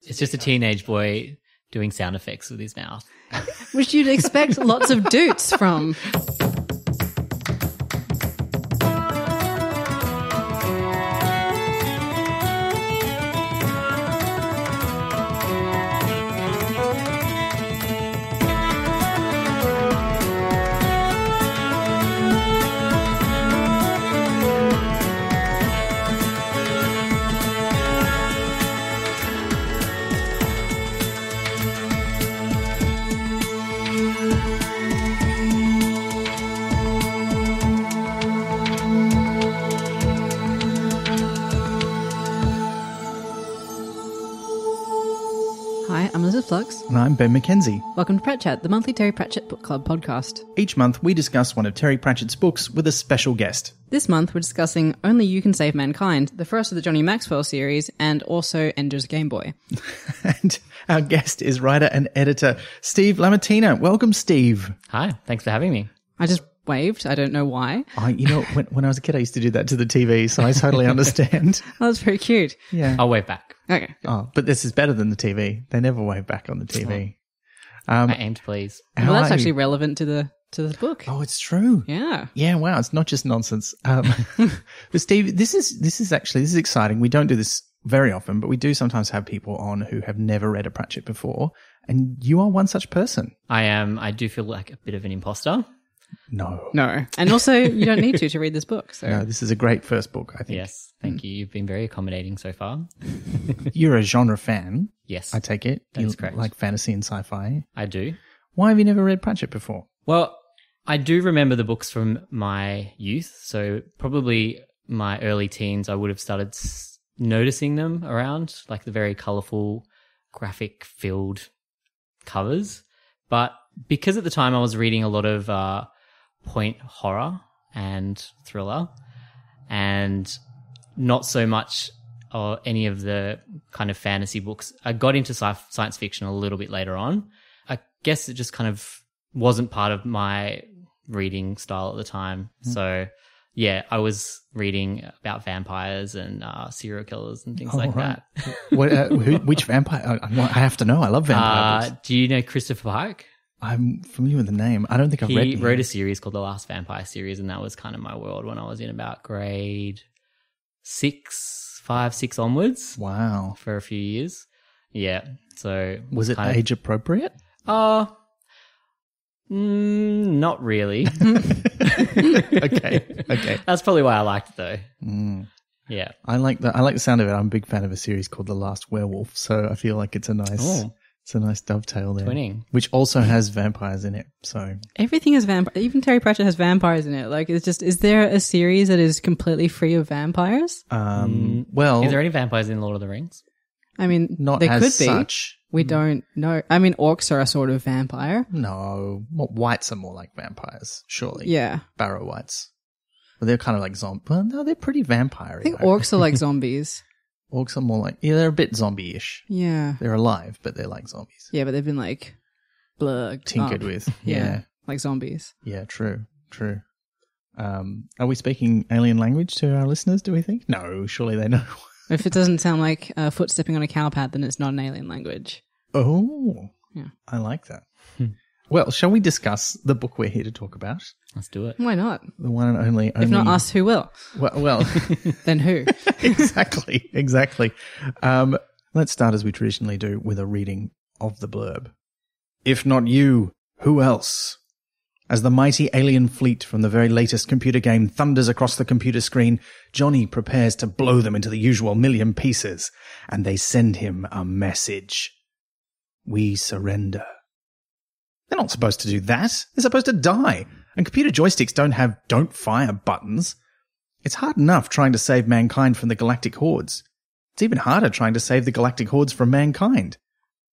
It's just a teenage boy doing sound effects with his mouth. Which you'd expect lots of doots from. Flux. And I'm Ben McKenzie. Welcome to Pratchett, the monthly Terry Pratchett Book Club podcast. Each month we discuss one of Terry Pratchett's books with a special guest. This month we're discussing Only You Can Save Mankind, the first of the Johnny Maxwell series, and also Ender's Game Boy. And our guest is writer and editor Steve Lamattina. Welcome, Steve. Hi, thanks for having me. I just waved. I don't know why. When I was a kid, I used to do that to the TV, so I totally understand. Oh, that's very cute. Yeah. I'll wave back. Okay. Oh, but this is better than the TV. They never wave back on the TV. I aim to please. Well, that's actually relevant to the book. Oh, it's true. Yeah. Yeah. Wow. It's not just nonsense. But Steve, this is exciting. We don't do this very often, but we do sometimes have people on who have never read a Pratchett before, and you are one such person. I am. I do feel like a bit of an imposter. No. And also, you don't need to read this book. So. No, this is a great first book, I think. Yes, thank you. You've been very accommodating so far. You're a genre fan. Yes. I take it. That is correct. Like fantasy and sci-fi. I do. Why have you never read Pratchett before? Well, I do remember the books from my youth. So probably my early teens, I would have started noticing them around, like the very colourful, graphic-filled covers. But because at the time I was reading a lot of point horror and thriller, and not so much any of the kind of fantasy books. I got into science fiction a little bit later on. I guess it just kind of wasn't part of my reading style at the time. So, yeah, I was reading about vampires and serial killers and things like that. Which vampire? I have to know. I love vampire books. Do you know Christopher Pike? I'm familiar with the name. I don't think I've read it. He wrote a series called The Last Vampire series, and that was kind of my world when I was in about grade 5, 6 onwards. Wow. For a few years. Yeah. So was it age appropriate? Not really. Okay. That's probably why I liked it though. Mm. Yeah. I like the sound of it. I'm a big fan of a series called The Last Werewolf, so I feel like it's a nice dovetail there. Twinning. Which also has vampires in it. So everything is vampire. Even Terry Pratchett has vampires in it. Like, it's just, is there a series that is completely free of vampires? Well, is there any vampires in Lord of the Rings? I mean, not there as could be. Such. We don't know. I mean, orcs are a sort of vampire. No, whites are more like vampires, surely. Yeah. Barrow whites. Well, they're kind of like zombies. Well, no, they're pretty vampire-y. I think orcs are like zombies. Orcs are more like, they're a bit zombie-ish. Yeah. They're alive, but they're like zombies. Yeah, but they've been like tinkered with. Yeah. Like zombies. Yeah, true. Are we speaking alien language to our listeners, do we think? No, surely they know. If it doesn't sound like a foot stepping on a cow pad, then it's not an alien language. Oh. Yeah. I like that. Well, shall we discuss the book we're here to talk about? Let's do it. Why not? The one and only. If not us, who will? Well then who? Exactly. Let's start as we traditionally do with a reading of the blurb. If not you, who else? As the mighty alien fleet from the very latest computer game thunders across the computer screen, Johnny prepares to blow them into the usual million pieces, and they send him a message. We surrender. They're not supposed to do that. They're supposed to die. And computer joysticks don't fire buttons. It's hard enough trying to save mankind from the galactic hordes. It's even harder trying to save the galactic hordes from mankind.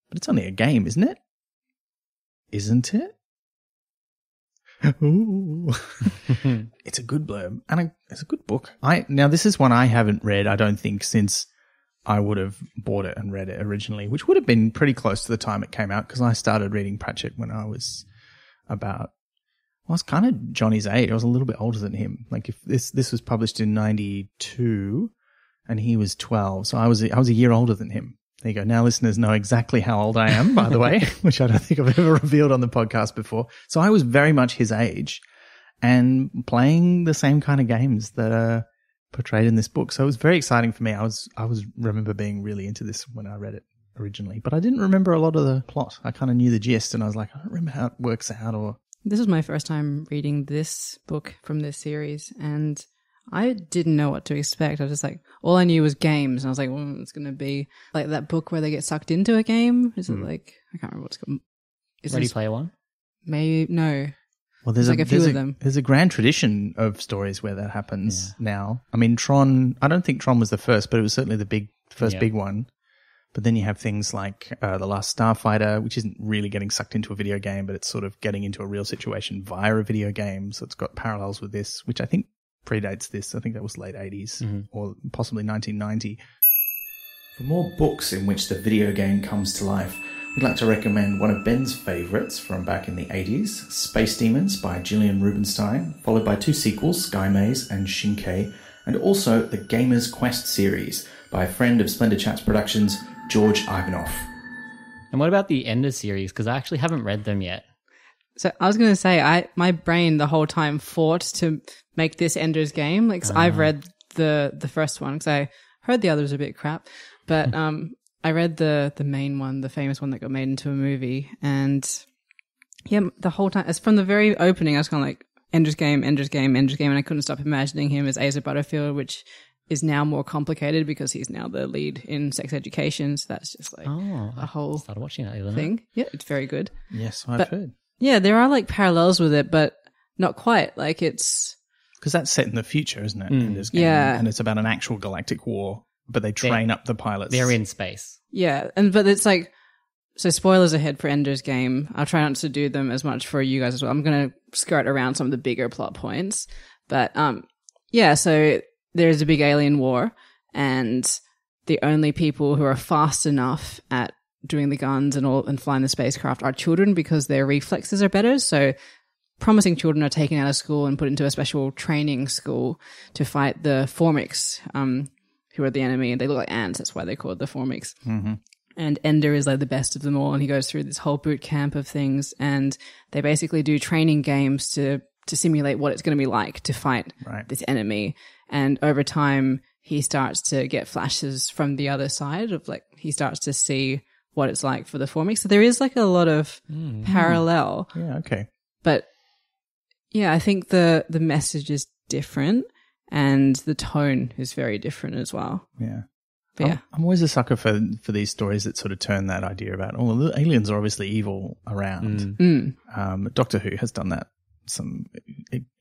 But it's only a game, isn't it? Isn't it? Ooh. It's a good blurb. And it's a good book. Now, this is one I haven't read, I don't think, since I would have bought it and read it originally, which would have been pretty close to the time it came out, because I started reading Pratchett when I was kind of Johnny's age. I was a little bit older than him. Like, if this was published in 92 and he was 12, so I was a year older than him. There you go. Now listeners know exactly how old I am, by the way, which I don't think I've ever revealed on the podcast before. So I was very much his age and playing the same kind of games that are portrayed in this book. So it was very exciting for me. I remember being really into this when I read it originally, but I didn't remember a lot of the plot. I kind of knew the gist and I was like, I don't remember how it works out or... This was my first time reading this book from this series, and I didn't know what to expect. I was just like, all I knew was games, and I was like, well, it's going to be like that book where they get sucked into a game. Is it like, I can't remember what's called. Ready Player One? Maybe, no. Well, there's like a few of them. There's a grand tradition of stories where that happens now. I mean, Tron, I don't think Tron was the first, but it was certainly the first big one. But then you have things like The Last Starfighter, which isn't really getting sucked into a video game, but it's sort of getting into a real situation via a video game. So it's got parallels with this, which I think predates this. I think that was late 80s or possibly 1990. For more books in which the video game comes to life, we'd like to recommend one of Ben's favourites from back in the 80s, Space Demons by Gillian Rubinstein, followed by 2 sequels, Sky Maze and Shinkei, and also the Gamer's Quest series by a friend of Splendid Chats Productions, George Ivanov. And what about the Ender series? Because I actually haven't read them yet. So I was going to say, my brain the whole time fought to make this Ender's Game. Like, I've read the first one because I heard the others a bit crap, but I read the main one, the famous one that got made into a movie, and the whole time, as from the very opening, I was kind of like, Ender's Game, Ender's Game, Ender's Game, and I couldn't stop imagining him as Asa Butterfield, which is now more complicated because he's now the lead in Sex Education. So that's just like a whole started watching that thing. Yeah, it's very good. Yes, I've heard. Yeah, there are like parallels with it, but not quite. Like it's... Because that's set in the future, isn't it? Ender's Game. Yeah. And it's about an actual galactic war, but they train up the pilots. They're in space. Yeah, but it's like... So spoilers ahead for Ender's Game. I'll try not to do them as much for you guys as well. I'm going to skirt around some of the bigger plot points. But so there's a big alien war, and the only people who are fast enough at doing the guns and flying the spacecraft are children because their reflexes are better. So promising children are taken out of school and put into a special training school to fight the Formics, who are the enemy. And they look like ants. That's why they're called the Formics. Mm-hmm. And Ender is like the best of them all, and he goes through this whole boot camp of things, and they basically do training games to simulate what it's going to be like to fight this enemy. And over time, he starts to get flashes from the other side of like, he starts to see what it's like for the Formics. So there is like a lot of parallel. Yeah, okay. But yeah, I think the message is different and the tone is very different as well. Yeah. Yeah. I'm always a sucker for these stories that sort of turn that idea about, the aliens are obviously evil around. Doctor Who has done that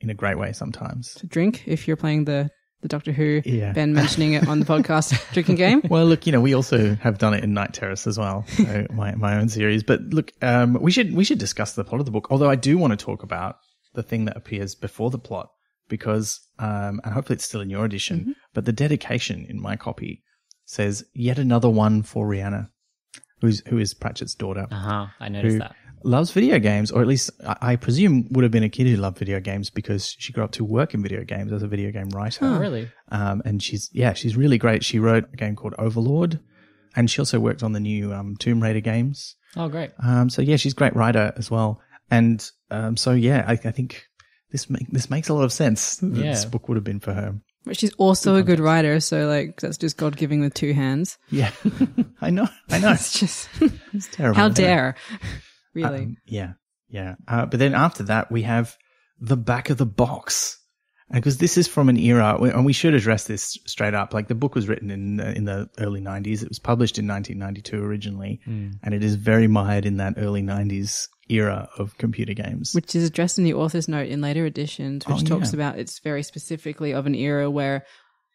in a great way sometimes. To drink if you're playing the Doctor Who, Ben mentioning it on the podcast drinking game. Well, look, we also have done it in Night Terrace as well, so my own series. But look, we should discuss the plot of the book, although I do want to talk about the thing that appears before the plot because, and hopefully it's still in your edition, but the dedication in my copy says, yet another one for Rihanna, who is Pratchett's daughter. I noticed that. Loves video games, or at least I presume would have been a kid who loved video games because she grew up to work in video games as a video game writer. Oh, really? And she's really great. She wrote a game called Overlord, and she also worked on the new Tomb Raider games. Oh, great. So yeah, she's a great writer as well. And I think this makes a lot of sense that this book would have been for her. But she's also a good writer, so like that's just God giving with two hands. Yeah, I know. It's just it's terrible. How dare? Really? Yeah. But then after that, we have the back of the box, because this is from an era, and we should address this straight up. Like the book was written in the early 90s. It was published in 1992 originally, and it is very mired in that early 90s era of computer games, which is addressed in the author's note in later editions, which talks about it's very specifically of an era where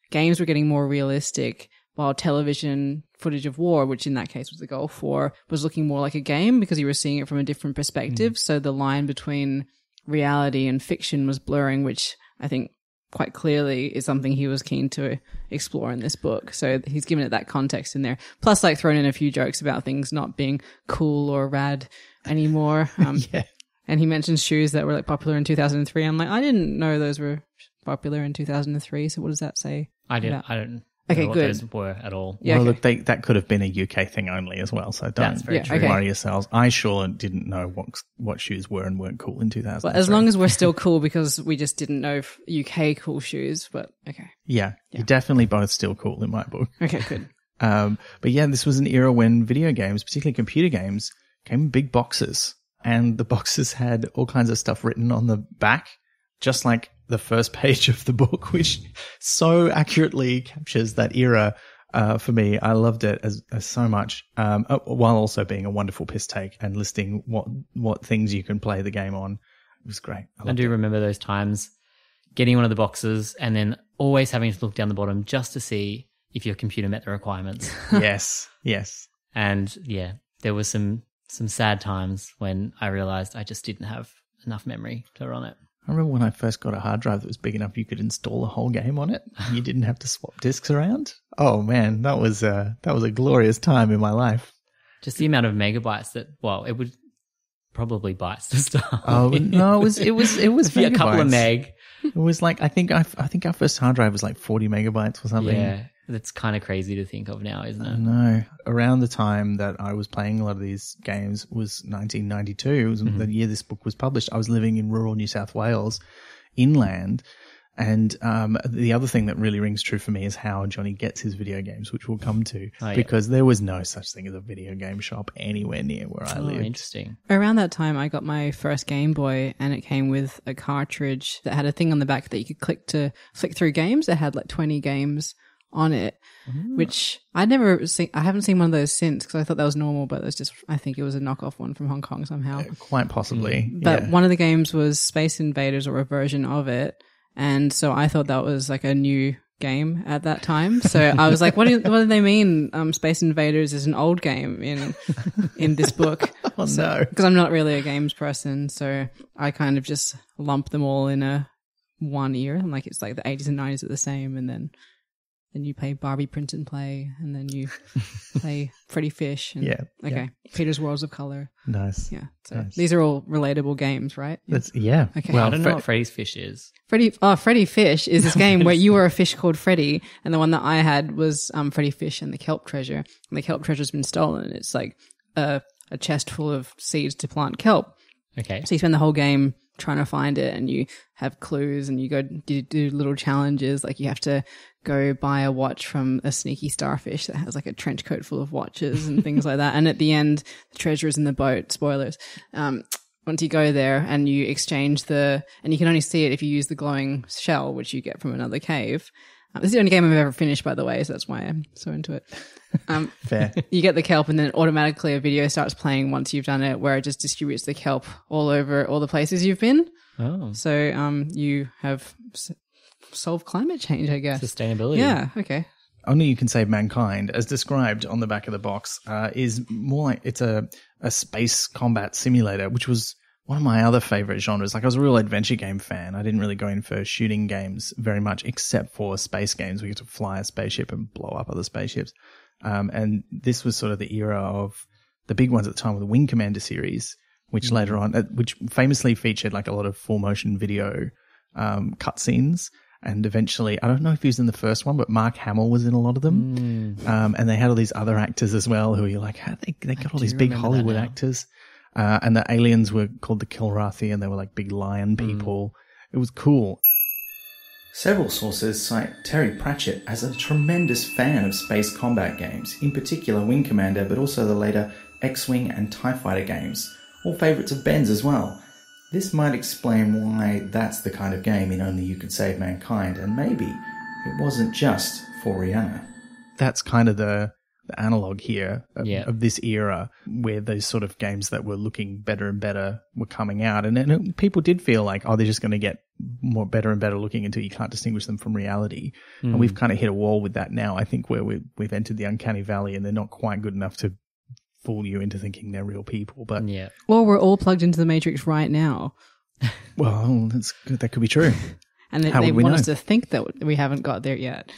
games were getting more realistic, while television footage of war, which in that case was the Gulf War, was looking more like a game because you were seeing it from a different perspective. So the line between reality and fiction was blurring, which I think quite clearly is something he was keen to explore in this book. So he's given it that context in there. Plus, like, thrown in a few jokes about things not being cool or rad anymore. And he mentions shoes that were like popular in 2003. I'm like, I didn't know those were popular in 2003. So what does that say? I don't. Okay, know what good. those were at all. Yeah, well, okay. look, that could have been a UK thing only as well, so That's don't very true. okay. worry yourselves. I sure didn't know what shoes were and weren't cool in 2000. Well, as long as we're still cool, because we just didn't know UK cool shoes, but okay. Yeah, you're definitely both still cool in my book. Okay, good. But yeah, this was an era when video games, particularly computer games, came in big boxes, and the boxes had all kinds of stuff written on the back, just like the first page of the book, which so accurately captures that era. For me, I loved it as so much, while also being a wonderful piss take and listing what things you can play the game on. It was great. I do remember those times getting one of the boxes and then always having to look down the bottom just to see if your computer met the requirements. Yes. And yeah, there was some sad times when I realized I just didn't have enough memory to run it. I remember when I first got a hard drive that was big enough you could install a whole game on it. And you didn't have to swap discs around. Oh man, that was a glorious time in my life. Just the amount of megabytes that, well, it would probably bytes to start. Oh no, it was Maybe a couple of megabytes. meg. It was like I think our first hard drive was like 40 megabytes or something. Yeah, that's kind of crazy to think of now, isn't I it? know. Around the time that I was playing a lot of these games was 1992. It was the year this book was published. I was living in rural New South Wales, inland. And the other thing that really rings true for me is how Johnny gets his video games, which we'll come to, because there was no such thing as a video game shop anywhere near where I lived. Interesting. Around that time, I got my first Game Boy, and it came with a cartridge that had a thing on the back that you could click to flick through games. It had like 20 games on it, which I haven't seen one of those since, because I thought that was normal, but I think it was a knockoff one from Hong Kong somehow. Quite possibly. But one of the games was Space Invaders, or a version of it. And so I thought that was like a new game at that time. So I was like, what do they mean? Space Invaders is an old game in this book. Oh no. Because I'm not really a games person. So I kind of just lump them all in one year. I'm like, it's like the 80s and 90s are the same. And then you play Barbie Print and Play, and then you play Freddy Fish. And, okay. Peter's Worlds of Color. Nice. Yeah. So these are all relatable games, right? Yeah. Okay. Well, I don't know what Freddy's Fish is. Freddy Fish is this game where you were a fish called Freddy, and the one that I had was Freddy Fish and the Kelp Treasure. And the Kelp Treasure's been stolen. It's like a chest full of seeds to plant kelp. Okay. So you spend the whole game trying to find it, and you have clues, and you do little challenges, like you have to go buy a watch from a sneaky starfish that has like a trench coat full of watches and things like that. And at the end, the treasure is in the boat. Spoilers. Once you go there and you exchange and you can only see it if you use the glowing shell, which you get from another cave. This is the only game I've ever finished, by the way, so that's why I'm so into it. Fair. You get the kelp, and then automatically a video starts playing once you've done it, where it just distributes the kelp all over all the places you've been. Oh. So you have solved climate change, I guess. Sustainability. Yeah, okay. Only You Can Save Mankind, as described on the back of the box, is more like it's a space combat simulator, which was one of my other favorite genres. Like, I was a real adventure game fan. I didn't really go in for shooting games very much, except for space games. We get to fly a spaceship and blow up other spaceships. And this was sort of the era of the big ones at the time, with the Wing Commander series, which later on, which famously featured like a lot of full motion video cutscenes. And eventually, I don't know if he was in the first one, but Mark Hamill was in a lot of them. And they had all these other actors as well, who you're like, how they got all these big Hollywood actors. And the aliens were called the Kilrathi, and they were like big lion people. It was cool. Several sources cite Terry Pratchett as a tremendous fan of space combat games, in particular Wing Commander, but also the later X-Wing and TIE Fighter games, all favourites of Ben's as well. This might explain why that's the kind of game in Only You Can Save Mankind, and maybe it wasn't just for Rihanna. That's kind of the analog here of this era, where those sort of games that were looking better and better were coming out. And people did feel like, they're just going to get more better and better looking until you can't distinguish them from reality. And we've kind of hit a wall with that now, I think, where we've entered the uncanny valley, and they're not quite good enough to fool you into thinking they're real people. But Well, we're all plugged into the Matrix right now. Well, that's good. That could be true. And they want us to think that we haven't got there yet.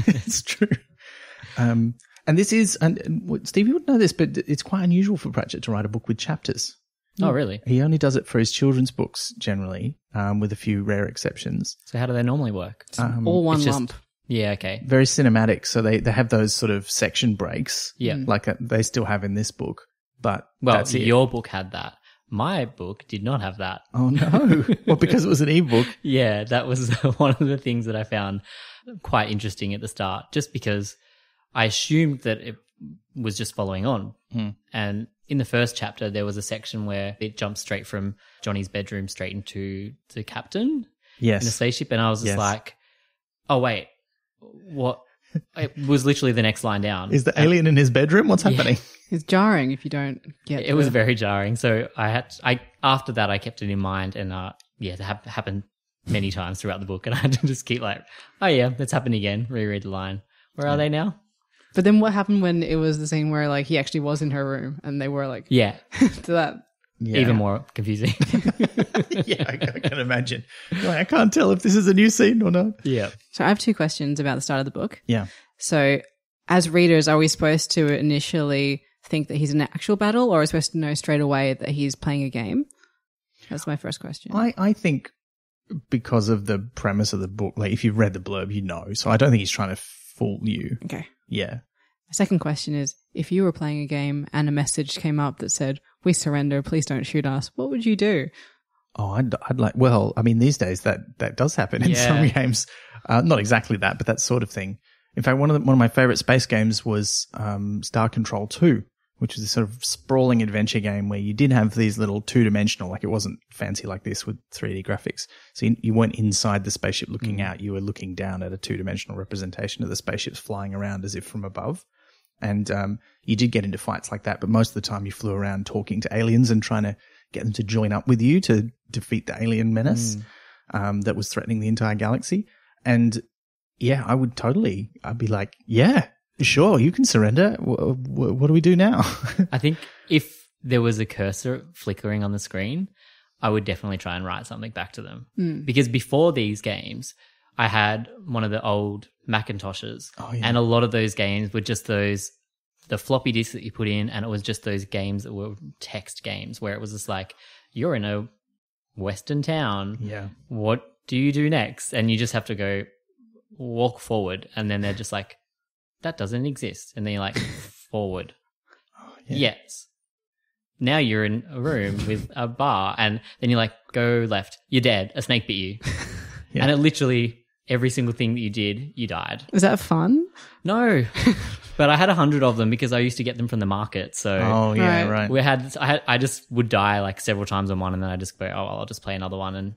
It's true. And this is, and Steve, you would know this, but it's quite unusual for Pratchett to write a book with chapters. Oh, really? He only does it for his children's books generally, with a few rare exceptions. So how do they normally work? All one lump. Yeah, okay. very cinematic. So they have those sort of section breaks. Yeah. Like they still have in this book. But Well, that's it. your book had that. My book did not have that. Oh, no. Well, because it was an ebook. Yeah, that was one of the things that I found quite interesting at the start, just because I assumed that it was just following on. And in the first chapter, there was a section where it jumped straight from Johnny's bedroom straight into the captain Yes. in a spaceship. And I was just Yes. like, oh, wait, what? It was literally the next line down. Is the alien in his bedroom? What's happening? It's jarring if you don't get It was very jarring. So after that, I kept it in mind, and it happened many times throughout the book, and I had to just keep like, oh yeah, that's happened again. Reread the line. Where are they now? But then what happened when it was the scene where like he actually was in her room and they were like Yeah, to that? Yeah. even more confusing. Yeah, I can imagine. Like, I can't tell if this is a new scene or not. Yeah. So I have two questions about the start of the book. Yeah. So as readers, are we supposed to initially think that he's in an actual battle, or are we supposed to know straight away that he's playing a game? That's my first question. I think because of the premise of the book, like if you've read the blurb, you know. So I don't think he's trying to fool you. Okay. Yeah. The second question is, if you were playing a game and a message came up that said, "We surrender, please don't shoot us," what would you do? Oh, I'd like, well, I mean, these days that does happen in some games. Not exactly that, but that sort of thing. In fact, one of my favorite space games was Star Control 2, which was this sort of sprawling adventure game where you did have these little two-dimensional, like it wasn't fancy like this with 3D graphics. So you weren't inside the spaceship looking out. You were looking down at a two-dimensional representation of the spaceships flying around as if from above. And you did get into fights like that, but most of the time you flew around talking to aliens and trying to get them to join up with you to defeat the alien menace that was threatening the entire galaxy. And yeah, I'd be like, yeah, sure, you can surrender. What do we do now? I think if there was a cursor flickering on the screen, I would definitely try and write something back to them. Because before these games, I had one of the old Macintoshes, and a lot of those games were just the floppy disks that you put in, and it was just those games that were text games where it was just like, you're in a western town. Yeah. What do you do next? And you just have to go walk forward, and then they're just like, that doesn't exist. And then you're like, forward. Yes. Now you're in a room with a bar, and then you're like, go left. You're dead. A snake bit you. Yeah. And it literally, every single thing that you did, you died. Is that fun? No. But I had 100 of them because I used to get them from the market. So Oh, yeah, right. I just would die like several times on one, and then I just go, oh, well, I'll just play another one. And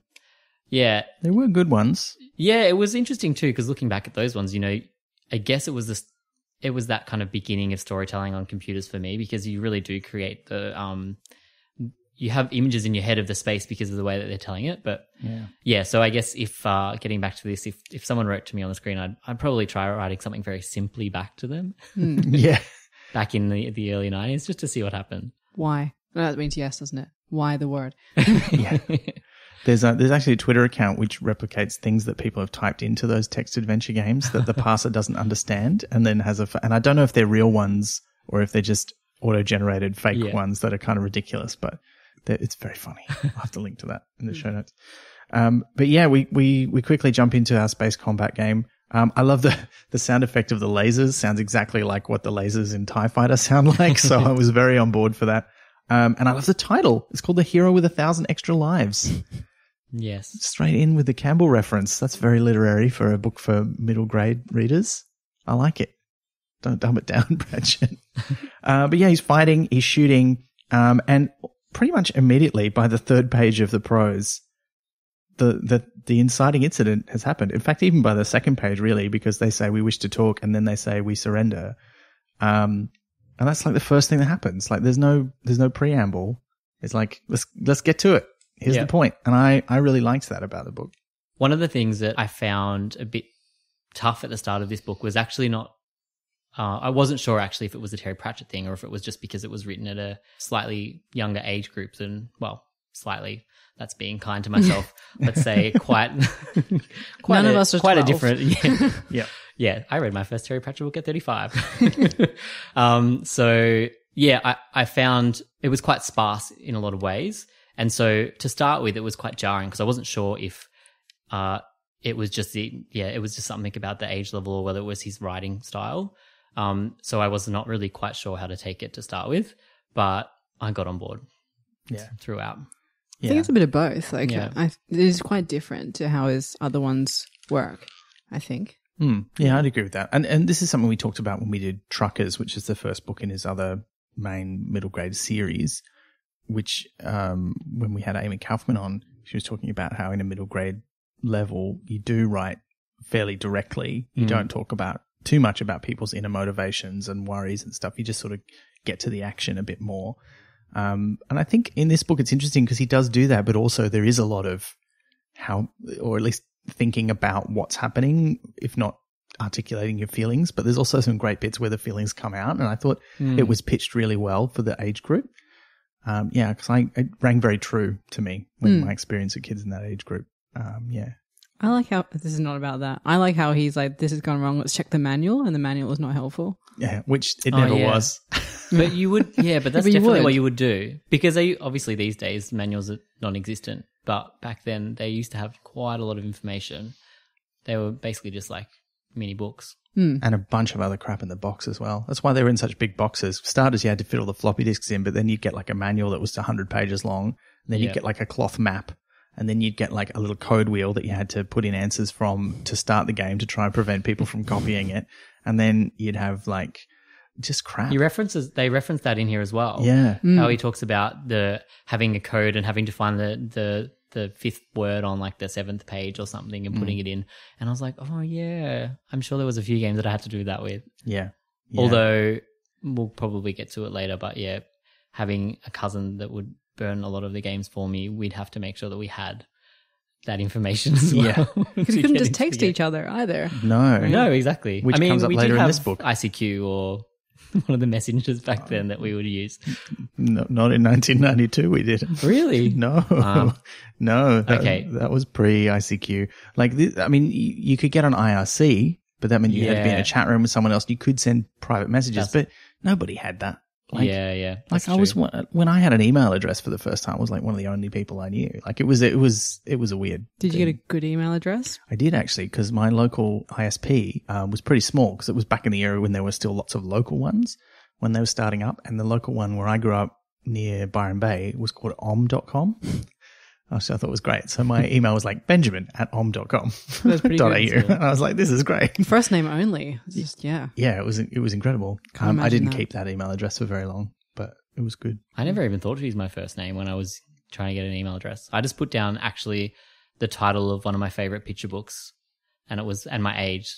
yeah. They were good ones. Yeah, it was interesting too, because looking back at those ones, I guess it was that kind of beginning of storytelling on computers for me, because you really do create you have images in your head of the space because of the way that they're telling it. But yeah, so I guess if getting back to this, if someone wrote to me on the screen, I'd probably try writing something very simply back to them. Yeah. Back in the early 90s, just to see what happened. Why? No, that means yes, doesn't it? Why the word? Yeah. There's actually a Twitter account which replicates things that people have typed into those text adventure games that the parser doesn't understand, and then and I don't know if they're real ones or if they're just auto-generated fake ones that are kind of ridiculous, but it's very funny. I'll have to link to that in the show notes. But yeah, we quickly jump into our space combat game. I love the sound effect of the lasers. Sounds exactly like what the lasers in TIE Fighter sound like, so I was very on board for that. And I love the title. It's called The Hero with 1,000 Extra Lives. Yes. Straight in with the Campbell reference. That's very literary for a book for middle grade readers. I like it. Don't dumb it down, Pratchett. But yeah, he's fighting, he's shooting, and pretty much immediately by the third page of the prose, the inciting incident has happened. In fact, even by the second page, really, because they say we wish to talk, and then they say we surrender. And that's like the first thing that happens. Like there's no preamble. It's like let's get to it. Here's the point. And I really liked that about the book. One of the things that I found a bit tough at the start of this book was actually not. I wasn't sure actually if it was a Terry Pratchett thing or if it was just because it was written at a slightly younger age group than, well, slightly. That's being kind to myself. Let's say quite None of us are quite 12. a different. Yeah. Yeah, I read my first Terry Pratchett book at 35. So yeah, I found it was quite sparse in a lot of ways. And so to start with, it was quite jarring because I wasn't sure if it was just something about the age level or whether it was his writing style. So I was not really quite sure how to take it to start with, but I got on board throughout. I think it's a bit of both. Like, it is quite different to how his other ones work, I think. Yeah, I'd agree with that. And this is something we talked about when we did Truckers, which is the first book in his other main middle grade series, which when we had Amy Kaufman on, she was talking about how in a middle grade level, you do write fairly directly. You don't talk about too much about people's inner motivations and worries and stuff. You just sort of get to the action a bit more. And I think in this book, it's interesting because he does do that, but also there is a lot of how, or at least thinking about what's happening, if not articulating your feelings. But there's also some great bits where the feelings come out. And I thought it was pitched really well for the age group. Because it rang very true to me when my experience with kids in that age group. I like how, this is not about that. I like how he's like, this has gone wrong, let's check the manual, and the manual is not helpful. Yeah, which it never was. But you would, but that's definitely what you would do. Because obviously these days manuals are non-existent, but back then they used to have quite a lot of information. They were basically just like mini books. And a bunch of other crap in the box as well. That's why they were in such big boxes. For starters, you had to fit all the floppy disks in, but then you'd get like a manual that was 100 pages long. And then you'd get like a cloth map. And then you'd get like a little code wheel that you had to put in answers from to start the game to try and prevent people from copying it. And then you'd have like just crap. They reference that in here as well. Yeah. How he talks about having a code and having to find the fifth word on like the 7th page or something and putting it in. And I was like, oh yeah, I'm sure there was a few games that I had to do that with. Yeah. Although we'll probably get to it later, but yeah, having a cousin that would burn a lot of the games for me, we'd have to make sure that we had that information as well. Yeah. Because you couldn't just text each other either. No, exactly. Which comes up we later did in have this book. ICQ or one of the messengers back then that we would use. No, not in 1992 we did. Really? No. No. That was pre-ICQ. Like, you could get on IRC, but that meant you had to be in a chat room with someone else. You could send private messages, but nobody had that. Like, like I was when I had an email address for the first time, I was like one of the only people I knew. Like it was a weird. Did you get a good email address? I did actually, because my local ISP was pretty small because it was back in the era when there were still lots of local ones when they were starting up, and the local one where I grew up near Byron Bay was called om.com. So I thought it was great. So my email was like benjamin@om.com. That's pretty good. And I was like, this is great. First name only. Just, Yeah, it was incredible. I didn't keep that email address for very long, but it was good. I never even thought to use my first name when I was trying to get an email address. I just put down actually the title of one of my favorite picture books, and my age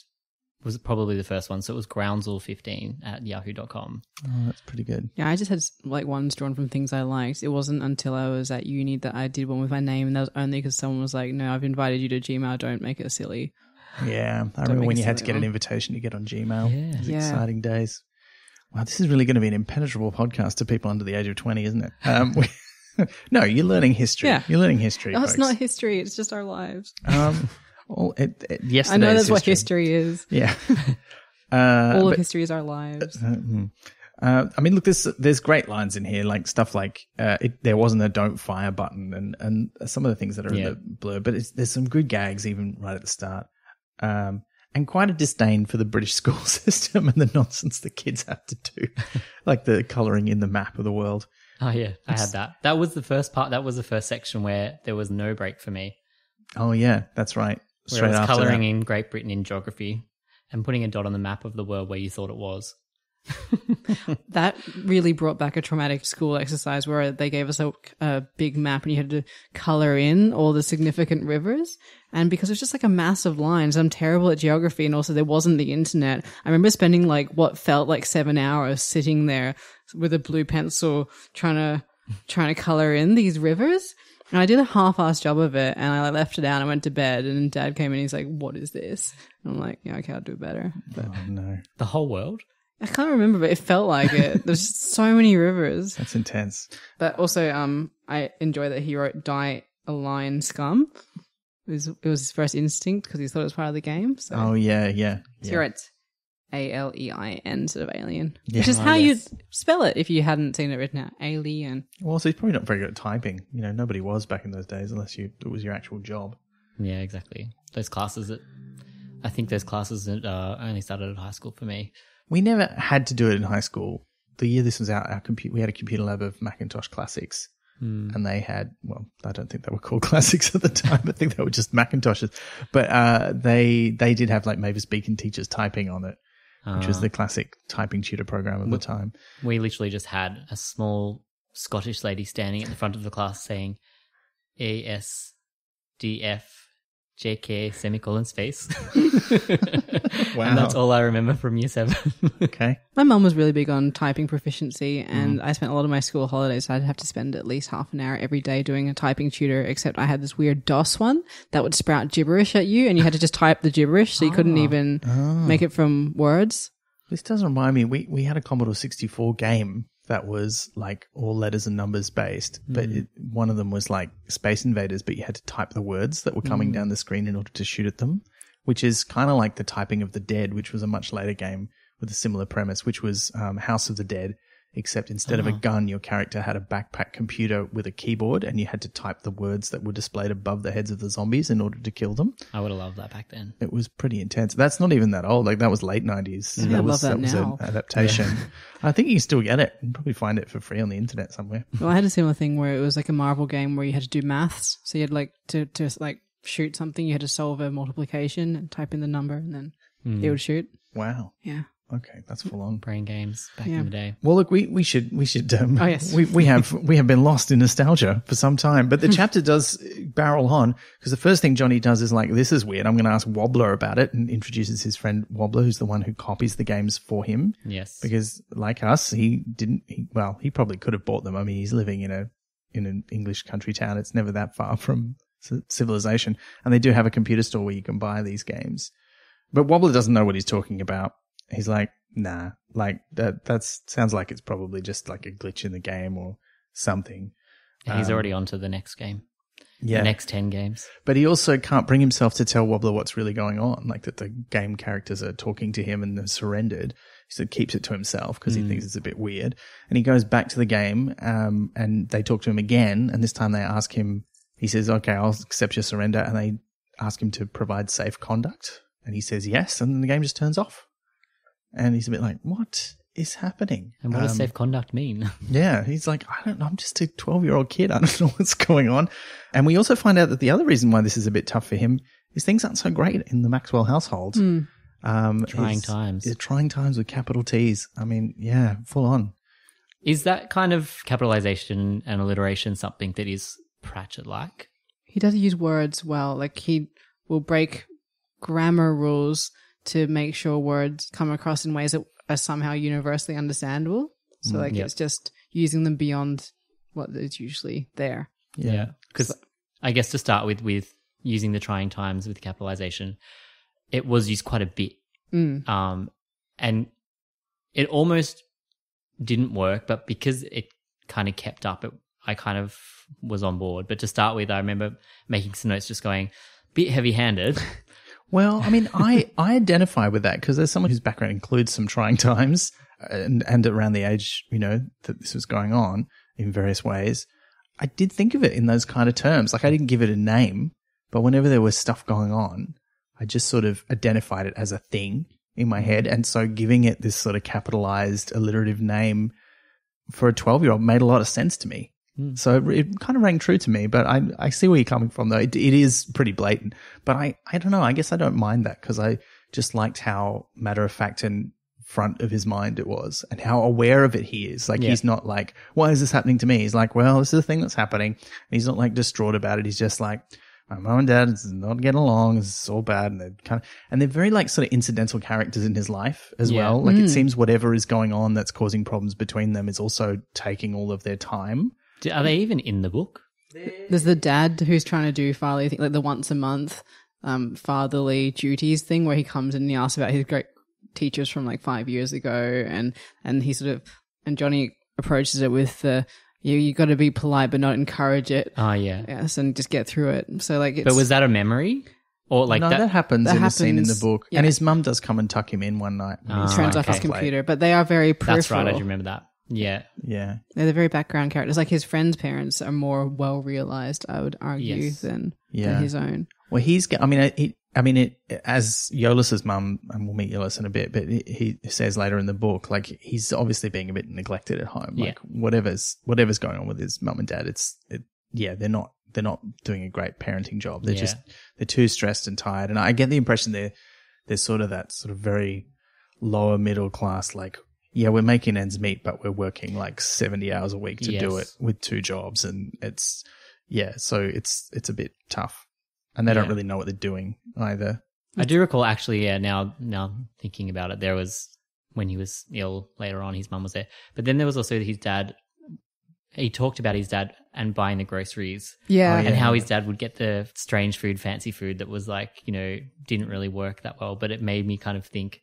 was probably the first one. So it was groundsel15@yahoo.com. Oh, that's pretty good. Yeah, I just had like ones drawn from things I liked. It wasn't until I was at uni that I did one with my name, and that was only because someone was like, no, I've invited you to Gmail, don't make it silly. Yeah, I remember when you had to get an invitation to get on Gmail. Yeah. It was exciting days. Wow, this is really going to be an impenetrable podcast to people under the age of 20, isn't it? No, you're learning history. Yeah. You're learning history, No, folks. It's not history. It's just our lives. Well, yesterday's I know that's history. what history is. Yeah. All of history is our lives. Look, there's great lines in here, like stuff like there wasn't a don't fire button and some of the things that are in the blurb, but there's some good gags even right at the start. And quite a disdain for the British school system and the nonsense the kids have to do, like the colouring in the map of the world. Oh, yeah, I had that. That was the first part. That was the first section where there was no break for me. Oh, yeah, that's right. Straight after colouring in Great Britain in geography and putting a dot on the map of the world where you thought it was. That really brought back a traumatic school exercise where they gave us a big map and you had to colour in all the significant rivers. And because it was just like a mass of lines, I'm terrible at geography, and also there wasn't the internet. I remember spending like what felt like 7 hours sitting there with a blue pencil trying to colour in these rivers. And I did a half-assed job of it, and I left it out. I went to bed, and Dad came in and he's like, what is this? And I'm like, yeah, okay, I'll do it better. But oh, no. The whole world? I can't remember, but it felt like it. There's just so many rivers. That's intense. But also, I enjoy that he wrote Die a Lion Scum. It was his first instinct because he thought it was part of the game. So. Oh, yeah. So he writes ALEIN instead of alien, which is how you'd spell it if you hadn't seen it written out. Alien. Well, so he's probably not very good at typing. Nobody was back in those days unless it was your actual job. Yeah, exactly. those classes that only started at high school for me. We never had to do it in high school. The year this was out, we had a computer lab of Macintosh Classics. And they had, well, I don't think they were called Classics at the time. I think they were just Macintoshes. But they did have like Mavis Beacon teachers typing on it, which was the classic typing tutor program of the time. We literally just had a small Scottish lady standing at the front of the class saying ASDF JK semicolon space. Wow. And that's all I remember from year 7. Okay. My mum was really big on typing proficiency, and I spent a lot of my school holidays. I'd have to spend at least half an hour every day doing a typing tutor, except I had this weird DOS one that would sprout gibberish at you, and you had to just type the gibberish, so you couldn't even make it from words. This does remind me, we had a Commodore 64 game that was like all letters and numbers based, but one of them was like Space Invaders, but you had to type the words that were coming down the screen in order to shoot at them, which is kind of like the Typing of the Dead, which was a much later game with a similar premise, which was House of the Dead, except instead of a gun, your character had a backpack computer with a keyboard, and you had to type the words that were displayed above the heads of the zombies in order to kill them. I would have loved that back then. It was pretty intense. That's not even that old. Like, that was late 90s. I love that was now. an adaptation. Yeah. I think you can still get it. You can probably find it for free on the internet somewhere. Well, I had a similar thing where it was like a Marvel game where you had to do maths. So you had like to like shoot something, you had to solve a multiplication and type in the number, and then it would shoot. Wow. Yeah. Okay, that's full on. Brain games back in the day. Well, look, we should. Oh yes, we have been lost in nostalgia for some time, but the chapter does barrel on, because the first thing Johnny does is like, this is weird. I'm going to ask Wobbler about it, and introduces his friend Wobbler, who's the one who copies the games for him. Yes, because like us, he probably could have bought them. I mean, he's living in an English country town. It's never that far from civilization, and they do have a computer store where you can buy these games. But Wobbler doesn't know what he's talking about. He's like, nah, like that sounds like it's probably just like a glitch in the game or something. He's already on to the next game. Yeah. The next 10 games. But he also can't bring himself to tell Wobbler what's really going on, like that the game characters are talking to him and they're surrendered. So he keeps it to himself because he thinks it's a bit weird. And he goes back to the game and they talk to him again, and this time they ask him, he says, okay, I'll accept your surrender, and they ask him to provide safe conduct. And he says yes, and then the game just turns off. And he's a bit like, what is happening? And what does safe conduct mean? Yeah, he's like, I don't know, I'm just a 12-year-old kid. I don't know what's going on. And we also find out that the other reason why this is a bit tough for him is things aren't so great in the Maxwell household. Trying times. It's trying times with capital T's. I mean, yeah, full on. Is that kind of capitalization and alliteration something that is Pratchett-like? He does use words well. Like, he will break grammar rules to make sure words come across in ways that are somehow universally understandable. So it's just using them beyond what is usually there. Yeah. Because I guess to start with using the trying times with capitalization, it was used quite a bit. And it almost didn't work, but because it kind of kept up, I kind of was on board. But to start with, I remember making some notes just going, bit heavy-handed. Well, I mean, I identify with that because there's someone whose background includes some trying times and around the age, that this was going on in various ways. I did think of it in those kind of terms. Like, I didn't give it a name, but whenever there was stuff going on, I just sort of identified it as a thing in my head. And so giving it this sort of capitalized alliterative name for a 12-year-old made a lot of sense to me. So it kind of rang true to me, but I see where you're coming from, though. It is pretty blatant, but I don't know. I guess I don't mind that because I just liked how matter-of-fact and front of his mind it was and how aware of it he is. Like, he's not like, why is this happening to me? He's like, well, this is a thing that's happening. And he's not like distraught about it. He's just like, my mom and dad is not getting along. It's all bad. And they're very like sort of incidental characters in his life as well. Like, it seems whatever is going on that's causing problems between them is also taking all of their time. Are they even in the book? There's the dad who's trying to do fatherly thing, like the once a month fatherly duties thing, where he comes in and he asks about his great teachers from like 5 years ago, and he sort of, and Johnny approaches it with you got to be polite but not encourage it. Oh yeah, yes, and just get through it. So like, but was that a memory? Or like no, that happens in a scene in the book. Yeah. And his mum does come and tuck him in one night. He turns off his computer, but they are very peripheral. That's right, I do remember that. Yeah. Yeah. They're the very background characters. Like, his friends' parents are more well realized, I would argue, than his own. Well, I mean, as Yolis's mum, and we'll meet Yolis in a bit, but he says later in the book, like, he's obviously being a bit neglected at home. Like, whatever's going on with his mum and dad, they're not doing a great parenting job. They're too stressed and tired. And I get the impression they're sort of that sort of very lower middle class, like, yeah, we're making ends meet, but we're working like 70 hours a week to do it with 2 jobs. And so it's a bit tough. And they don't really know what they're doing either. I do recall actually, now thinking about it, there was, when he was ill later on, his mum was there. But then there was also his dad. He talked about his dad and buying the groceries. Yeah. And how his dad would get the strange food, fancy food that was like, didn't really work that well. But it made me kind of think,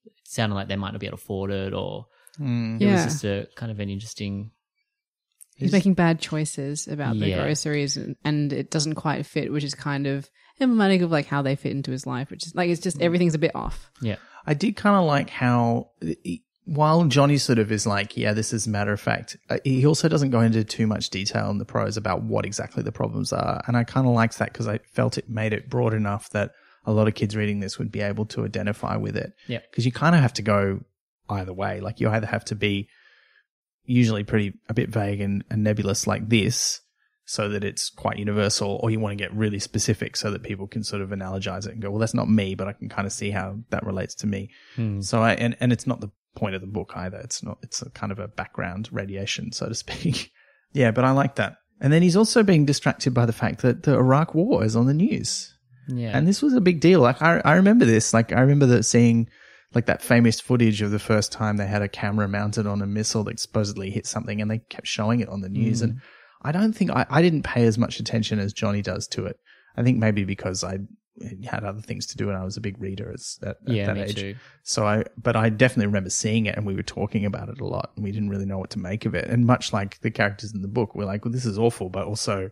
it sounded like they might not be able to afford it, or it was just a kind of an interesting... He's making bad choices about the groceries, and it doesn't quite fit, which is kind of emblematic of like how they fit into his life, which is like, it's just everything's a bit off. Yeah. I did kind of like how, while Johnny sort of is like, yeah, this is matter of fact, he also doesn't go into too much detail in the prose about what exactly the problems are. And I kind of liked that because I felt it made it broad enough that a lot of kids reading this would be able to identify with it. Yeah. Because you kind of have to go either way. Like, you either have to be usually a bit vague and nebulous like this, so that it's quite universal, or you want to get really specific so that people can sort of analogize it and go, well, that's not me, but I can kind of see how that relates to me. So and it's not the point of the book either. It's a kind of a background radiation, so to speak. Yeah, but I like that. And then he's also being distracted by the fact that the Iraq War is on the news. Yeah. And this was a big deal. Like, I remember this. Like, I remember seeing like that famous footage of the first time they had a camera mounted on a missile that supposedly hit something, and they kept showing it on the news. And I don't think I didn't pay as much attention as Johnny does to it. I think maybe because I had other things to do and I was a big reader at that age. Too. So but I definitely remember seeing it, and we were talking about it a lot, and we didn't really know what to make of it. And much like the characters in the book, we're like, well, this is awful, but also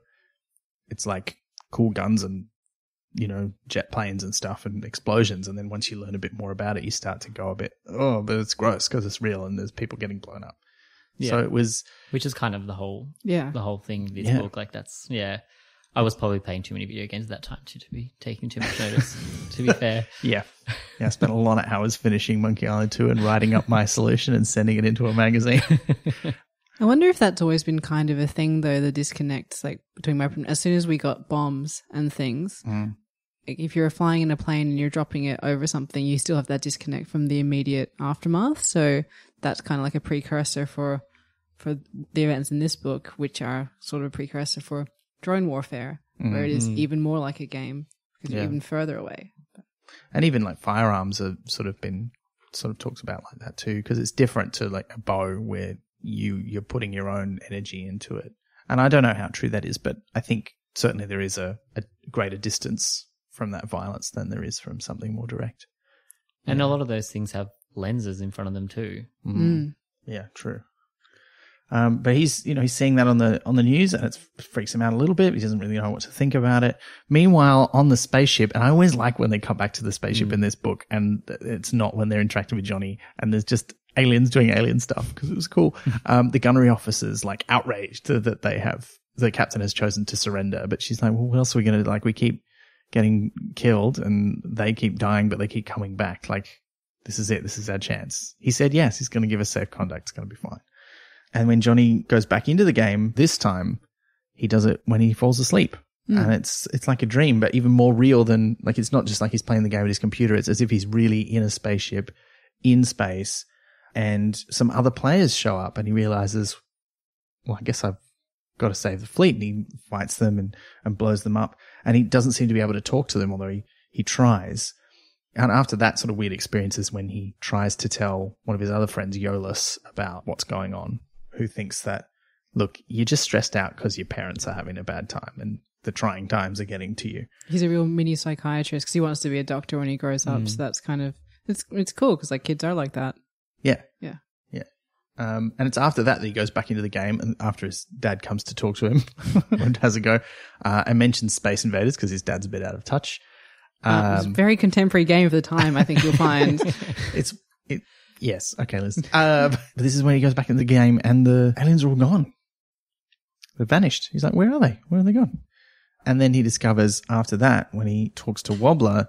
it's like cool guns and, jet planes and stuff and explosions. And then once you learn a bit more about it, you start to go a bit, oh, but it's gross because it's real and there's people getting blown up. Yeah. So it was... Which is kind of the whole thing of this book. Like, that's, I was probably playing too many video games at that time to be taking too much notice, to be fair. Yeah. I spent a lot of hours finishing Monkey Island 2 and writing up my solution and sending it into a magazine. I wonder if that's always been kind of a thing, though, the disconnects, like, between as soon as we got bombs and things, if you're flying in a plane and you're dropping it over something, you still have that disconnect from the immediate aftermath. So that's kind of like a precursor for the events in this book, which are sort of a precursor for drone warfare, where it is even more like a game because you're even further away. And even like firearms are sort of talked about like that too, because it's different to like a bow where you're putting your own energy into it. And I don't know how true that is, but I think certainly there is a greater distance from that violence than there is from something more direct. And a lot of those things have lenses in front of them too. Yeah, true. But he's seeing that on the news, and it freaks him out a little bit. He doesn't really know what to think about it. Meanwhile, on the spaceship, and I always like when they come back to the spaceship in this book, and it's not when they're interacting with Johnny, and there's just aliens doing alien stuff, because it was cool. The gunnery officer's like outraged that the captain has chosen to surrender, but she's like, well, what else are we going to do? Like, we keep getting killed and they keep dying, but they keep coming back. Like, this is it. This is our chance. He said yes, he's going to give us safe conduct. It's going to be fine. And when Johnny goes back into the game this time, he does it when he falls asleep. And it's like a dream, but even more real than, like, it's not just like he's playing the game with his computer. It's as if he's really in a spaceship in space, and some other players show up, and he realizes, well, I guess I've got to save the fleet. And he fights them and blows them up. And he doesn't seem to be able to talk to them, although he tries. And after that sort of weird experience is when he tries to tell one of his other friends, Yolis, about what's going on, who thinks that, look, you're just stressed out because your parents are having a bad time and the trying times are getting to you. He's a real mini psychiatrist because he wants to be a doctor when he grows up. So that's kind of, it's cool because like kids are like that. Yeah. Yeah. Yeah. And it's after that he goes back into the game, and after his dad comes to talk to him and has a go, and mentions Space Invaders because his dad's a bit out of touch. It's a very contemporary game of the time, I think you'll find. Yes. Okay, Liz. But this is when he goes back into the game and the aliens are all gone. They've vanished. He's like, where are they? Where are they gone? And then he discovers after that, when he talks to Wobbler,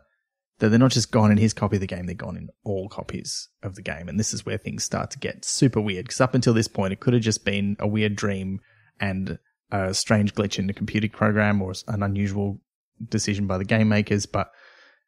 that they're not just gone in his copy of the game, they're gone in all copies of the game. And this is where things start to get super weird, because up until this point, it could have just been a weird dream and a strange glitch in the computer program or an unusual decision by the game makers. But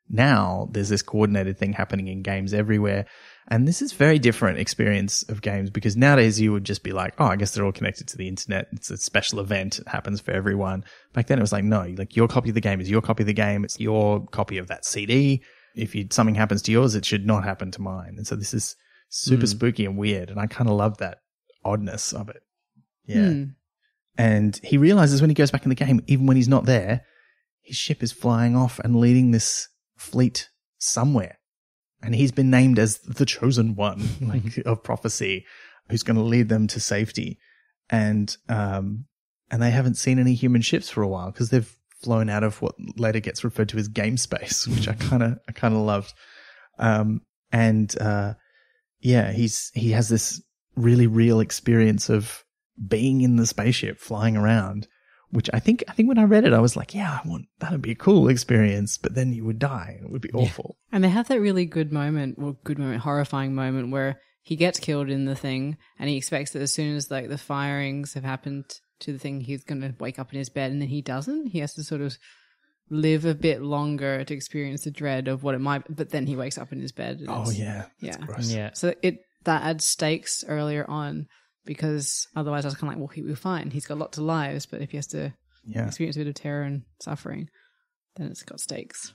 now there's this coordinated thing happening in games everywhere. And this is very different experience of games, because nowadays you would just be like, oh, I guess they're all connected to the internet. It's a special event. It happens for everyone. Back then it was like, no, like your copy of the game is your copy of the game. It's your copy of that CD. If something happens to yours, it should not happen to mine. And so this is super spooky and weird. And I kind of love that oddness of it. Yeah. And he realizes when he goes back in the game, even when he's not there, his ship is flying off and leading this fleet somewhere. And he's been named as the chosen one, like of prophecy, who's going to lead them to safety. And they haven't seen any human ships for a while, because they've flown out of what later gets referred to as game space, which I kind of loved. He has this really real experience of being in the spaceship, flying around, which I think when I read it, I was like, yeah, that'd be a cool experience, but then you would die. It would be awful. And they have that really horrifying moment where he gets killed in the thing, and he expects that as soon as like the firings have happened to the thing, he's going to wake up in his bed, and then he doesn't. He has to sort of live a bit longer to experience the dread of what it might, but then he wakes up in his bed. Oh yeah. Yeah. Gross. Yeah. So that adds stakes earlier on, because otherwise I was kind of like, well, he'll be fine. He's got lots of lives, but if he has to experience a bit of terror and suffering, then it's got stakes.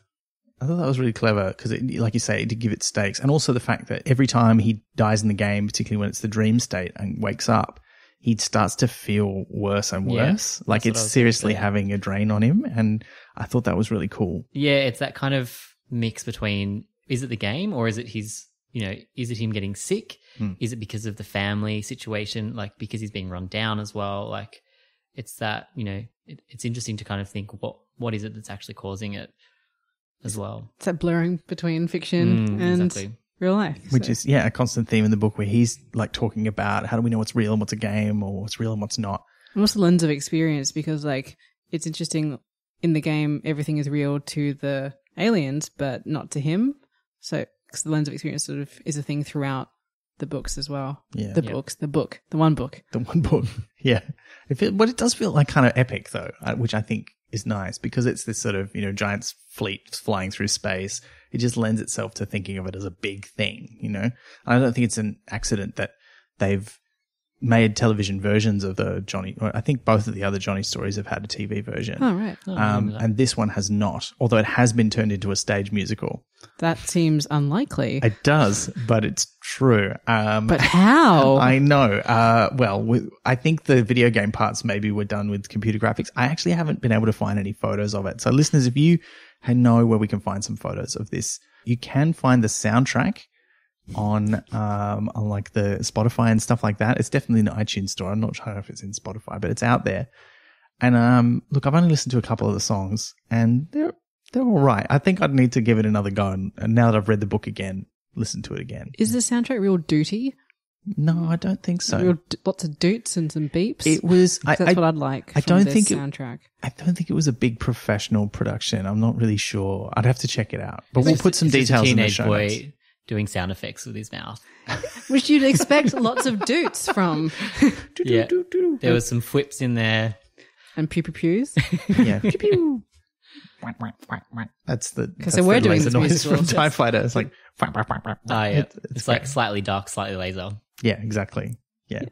I thought that was really clever, because, like you say, it did give it stakes. And also the fact that every time he dies in the game, particularly when it's the dream state and wakes up, he starts to feel worse and worse. Yeah, like it's seriously having a drain on him. And I thought that was really cool. Yeah, it's that kind of mix between, is it the game or is it is it him getting sick? Is it because of the family situation? Like, because he's being run down as well? Like, it's that, it's interesting to kind of think what is it that's actually causing it as well. It's that blurring between fiction and real life. Which is, a constant theme in the book, where he's like talking about how do we know what's real and what's a game, or what's real and what's not. And what's the lens of experience? Because like, it's interesting, in the game, everything is real to the aliens, but not to him. So, because the lens of experience sort of is a thing throughout the books as well. Yeah. The one book. Yeah. But it does feel like kind of epic though, which I think is nice, because it's this sort of, giant fleet flying through space. It just lends itself to thinking of it as a big thing, I don't think it's an accident that they've made television versions of the Johnny. I think both of the other Johnny stories have had a TV version. Oh, right. And this one has not, although it has been turned into a stage musical. That seems unlikely. It does, but it's true. But how? I know. I think the video game parts maybe were done with computer graphics. I actually haven't been able to find any photos of it. So listeners, if you know where we can find some photos of this, you can find the soundtrack on like the Spotify and stuff like that. It's definitely in the iTunes store. I'm not sure if it's in Spotify, but it's out there. And look, I've only listened to a couple of the songs, and they're all right. I think I'd need to give it another go, and now that I've read the book again, listen to it again. Is the soundtrack real dooty? No, I don't think so. Lots of doots and some beeps. It was. That's what I'd like. I don't think soundtrack. I don't think it was a big professional production. I'm not really sure. I'd have to check it out. But we'll put some details in the show notes. Teenage boy doing sound effects with his mouth, which you'd expect lots of doots from. Yeah, there was some flips in there and pew pew pews. Yeah, pew pew. That's because we're doing the noise from TIE Fighter. It's like, it's like slightly dark, slightly laser. Yeah, exactly. Yeah.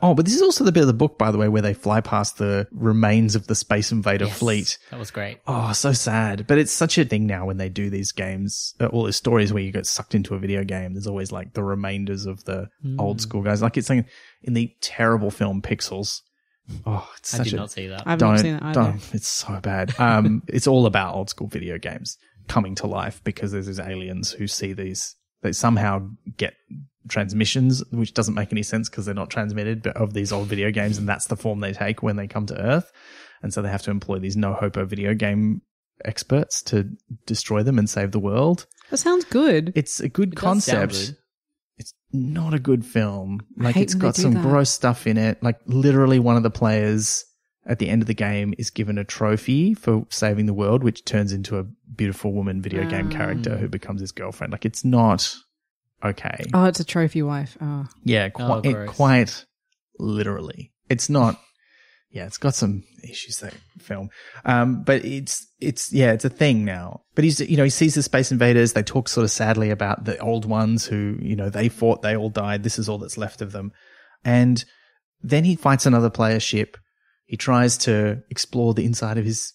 Oh, but this is also the bit of the book, by the way, where they fly past the remains of the Space Invader fleet. That was great. Oh, so sad. But it's such a thing now when they do these games, all these stories where you get sucked into a video game. There's always like the remainders of the old school guys. Like it's like in the terrible film Pixels. Oh, it's such I did not see that. I've not seen that either. It's so bad. It's all about old school video games coming to life, because there's these aliens who see these. They somehow get transmissions, which doesn't make any sense because they're not transmitted, but of these old video games, and that's the form they take when they come to Earth. And so they have to employ these no-hoper video game experts to destroy them and save the world. That sounds good. It's a good concept. It's not a good film. Like, it's got some gross stuff in it. Like, literally one of the players at the end of the game is given a trophy for saving the world, which turns into a beautiful woman video game character who becomes his girlfriend. Like, it's not okay. Oh, it's a trophy wife. Oh. Yeah, gross. quite literally. It's not. Yeah, it's got some issues, that film. But it's a thing now. But he sees the Space Invaders. They talk sort of sadly about the old ones who, they fought, they all died. This is all that's left of them. And then he fights another player ship. He tries to explore the inside of his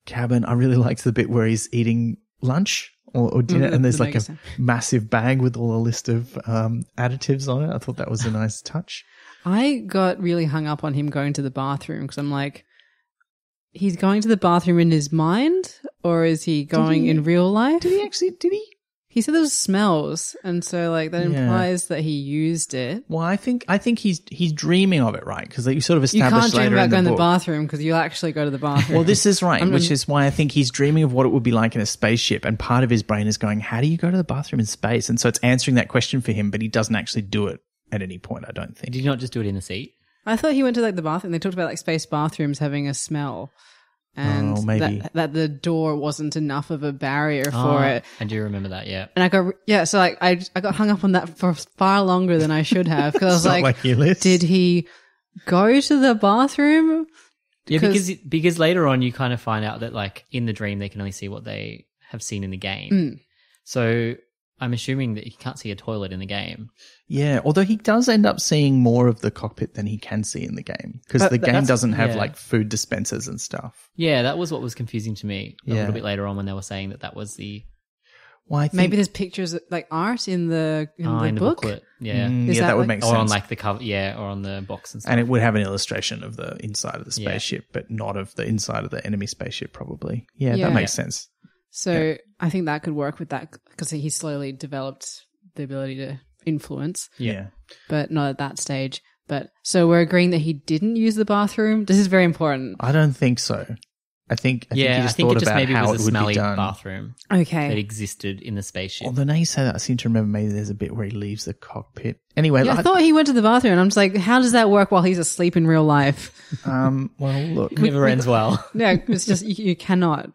cabin. I really liked the bit where he's eating lunch or dinner, and there's like a massive bag with all a list of additives on it. I thought that was a nice touch. I got really hung up on him going to the bathroom because I'm like, he's going to the bathroom in his mind, or is he going in real life? Did he? He said there was smells, and so like that implies that he used it. Well, I think he's dreaming of it, right? Because you sort of established you can't dream later about in the going to book. the bathroom because you'll actually go to the bathroom. Well, this is right, which is why I think he's dreaming of what it would be like in a spaceship, and part of his brain is going, how do you go to the bathroom in space? And so it's answering that question for him, but he doesn't actually do it at any point, I don't think. Did you not just do it in the seat? I thought he went to like the bathroom. They talked about like space bathrooms having a smell. And maybe. that the door wasn't enough of a barrier for it. I do remember that, yeah. And so like I got hung up on that for far longer than I should have because I was like your list. Did he go to the bathroom? Yeah, because later on you kind of find out that like in the dream they can only see what they have seen in the game. So I'm assuming that he can't see a toilet in the game. Yeah, although he does end up seeing more of the cockpit than he can see in the game because the game doesn't have like food dispensers and stuff. Yeah, that was what was confusing to me a little bit later on when they were saying that was the... Well, I think maybe there's pictures like art in the book. Booklet. Yeah. That would make sense. Or on like the cover, or on the box and stuff. And it would have an illustration of the inside of the spaceship, but not of the inside of the enemy spaceship probably. Yeah, that makes sense. So I think that could work with that because he slowly developed the ability to influence. Yeah. But not at that stage. But so we're agreeing that he didn't use the bathroom. This is very important. I don't think so. I think he just thought about how it would be done. Bathroom that existed in the spaceship. Although now you say that, I seem to remember maybe there's a bit where he leaves the cockpit. Anyway, I thought he went to the bathroom, and I'm just like, how does that work while he's asleep in real life? Well, look, It never ends well. No, it's just you cannot.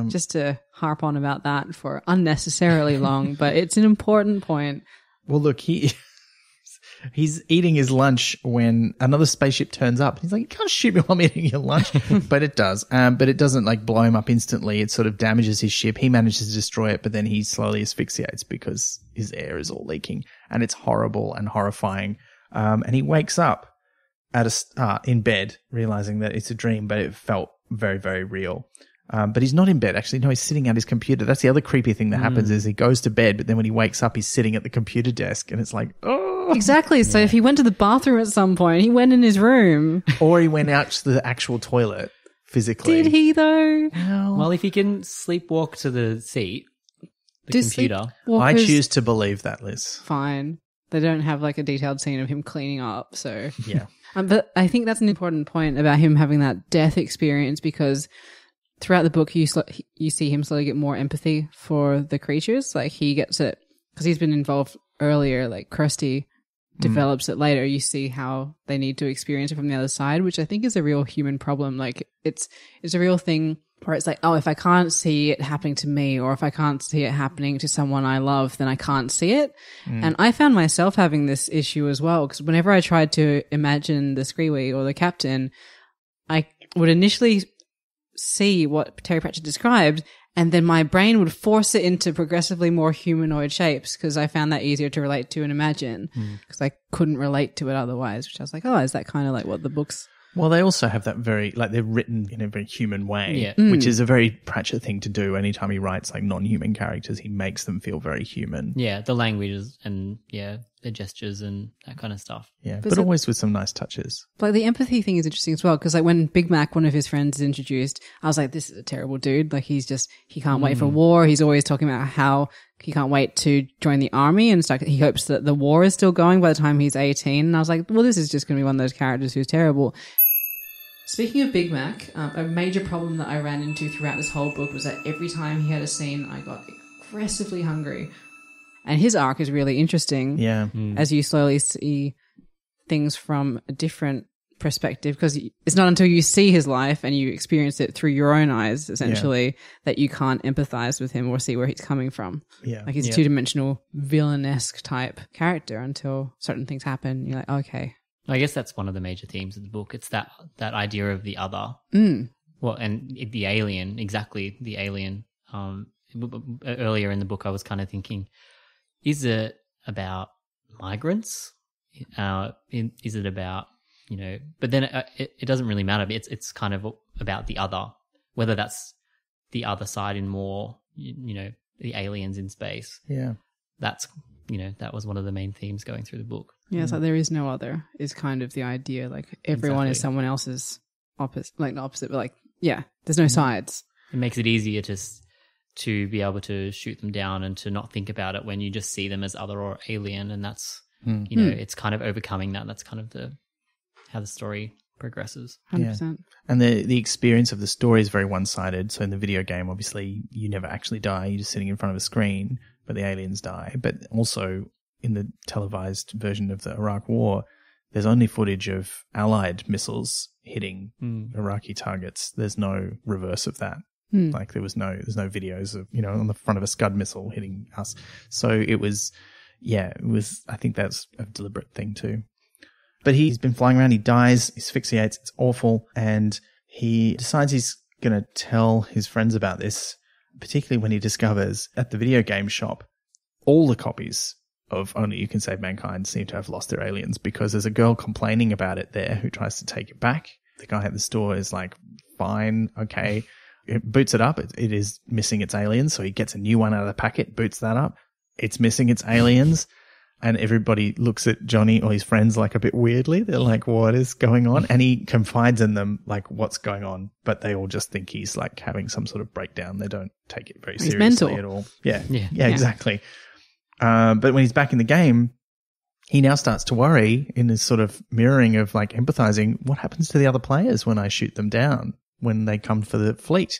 Just to harp on about that for unnecessarily long, but it's an important point. Well, look, he's eating his lunch when another spaceship turns up. He's like, you can't shoot me while I'm eating your lunch. But it does. But it doesn't like blow him up instantly. It sort of damages his ship. He manages to destroy it, but then he slowly asphyxiates because his air is all leaking. And it's horrible and horrifying. And he wakes up in bed, realizing that it's a dream, but it felt very, very real. But he's not in bed, actually. No, he's sitting at his computer. That's the other creepy thing that happens is he goes to bed, but then when he wakes up, he's sitting at the computer desk, and it's like, oh. Exactly. So if he went to the bathroom at some point, he went in his room. Or he went out to the actual toilet physically. Did he, though? Well, if he can sleepwalk to the seat, computer. I choose to believe that, Liz. Fine. They don't have like a detailed scene of him cleaning up, so. Yeah. But I think that's an important point about him having that death experience because throughout the book, you see him slowly get more empathy for the creatures. Like he gets it because he's been involved earlier. Like Kirsty develops it later. You see how they need to experience it from the other side, which I think is a real human problem. Like it's a real thing where it's like, oh, if I can't see it happening to me, or if I can't see it happening to someone I love, then I can't see it. And I found myself having this issue as well because whenever I tried to imagine the ScreeWee or the captain, I would initially see what Terry Pratchett described, and then my brain would force it into progressively more humanoid shapes because I found that easier to relate to and imagine because I couldn't relate to it otherwise, which I was like, oh, is that kind of like what the books... Well, they also have that very, like they're written in a very human way, Yeah. which is a very Pratchett thing to do. Anytime he writes like non-human characters, he makes them feel very human. Yeah, the languages and the gestures and that kind of stuff. Yeah, but always with some nice touches. Like the empathy thing is interesting as well because like when Big Mac, one of his friends, is introduced, I was like, this is a terrible dude. Like he can't wait for war. He's always talking about how he can't wait to join the army and stuff. He hopes that the war is still going by the time he's 18. And I was like, well, this is just going to be one of those characters who's terrible. Speaking of Big Mac, a major problem that I ran into throughout this whole book was that every time he had a scene, I got aggressively hungry. And his arc is really interesting. Yeah. As you slowly see things from a different perspective, because it's not until you see his life and you experience it through your own eyes, essentially, that you can't empathize with him or see where he's coming from. Yeah. Like he's a two-dimensional villain-esque type character until certain things happen. You're like, okay. I guess that's one of the major themes of the book. It's that idea of the other. Well, and the alien, exactly the alien. Earlier in the book, I was kind of thinking, is it about migrants? Is it about, but then it doesn't really matter. It's kind of about the other, whether that's the other side in more, the aliens in space. Yeah. That's, that was one of the main themes going through the book. Yeah, it's like there is no other is kind of the idea. Like everyone is someone else's opposite, like not opposite, but like, yeah, there's no sides. It makes it easier to be able to shoot them down and to not think about it when you just see them as other or alien. And that's, it's kind of overcoming that. That's kind of how the story progresses. 100%. Yeah. And the experience of the story is very one-sided. So in the video game, obviously, you never actually die. You're just sitting in front of a screen, but the aliens die. But also in the televised version of the Iraq War, there's only footage of Allied missiles hitting Iraqi targets. There's no reverse of that. Like there's no videos of, on the front of a Scud missile hitting us. So it was, I think that's a deliberate thing too. But he's been flying around, he dies, he asphyxiates, it's awful. And he decides he's going to tell his friends about this, particularly when he discovers at the video game shop, all the copies of Only You Can Save Mankind seem to have lost their aliens, because there's a girl complaining about it there who tries to take it back. The guy at the store is like, fine, okay. It boots it up. It is missing its aliens. So he gets a new one out of the packet, boots that up. It's missing its aliens. And everybody looks at Johnny or his friends like a bit weirdly. They're like, what is going on? And he confides in them like what's going on. But they all just think he's like having some sort of breakdown. They don't take it very seriously at all. Yeah, exactly. But when he's back in the game, he now starts to worry in this sort of mirroring of like empathizing. What happens to the other players when I shoot them down, when they come for the fleet?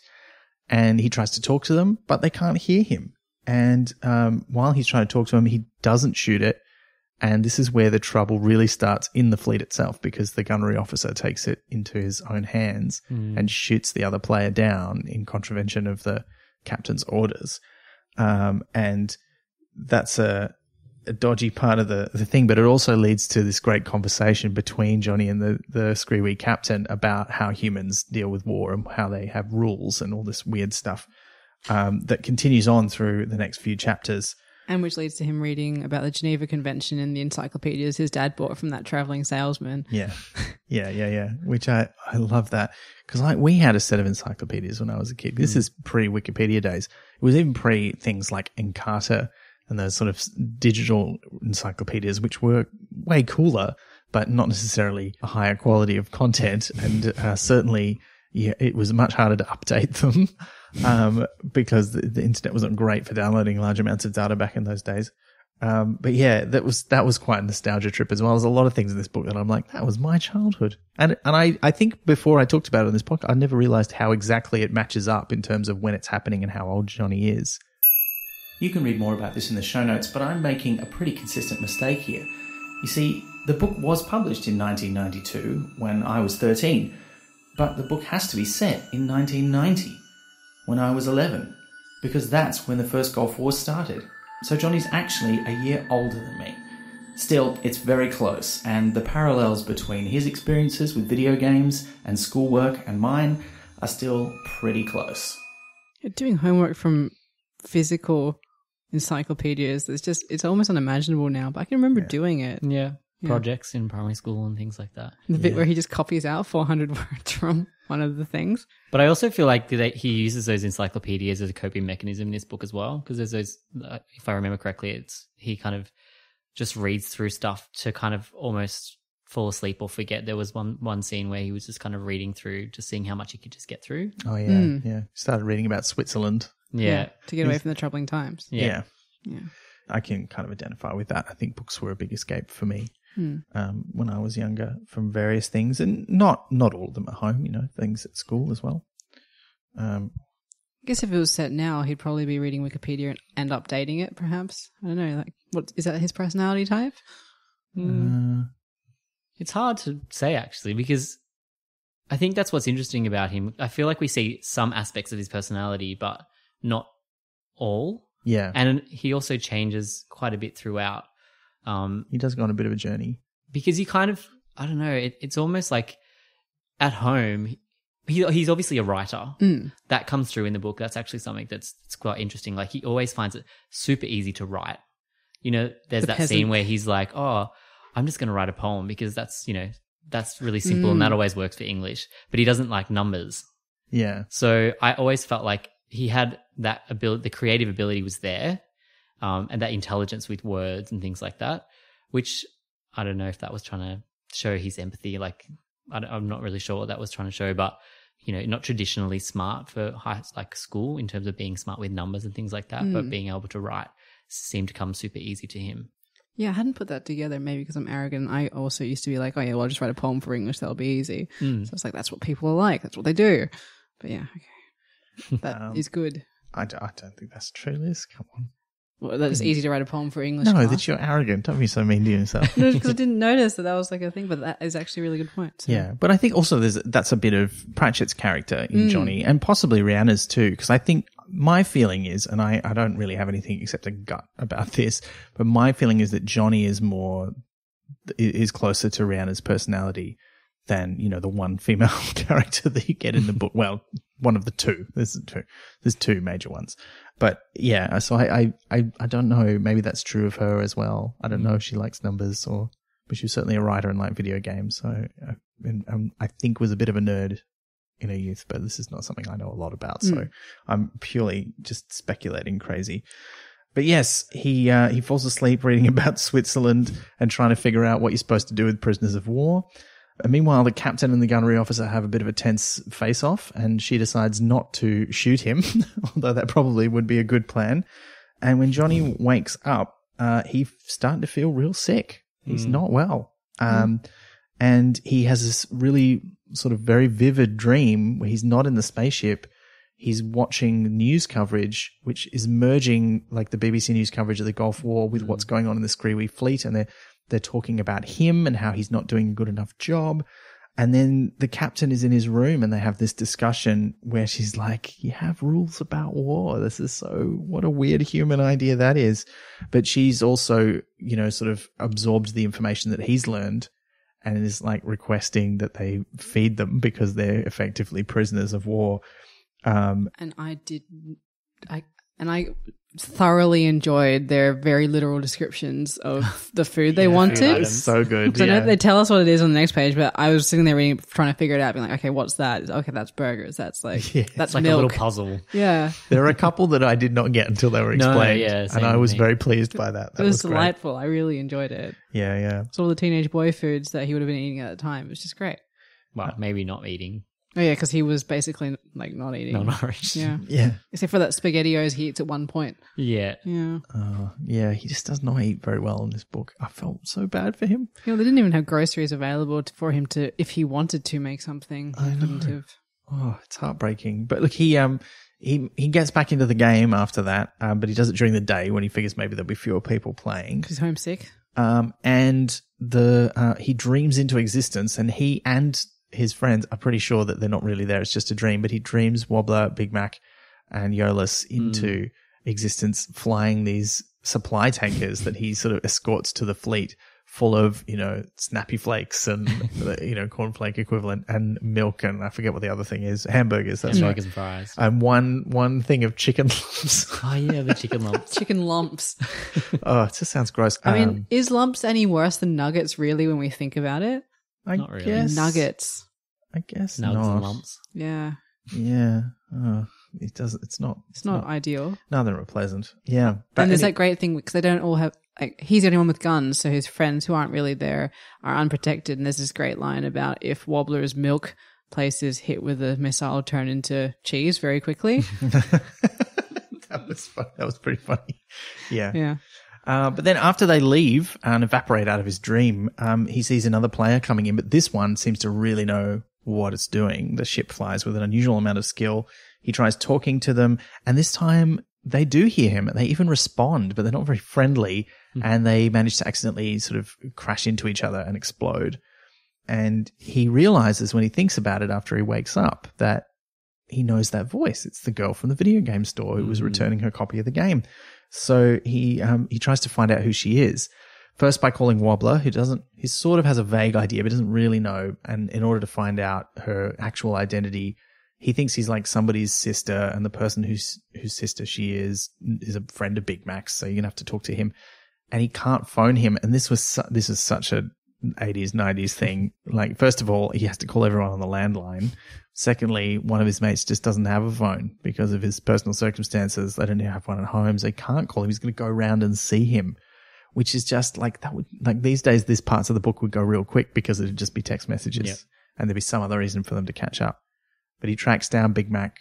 And he tries to talk to them, but they can't hear him. And while he's trying to talk to him, he doesn't shoot it. And this is where the trouble really starts in the fleet itself, because the gunnery officer takes it into his own hands and shoots the other player down in contravention of the captain's orders. And that's a dodgy part of the thing, but it also leads to this great conversation between Johnny and the ScreeWee captain about how humans deal with war and how they have rules and all this weird stuff that continues on through the next few chapters. And which leads to him reading about the Geneva Convention and the encyclopedias his dad bought from that traveling salesman. Yeah. Which I love that, because we had a set of encyclopedias when I was a kid. This is pre-Wikipedia days. It was even pre things like Encarta and those sort of digital encyclopedias, which were way cooler, but not necessarily a higher quality of content. And certainly, it was much harder to update them because the internet wasn't great for downloading large amounts of data back in those days. But yeah, that was quite a nostalgia trip as well. There's a lot of things in this book that I'm like, that was my childhood. And I think before I talked about it on this podcast, I never realized how exactly it matches up in terms of when it's happening and how old Johnny is. You can read more about this in the show notes, but I'm making a pretty consistent mistake here. You see, the book was published in 1992 when I was 13, but the book has to be set in 1990 when I was 11, because that's when the first Gulf War started. So Johnny's actually a year older than me. Still, it's very close, and the parallels between his experiences with video games and schoolwork and mine are still pretty close. You're doing homework from physical encyclopedias. It's almost unimaginable now, but I can remember doing it. Yeah. Projects in primary school and things like that. The bit where he just copies out 400 words from one of the things. But I also feel like he uses those encyclopedias as a coping mechanism in this book as well, because there's those, if I remember correctly, he kind of just reads through stuff to kind of almost fall asleep or forget. There was one scene where he was just kind of reading through, just seeing how much he could just get through. Oh, yeah. Yeah. Started reading about Switzerland. Yeah. To get away from the troubling times. Yeah. I can kind of identify with that. I think books were a big escape for me when I was younger from various things, and not all of them at home, things at school as well. I guess if it was set now, he'd probably be reading Wikipedia and updating it, perhaps. I don't know. Like, what is that his personality type? It's hard to say, actually, because I think that's what's interesting about him. I feel like we see some aspects of his personality, but not all. Yeah. And he also changes quite a bit throughout. He does go on a bit of a journey. Because he kind of, I don't know, it's almost like at home, he's obviously a writer. That comes through in the book. That's actually something that's quite interesting. Like, he always finds it super easy to write. You know, there's that scene where he's like, oh, I'm just going to write a poem because that's, you know, that's really simple and that always works for English. But he doesn't like numbers. Yeah. So I always felt like he had that ability, the creative ability was there, and that intelligence with words and things like that, which I don't know if that was trying to show his empathy. Like, I'm not really sure what that was trying to show, but, you know, not traditionally smart for school in terms of being smart with numbers and things like that, but being able to write seemed to come super easy to him. Yeah, I hadn't put that together, maybe because I'm arrogant. I also used to be like, oh yeah, well, I'll just write a poem for English, that'll be easy. So it's like, that's what people are like, that's what they do. But yeah, okay. That is good. I don't think that's true, Liz. Come on. Well, that it's easy to write a poem for English No, class. that you're arrogant. Don't be so mean to yourself. No, because I didn't notice that was like a thing, but that is actually a really good point. So. Yeah, but I think also that's a bit of Pratchett's character in Johnny, and possibly Rihanna's too, because I think my feeling is, and I don't really have anything except a gut about this, but my feeling is that Johnny is closer to Rihanna's personality than, you know, the one female character that you get in the book. Well, one of the two. There's two major ones. But yeah, so I don't know. Maybe that's true of her as well. I don't know if she likes numbers but she's certainly a writer and liked video games. So I think was a bit of a nerd in her youth, but this is not something I know a lot about. So I'm purely just speculating crazy. But yes, he falls asleep reading about Switzerland and trying to figure out what you're supposed to do with prisoners of war. And meanwhile, the captain and the gunnery officer have a bit of a tense face-off, and she decides not to shoot him, although that probably would be a good plan. And when Johnny wakes up, he's starting to feel real sick. He's not well. And he has this really sort of very vivid dream where he's not in the spaceship. He's watching news coverage, which is merging like the BBC news coverage of the Gulf War with what's going on in the ScreeWee fleet. And they're talking about him and how he's not doing a good enough job. And then the captain is in his room and they have this discussion where she's like, you have rules about war. This is what a weird human idea that is. But she's also, you know, sort of absorbed the information that he's learned and is like requesting that they feed them because they're effectively prisoners of war. And I thoroughly enjoyed their very literal descriptions of the food they wanted. It's so good. Because I know they tell us what it is on the next page, but I was sitting there reading, trying to figure it out, being like, okay, what's that? Okay, that's burgers. That's like, that's like milk. a little puzzle. Yeah. There are a couple that I did not get until they were explained. Same and I was with me. very pleased by that. That It was great. delightful. I really enjoyed it. Yeah. It's all the teenage boy foods that he would have been eating at the time. It was just great. Well, maybe not eating. Oh yeah, because he was basically like not eating. Malnourished. Yeah. Yeah. Except for that SpaghettiOs he eats at one point. Yeah. Yeah. Yeah, he just does not eat very well in this book. I felt so bad for him. You know, they didn't even have groceries available for him to, if he wanted to make something, he couldn't have. Oh, it's heartbreaking. But look, he gets back into the game after that, but he does it during the day when he figures maybe there'll be fewer people playing. He's homesick. And he dreams into existence, and he and his friends are pretty sure that they're not really there. It's just a dream, but he dreams Wobbler, Big Mac, and Yolis into existence, flying these supply tankers that he sort of escorts to the fleet, full of, you know, Snappy Flakes and, you know, cornflake equivalent, and milk, and I forget what the other thing is, hamburgers. That's Hamburgers right. and fries. And one thing of chicken lumps. Oh yeah, the chicken lumps. Chicken lumps. Oh, it just sounds gross. I mean, is lumps any worse than nuggets really when we think about it? Not really. Guess, Nuggets. I guess Nugs not. and lumps. Yeah. Yeah. Oh, it does. It's not ideal. Neither are pleasant. Yeah. And there's that great thing because they don't all have, like, he's the only one with guns, so his friends who aren't really there are unprotected. And there's this great line about if Wobbler's milk place is hit with a missile, turn into cheese very quickly. That was fun. That was pretty funny. Yeah. Yeah. But then after they leave and evaporate out of his dream, he sees another player coming in, but this one seems to really know what it's doing. The ship flies with an unusual amount of skill. He tries talking to them, and this time they do hear him. They even respond, but they're not very friendly, and they manage to accidentally sort of crash into each other and explode. And he realizes when he thinks about it after he wakes up that he knows that voice. It's the girl from the video game store who was returning her copy of the game. So he tries to find out who she is. First by calling Wobbler, he sort of has a vague idea, but doesn't really know. And in order to find out her actual identity, he thinks he's like somebody's sister, and the person whose sister she is a friend of Big Mac's. So you're going to have to talk to him. And he can't phone him. And this is such a 80s, 90s thing. Like, first of all, he has to call everyone on the landline. Secondly, one of his mates just doesn't have a phone because of his personal circumstances. They don't have one at home, so he can't call him. He's going to go around and see him, which is just like that. Like these days, these parts of the book would go real quick because it'd just be text messages, and there'd be some other reason for them to catch up. But he tracks down Big Mac,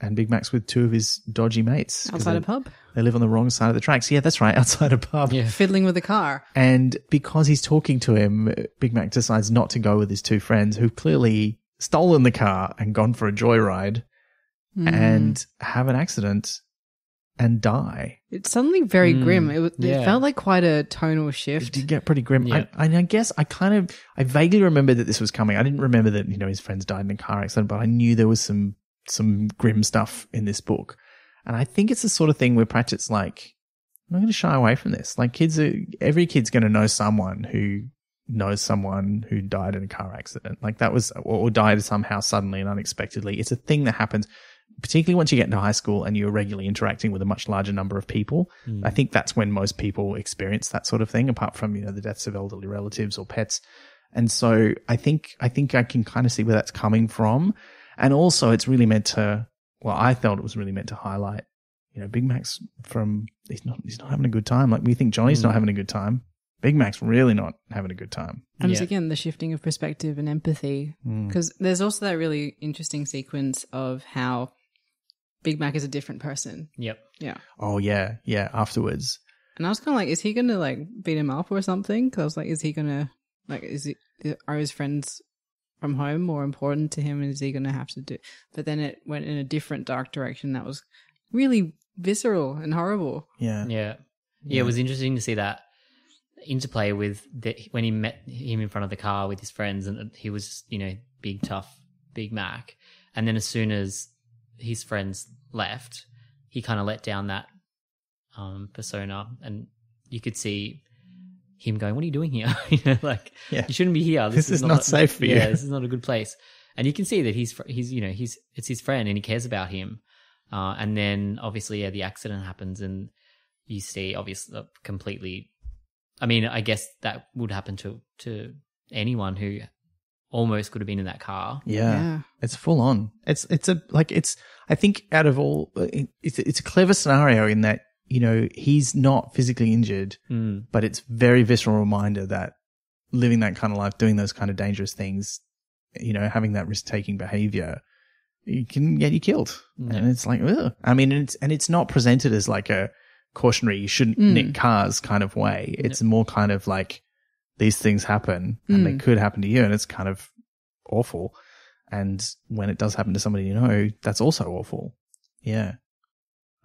and Big Mac's with two of his dodgy mates Outside a pub. They live on the wrong side of the tracks. Yeah, that's right, outside a pub. Yeah. Fiddling with a car. And because he's talking to him, Big Mac decides not to go with his two friends who've clearly stolen the car and gone for a joyride and have an accident and die. It's suddenly very grim. It felt like quite a tonal shift. It did get pretty grim. Yeah. I guess I vaguely remember that this was coming. I didn't remember that, his friends died in a car accident, but I knew there was some grim stuff in this book. And I think it's the sort of thing where Pratchett's like, I'm not going to shy away from this. Like every kid's going to know someone who knows someone who died in a car accident. Like that was, or died somehow suddenly and unexpectedly. It's a thing that happens, particularly once you get into high school and you're regularly interacting with a much larger number of people. I think that's when most people experience that sort of thing, apart from, the deaths of elderly relatives or pets. And so I think I can kind of see where that's coming from. And also it's really meant to, I felt it was really meant to highlight, Big Mac's he's not having a good time. Like we think Johnny's not having a good time. Big Mac's really not having a good time. And it's again the shifting of perspective and empathy. Because there's also that really interesting sequence of how Big Mac is a different person. Yep. Yeah. Oh, yeah. Yeah, afterwards. And I was kind of like, is he going to beat him up or something? Because I was like, is he going to, are his friends from home more important to him? And is he going to have to do? But then it went in a different dark direction that was really visceral and horrible. Yeah. Yeah. It was interesting to see that interplay with when he met him in front of the car with his friends, and he was, big, tough Big Mac. And then as soon as his friends left, he kind of let down that persona, and you could see him going, "What are you doing here? You shouldn't be here. This is not safe for you. Yeah, this is not a good place." And you can see that he's it's his friend and he cares about him. And then obviously, the accident happens, and you see obviously completely. I mean, I guess that would happen to anyone who almost could have been in that car. Yeah. It's full on. I think out of all, it's a clever scenario in that, he's not physically injured, but it's very visceral reminder that living that kind of life, doing those kind of dangerous things, having that risk-taking behavior, it can get you killed. And it's like, ugh. I mean, it's not presented as like a cautionary, you shouldn't nick cars kind of way. It's more kind of like, these things happen and they could happen to you, and it's kind of awful. And when it does happen to somebody that's also awful. Yeah.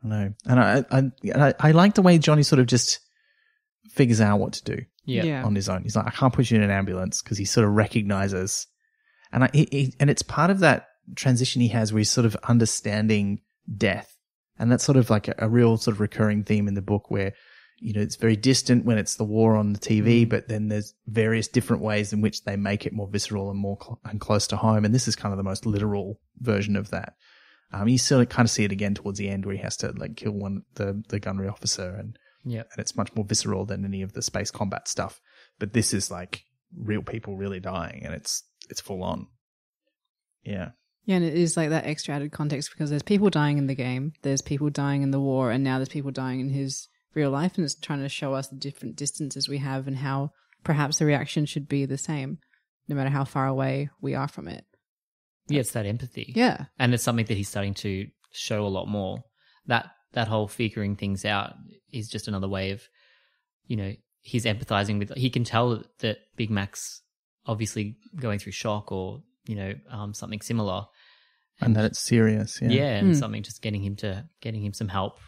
I know. And I like the way Johnny sort of just figures out what to do on his own. He's like, I can't put you in an ambulance, because he sort of recognizes. And and it's part of that transition he has where he's sort of understanding death. And that's sort of like a real sort of recurring theme in the book where, it's very distant when it's the war on the TV, but then there's various different ways in which they make it more visceral and more and close to home. And this is kind of the most literal version of that. You still kind of see it again towards the end where he has to kill the gunnery officer, and it's much more visceral than any of the space combat stuff. But this is like real people really dying, and it's full on. Yeah. Yeah, and it is like that extra added context because there's people dying in the game, there's people dying in the war, and now there's people dying in his real life, and it's trying to show us the different distances we have and how perhaps the reaction should be the same, no matter how far away we are from it. Yeah, it's that empathy. Yeah. And it's something that he's starting to show a lot more. That whole figuring things out is just another way of, he's empathizing with, he can tell that Big Mac's obviously going through shock or, something similar. And that it's serious. Yeah. Yeah. And something just getting him some help,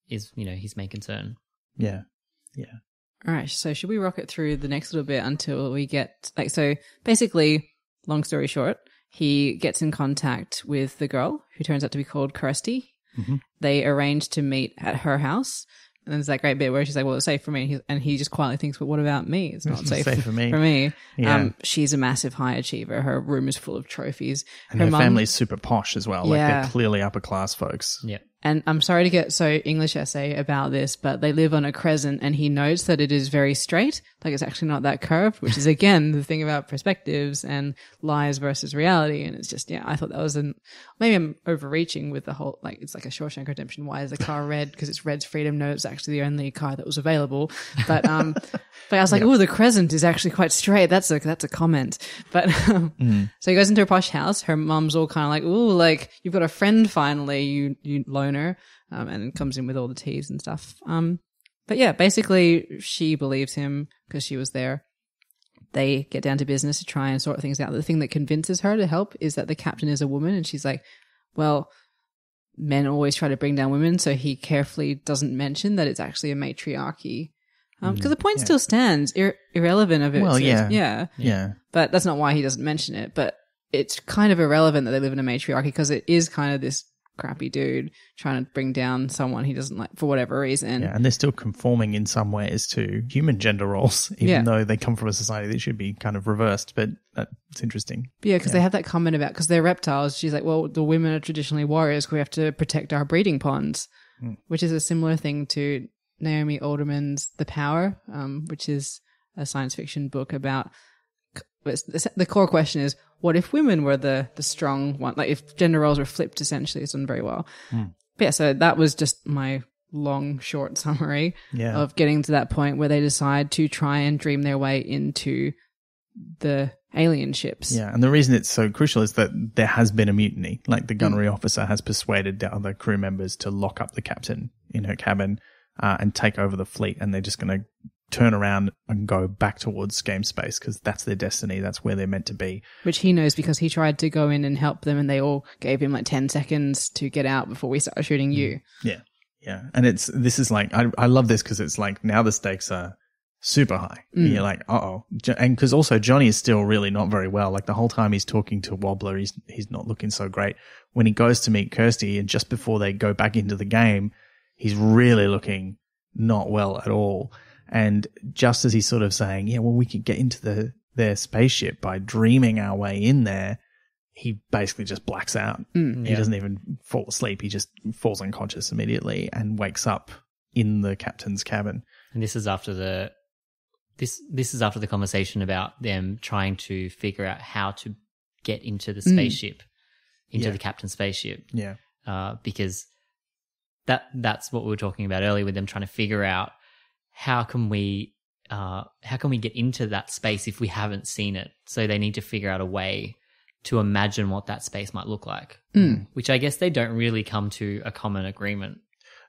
is, his main concern. Yeah. Yeah. All right, so should we rocket through the next little bit until we get so basically, long story short, he gets in contact with the girl who turns out to be called Kirsty. Mm-hmm. They arrange to meet at her house. And there's that great bit where she's like, well, it's safe for me. And he just quietly thinks, but what about me? It's not safe for me. Yeah. She's a massive high achiever. Her room is full of trophies. And her family's super posh as well. Like Yeah. they're clearly upper class folks. Yeah. And I'm sorry to get so English essay about this, but they live on a crescent and he notes that it is very straight. Like it's actually not that curved, which is again the thing about perspectives and lies versus reality. And it's just, I thought that was maybe I'm overreaching with the whole, like, it's like a Shawshank Redemption. Why is the car red? Because it's red's freedom. No, it's actually the only car that was available. But, but I was like, oh, the crescent is actually quite straight. That's a comment. But, so he goes into a posh house. Her mum's all kind of like, ooh, like you've got a friend finally, you loner. And comes in with all the teas and stuff. But yeah, basically she believes him because she was there. They get down to business to try and sort things out. The thing that convinces her to help is that the captain is a woman, and she's like, well, men always try to bring down women, so he carefully doesn't mention that it's actually a matriarchy. Because the point still stands, irrelevant of it. Well, yeah. But that's not why he doesn't mention it. But it's kind of irrelevant that they live in a matriarchy because it is kind of this crappy dude trying to bring down someone he doesn't like for whatever reason. Yeah, and they're still conforming in some ways to human gender roles, even though they come from a society that should be kind of reversed. But that's interesting. Yeah, because they have that comment about, because they're reptiles. She's like, well, the women are traditionally warriors. We have to protect our breeding ponds, which is a similar thing to Naomi Alderman's The Power, which is a science fiction book about, the core question is, what if women were the strong one? Like if gender roles were flipped, essentially, it's done very well. But yeah, so that was just my long, short summary of getting to that point where they decide to try and dream their way into the alien ships. Yeah, and the reason it's so crucial is that there has been a mutiny. Like the gunnery officer has persuaded the other crew members to lock up the captain in her cabin and take over the fleet, and they're just going to turn around and go back towards game space because that's their destiny. That's where they're meant to be. Which he knows because he tried to go in and help them and they all gave him like 10 seconds to get out before we started shooting you. Yeah. Yeah. And this is like, I love this because it's like now the stakes are super high. You're like, uh-oh. And because also Johnny is still really not very well. Like the whole time he's talking to Wobbler, he's not looking so great. When he goes to meet Kirsty and just before they go back into the game, he's really looking not well at all. And just as he's sort of saying, yeah, well, we could get into their spaceship by dreaming our way in there, he basically just blacks out. He doesn't even fall asleep. He just falls unconscious immediately and wakes up in the captain's cabin. And this is after the conversation about them trying to figure out how to get into the spaceship, the captain's spaceship. Yeah. Because that's what we were talking about earlier with them trying to figure out how can we get into that space if we haven't seen it? So they need to figure out a way to imagine what that space might look like, which I guess they don't really come to a common agreement.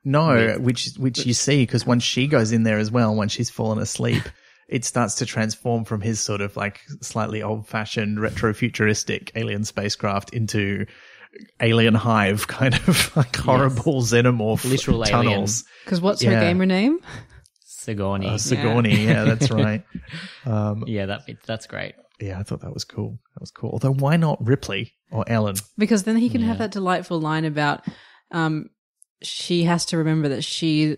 No, which you see, because once she goes in there as well, when she's fallen asleep, it starts to transform from his sort of like slightly old-fashioned retro-futuristic alien spacecraft into alien hive kind of like horrible xenomorph literal tunnels. Because what's her gamer name? Sigourney. Sigourney, yeah, that's right. That's great. Yeah, I thought that was cool. Although why not Ripley or Ellen? Because then he can have that delightful line about she has to remember that she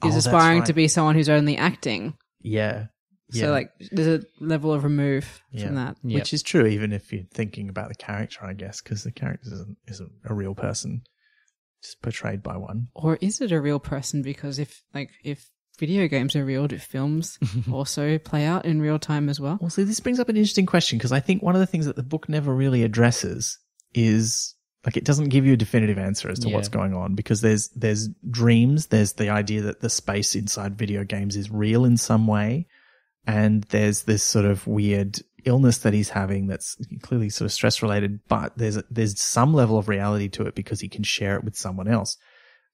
is aspiring to be someone who's only acting. Yeah. So like there's a level of remove from that. Yep. Which is true even if you're thinking about the character, I guess, because the character isn't a real person. It's portrayed by one. Or is it a real person? Because if video games are real, do films also play out in real time as well? Well, see, this brings up an interesting question because I think one of the things that the book never really addresses is like it doesn't give you a definitive answer as to what's going on because there's dreams, there's the idea that the space inside video games is real in some way, and there's this sort of weird illness that he's having that's clearly sort of stress related, but there's some level of reality to it because he can share it with someone else,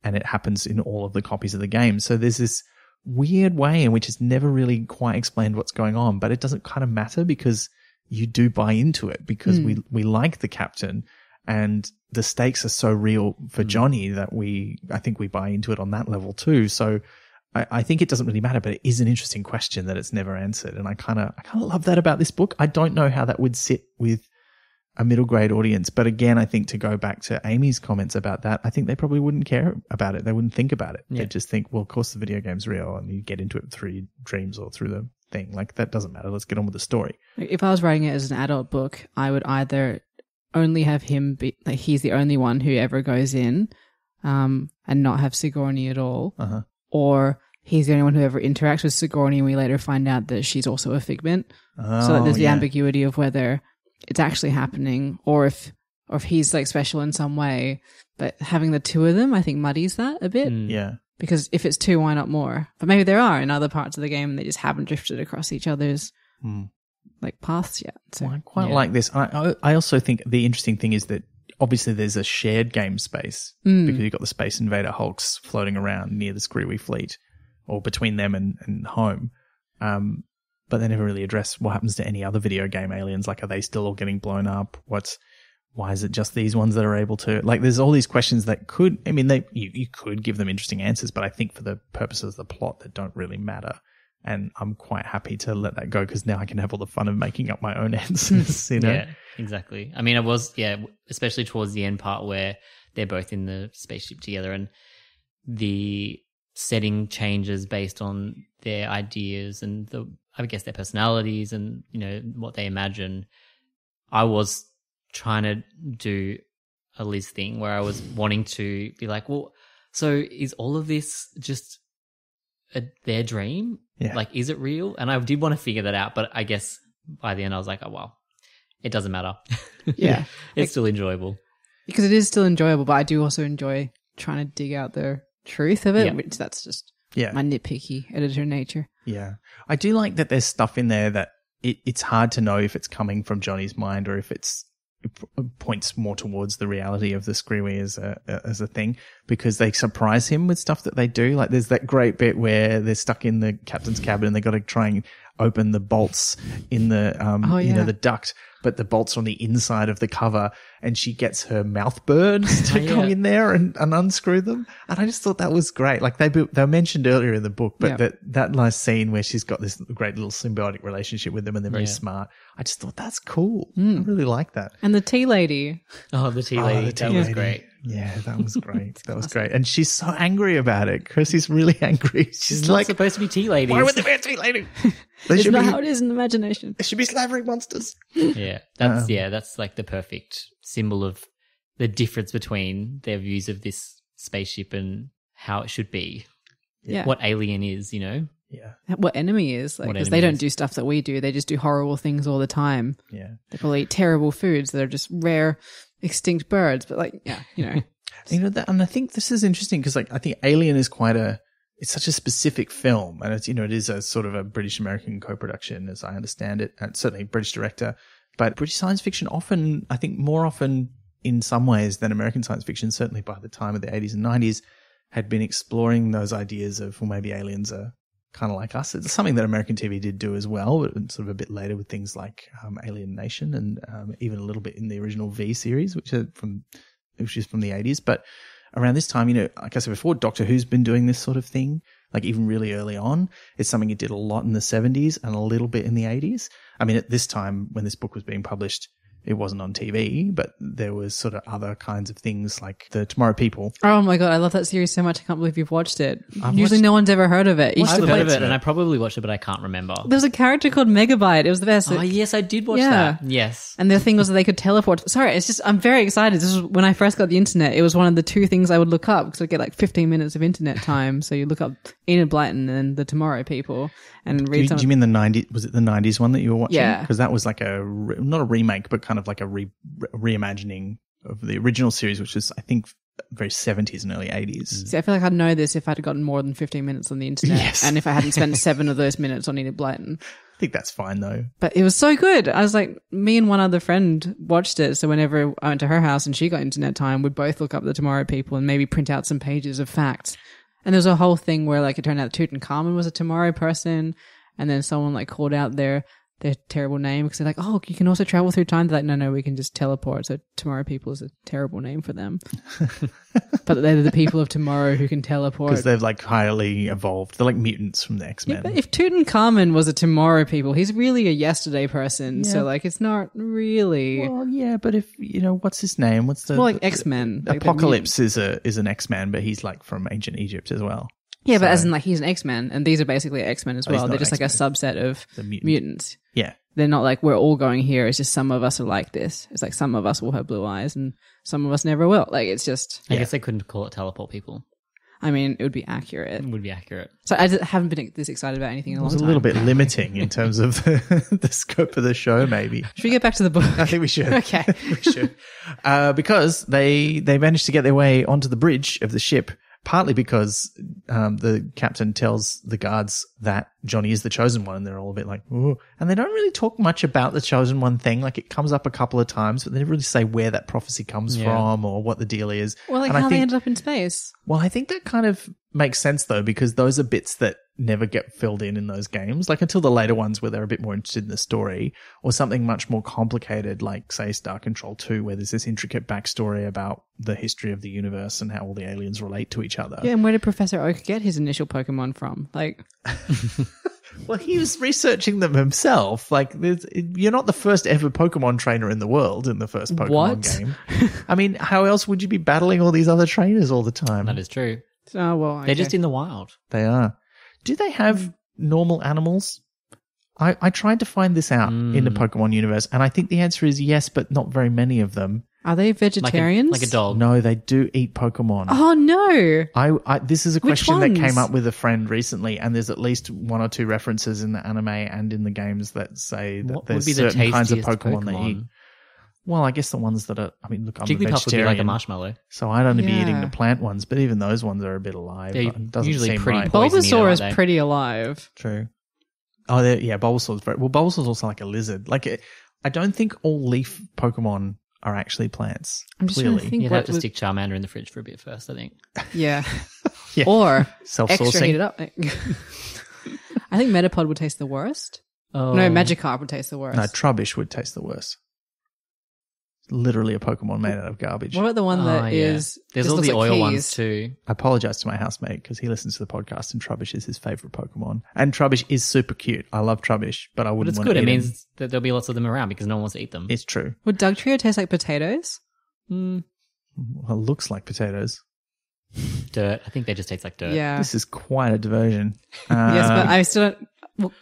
and it happens in all of the copies of the game. So there's this weird way in which it's never really quite explained what's going on, but it doesn't kind of matter because you do buy into it because we like the captain and the stakes are so real for Johnny that I think we buy into it on that level too. So I think it doesn't really matter, but it is an interesting question that it's never answered. And I kind of love that about this book. I don't know how that would sit with a middle grade audience. But again, I think to go back to Amy's comments about that, I think they probably wouldn't care about it. They wouldn't think about it. Yeah. They'd just think, well, of course the video game's real and you get into it through your dreams or through the thing. Like, that doesn't matter. Let's get on with the story. If I was writing it as an adult book, I would either only have him be like he's the only one who ever goes in, and not have Sigourney at all, or he's the only one who ever interacts with Sigourney, and we later find out that she's also a figment. So that there's the ambiguity of whether it's actually happening or if he's like special in some way. But having the two of them, I think, muddies that a bit. Yeah. Because if it's two, why not more? But maybe there are in other parts of the game and they just haven't drifted across each other's like paths yet. So Well, I quite like this. I also think the interesting thing is that obviously there's a shared game space because you've got the Space Invader Hulks floating around near the ScreeWee fleet or between them and home. But they never really address what happens to any other video game aliens. Like, are they still all getting blown up? Why is it just these ones that are able to, like, there's all these questions that could, I mean, you could give them interesting answers, but I think for the purposes of the plot that don't really matter. And I'm quite happy to let that go because now I can have all the fun of making up my own answers, you know? Yeah, exactly. I mean, especially towards the end part where they're both in the spaceship together and the setting changes based on their ideas and I guess their personalities and, you know, what they imagine. I was trying to do a Liz thing where I was wanting to be like, well, so is all of this just their dream? Yeah. Like, is it real? And I did want to figure that out, but I guess by the end I was like, oh, well, it doesn't matter. Yeah. It's still enjoyable. Because it is still enjoyable, but I do also enjoy trying to dig out the truth of it, which that's just my nitpicky editor nature. Yeah. I do like that there's stuff in there that it's hard to know if it's coming from Johnny's mind or if it points more towards the reality of the ScreeWee as a thing because they surprise him with stuff that they do. Like, there's that great bit where they're stuck in the captain's cabin and they got to try and open the bolts in the you know, the duct, but the bolts are on the inside of the cover and she gets her mouth birds to go in there and unscrew them. And I just thought that was great. Like, they mentioned earlier in the book, but that nice scene where she's got this great little symbiotic relationship with them and they're very smart. I just thought that's cool. I really like that. And the tea lady. Oh, the tea lady. That was great. Yeah, that was great. That was great. And she's so angry about it. Kirsty's really angry. She's not like, supposed to be tea ladies. why would there be a tea lady? It's not how it is in imagination. There should be slavering monsters. Yeah, that's like the perfect symbol of the difference between their views of this spaceship and how it should be. Yeah. What alien is, you know? Yeah. What enemy is. Like, because they don't do stuff that we do. They just do horrible things all the time. Yeah. They probably eat terrible foods that are just rare, extinct birds. But like, yeah, you know. And I think this is interesting because, like, I think Alien is it's such a specific film, and it's, you know, it is a sort of a British-American co-production, as I understand it, and certainly British director. But British science fiction often, I think more often in some ways than American science fiction, certainly by the time of the 80s and 90s, had been exploring those ideas of, well, maybe aliens are kind of like us. It's something that American TV did do as well, but sort of a bit later with things like Alien Nation and even a little bit in the original V series, which is from the 80s. But around this time, you know, like I said before, Doctor Who's been doing this sort of thing, like even really early on. It's something it did a lot in the 70s and a little bit in the 80s. I mean, at this time, when this book was being published, it wasn't on TV, but there was sort of other kinds of things like the Tomorrow People. Oh my God, I love that series so much. I can't believe you've watched it. Usually no one's ever heard of it. I've heard of it and I probably watched it, but I can't remember. There was a character called Megabyte. It was the best. Oh, yes, I did watch that. Yes. And the thing was that they could teleport. Sorry, it's just, I'm very excited. This was when I first got the internet. It was one of the two things I would look up because I'd get like 15 minutes of internet time. So you look up Enid Blyton and the Tomorrow People and read Do you mean the 90s? Was it the 90s one that you were watching? Yeah. Because that was like not a remake, but kind of like a reimagining of the original series, which was, I think, very 70s and early 80s. See, I feel like I'd know this if I'd gotten more than 15 minutes on the internet. Yes. And if I hadn't spent 7 of those minutes on Enid Blyton. I think that's fine, though. But it was so good. I was like, me and one other friend watched it. So whenever I went to her house and she got internet time, we'd both look up the Tomorrow People and maybe print out some pages of facts. And there was a whole thing where, like, it turned out Tutankhamun was a Tomorrow person. And then someone, like, called out their their terrible name because they're like, oh, you can also travel through time. They're like, no, we can just teleport. So tomorrow people is a terrible name for them. But they're the people of tomorrow who can teleport. Because they've like highly evolved. They're like mutants from the X-Men. Yeah, but if Tutankhamun was a tomorrow people, he's really a yesterday person. Yeah. So like, it's not really. Well, yeah, but if, what's his name? What's the... It's more like X-Men. Like Apocalypse is an X-Man, but he's like from ancient Egypt as well. Yeah, but as in like he's an X-Men, and these are basically X-Men as well. not They're just like a X-Men. subset of The mutants. Yeah. They're not like we're all going here. It's just some of us are like this. It's like some of us will have blue eyes and some of us never will. Like it's just. I guess they couldn't call it teleport people. I mean, it would be accurate. It would be accurate. So I haven't been this excited about anything in a long It was time. a little bit limiting in terms of the scope of the show, maybe. Should we get back to the book? I think we should. Okay. We should. Because they managed to get their way onto the bridge of the ship, partly because the captain tells the guards that Johnny is the chosen one, and they're all a bit like, ooh. And they don't really talk much about the chosen one thing. Like, it comes up a couple of times, but they never really say where that prophecy comes from or what the deal is. Well, like and how they ended up in space. Well, I think that kind of makes sense, though, because those are bits that never get filled in those games, like until the later ones where they're a bit more interested in the story, or something much more complicated like, say, Star Control 2, where there's this intricate backstory about the history of the universe and how all the aliens relate to each other. Yeah, and where did Professor Oak get his initial Pokemon from? Like, Well, he was researching them himself. Like, you're not the first ever Pokemon trainer in the world in the first Pokemon game. I mean, how else would you be battling all these other trainers all the time? That is true. oh well, They're just in the wild. They are. Do they have normal animals? I tried to find this out in the Pokemon universe, and I think the answer is yes, but not very many of them. Are they vegetarians? Like a dog. No, they do eat Pokemon. Oh no! This is a Which question that ones? came up with a friend recently, and there's at least one or two references in the anime and in the games that say that What there's would be the certain kinds of tastiest Pokemon they eat. Pokemon? Well, I guess the ones that are... I mean, look, I'm a Jigglypuff would be vegetarian, like a marshmallow. so I'd only be Yeah. eating the plant ones, but even those ones are a bit alive. They're It doesn't usually seem pretty right. poison Bulbasaur either, is aren't they? pretty alive. True. Oh, yeah, Bulbasaur's very... Well, Bulbasaur's also like a lizard. Like, I don't think all leaf Pokemon are actually plants. I'm just trying clearly. to think You'd what have to was- stick Charmander in the fridge for a bit first, I think. Yeah. Yeah. Or extra Self-sourcing. heated up. I think Metapod would taste the worst. Oh. No, Magikarp would taste the worst. No, Trubbish would taste the worst. Literally a Pokemon made out of garbage. What about the one that is? There's just all looks the like oil keys? ones too. I apologize to my housemate because he listens to the podcast and Trubbish is his favorite Pokemon. And Trubbish is super cute. I love Trubbish, but I But wouldn't it's want good. to It eat him. means that there'll be lots of them around because no one wants to eat them. It's true. Would Dugtrio taste like potatoes? Well, it looks like potatoes. Dirt. I think they just taste like dirt. Yeah. This is quite a diversion. Yes, but I still don't.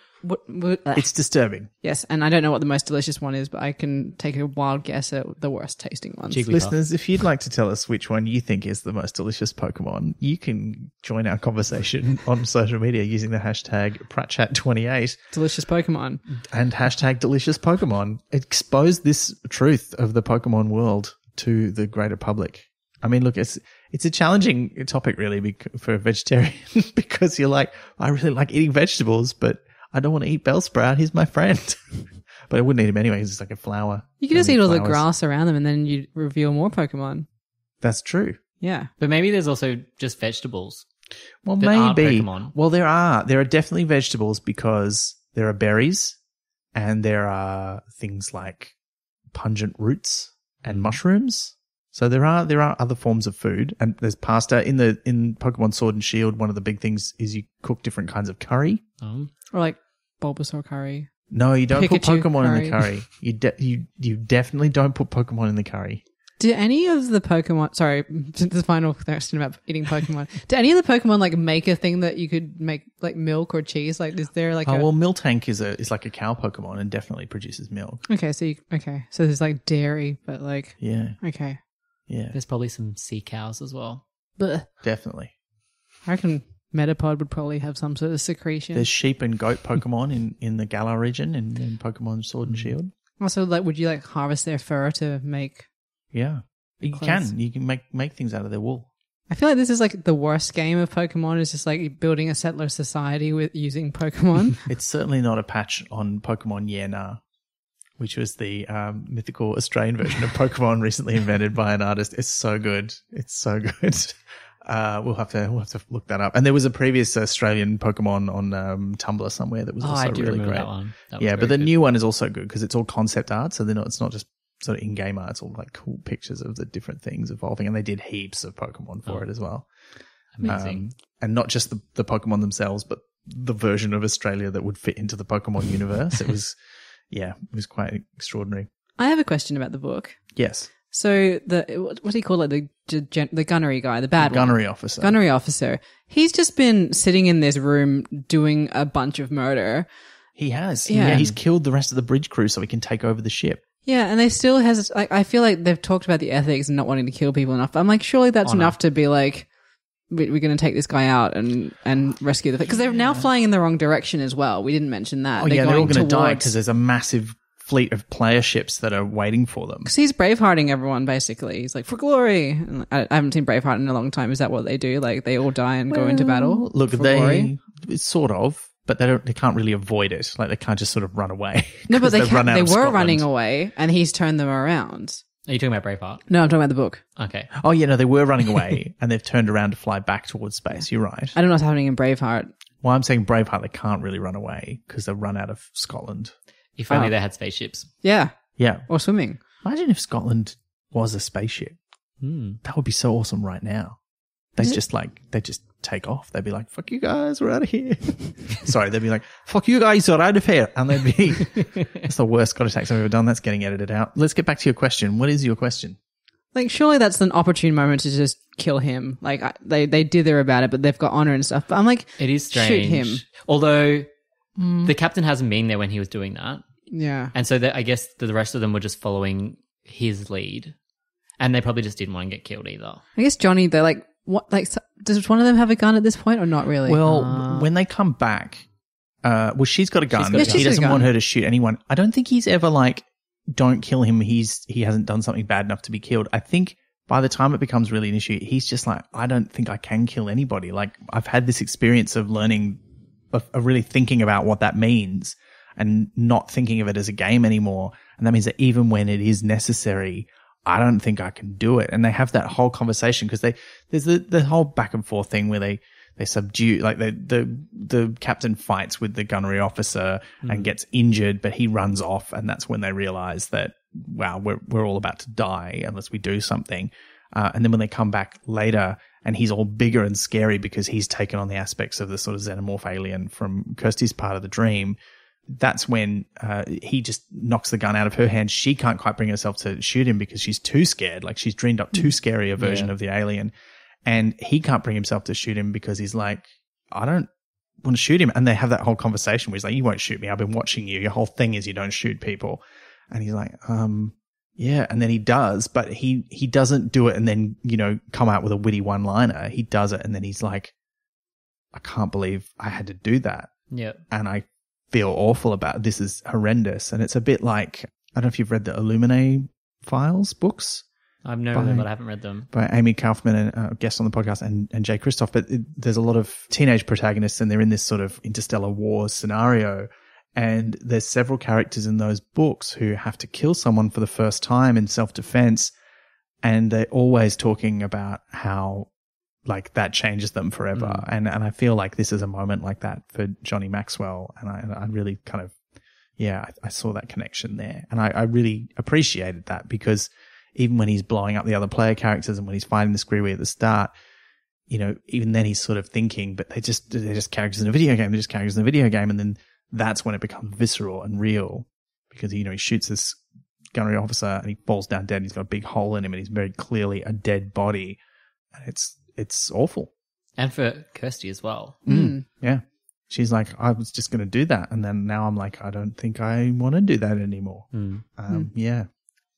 It's disturbing. Yes, and I don't know what the most delicious one is, but I can take a wild guess at the worst tasting ones. Jigglypuff. Listeners, if you'd like to tell us which one you think is the most delicious Pokemon, you can join our conversation on social media using the hashtag Pratchat28 Delicious Pokemon. and hashtag delicious Pokemon. Expose this truth of the Pokemon world to the greater public. I mean, look, it's a challenging topic really for a vegetarian because you're like, I really like eating vegetables, but I don't want to eat Bellsprout. He's my friend. But I wouldn't eat him anyway because it's like a flower. You could just eat all the flowers. grass around them and then you reveal more Pokemon. That's true. Yeah. But maybe there's also just vegetables. Well, that aren't maybe. Pokemon. Well, there are. There are definitely vegetables because there are berries and there are things like pungent roots and mushrooms. So there are other forms of food, and there's pasta in Pokemon Sword and Shield. One of the big things is you cook different kinds of curry. Or like Bulbasaur curry. No, you don't put Pikachu Pokemon in the curry. curry. You definitely don't put Pokemon in the curry. Do any of the Pokemon... Sorry, the final question about eating Pokemon. Do any of the Pokemon like make a thing that you could make like milk or cheese? Like is there like Oh well, Miltank is like a cow Pokemon and definitely produces milk. Okay, so there's like dairy, but like... Yeah, Okay. yeah, There's probably some sea cows as well. But definitely. I reckon Metapod would probably have some sort of secretion. There's sheep and goat Pokemon in the Galar region in Pokemon Sword and Shield. Also, like, would you like harvest their fur to make... Yeah, you Clothes. can make things out of their wool. I feel like this is like the worst game of Pokemon. Is just like building a settler society with using Pokemon. It's certainly not a patch on Pokemon Yena, which was the mythical Australian version of Pokemon recently invented by an artist. It's so good. It's so good. We'll have to look that up. And there was a previous Australian Pokemon on Tumblr somewhere that was also I do really remember great. that one. That was Yeah, very but the good. new one is also good because it's all concept art, so it's not just sort of in-game art. It's all like cool pictures of the different things evolving, and they did heaps of Pokemon for it as well. Amazing. And not just the Pokemon themselves, but the version of Australia that would fit into the Pokemon universe. It was quite extraordinary. I have a question about the book. Yes. So what do you call it? The gunnery guy, the bad one. Gunnery officer. Gunnery officer. He's just been sitting in this room doing a bunch of murder. He has. Yeah. Yeah, he's killed the rest of the bridge crew so he can take over the ship. Yeah, and they still has. Like, I feel like they've talked about the ethics and not wanting to kill people enough. I'm like, surely that's enough to be like, we're going to take this guy out and rescue the. Because they're now flying in the wrong direction as well. We didn't mention that. Oh, they're all going to die because there's a massive fleet of player ships that are waiting for them. Because he's Bravehearting everyone, basically. He's like, for glory. And I haven't seen Braveheart in a long time. Is that what they do? Like, they all die and go into battle? Look, for glory? It's sort of, but they can't really avoid it. Like, they can't just sort of run away. No, but they run out they of were Scotland. running away, and he's turned them around. Are you talking about Braveheart? No, I'm talking about the book. Okay. Oh, yeah, no, they were running away, and they've turned around to fly back towards space. You're right. I don't know what's happening in Braveheart. Well, I'm saying Braveheart, they can't really run away because they've run out of Scotland. If only they had spaceships. Yeah. Yeah. Or swimming. Imagine if Scotland was a spaceship. That would be so awesome right now. They'd just take off. They'd be like, fuck you guys, we're out of here. Sorry, they'd be like, fuck you guys, you're out of here. And they'd be, that's the worst Scottish accent I've ever done. That's getting edited out. Let's get back to your question. What is your question? Like, surely that's an opportune moment to just kill him. Like, they dither about it, but they've got honor and stuff. But I'm like, It is strange. shoot him. Although the captain hasn't been there when he was doing that. Yeah. And so I guess the rest of them were just following his lead. And they probably just didn't want to get killed either. I guess Johnny, they're like, what? Like, does one of them have a gun at this point or not really? Well, when they come back, she's got a gun. got a gun. He doesn't gun. want her to shoot anyone. I don't think he's ever like, don't kill him. He hasn't done something bad enough to be killed. I think by the time it becomes really an issue, he's just like, I don't think I can kill anybody. Like, I've had this experience of learning, of really thinking about what that means and not thinking of it as a game anymore. And that means that even when it is necessary, I don't think I can do it. And they have that whole conversation because there's the whole back and forth thing where they subdue, like the captain fights with the gunnery officer and gets injured, but he runs off. And that's when they realize that, wow, we're all about to die unless we do something. And then when they come back later and he's all bigger and scary because he's taken on the aspects of the sort of xenomorph alien from Kirsty's part of the dream, that's when he just knocks the gun out of her hand. She can't quite bring herself to shoot him because she's too scared. Like, she's dreamed up too scary a version of the alien. And he can't bring himself to shoot him because he's like, I don't want to shoot him. And they have that whole conversation where he's like, you won't shoot me. I've been watching you. Your whole thing is you don't shoot people. And he's like, yeah. And then he does, but he doesn't do it and then, come out with a witty one-liner. He does it and then he's like, I can't believe I had to do that. Yeah. And I feel awful about it. This is horrendous. And it's a bit like, I don't know if you've read the Illuminae Files books. I've known them, but I haven't read them. By Amy Kaufman, and guest on the podcast, and Jay Kristoff. But there's a lot of teenage protagonists and they're in this sort of interstellar war scenario. And there's several characters in those books who have to kill someone for the first time in self-defense. And they're always talking about how, like, that changes them forever. And I feel like this is a moment like that for Johnny Maxwell. And I really kind of, I saw that connection there. And I really appreciated that because even when he's blowing up the other player characters and when he's fighting the ScreeWee at the start, even then he's sort of thinking, but they're just characters in a video game. They're just characters in a video game. And then that's when it becomes visceral and real because, he shoots this gunnery officer and he falls down dead. And he's got a big hole in him and he's very clearly a dead body. And it's awful. And for Kirsty as well. Yeah. She's like, I was just going to do that. And then now I'm like, I don't think I want to do that anymore. Yeah.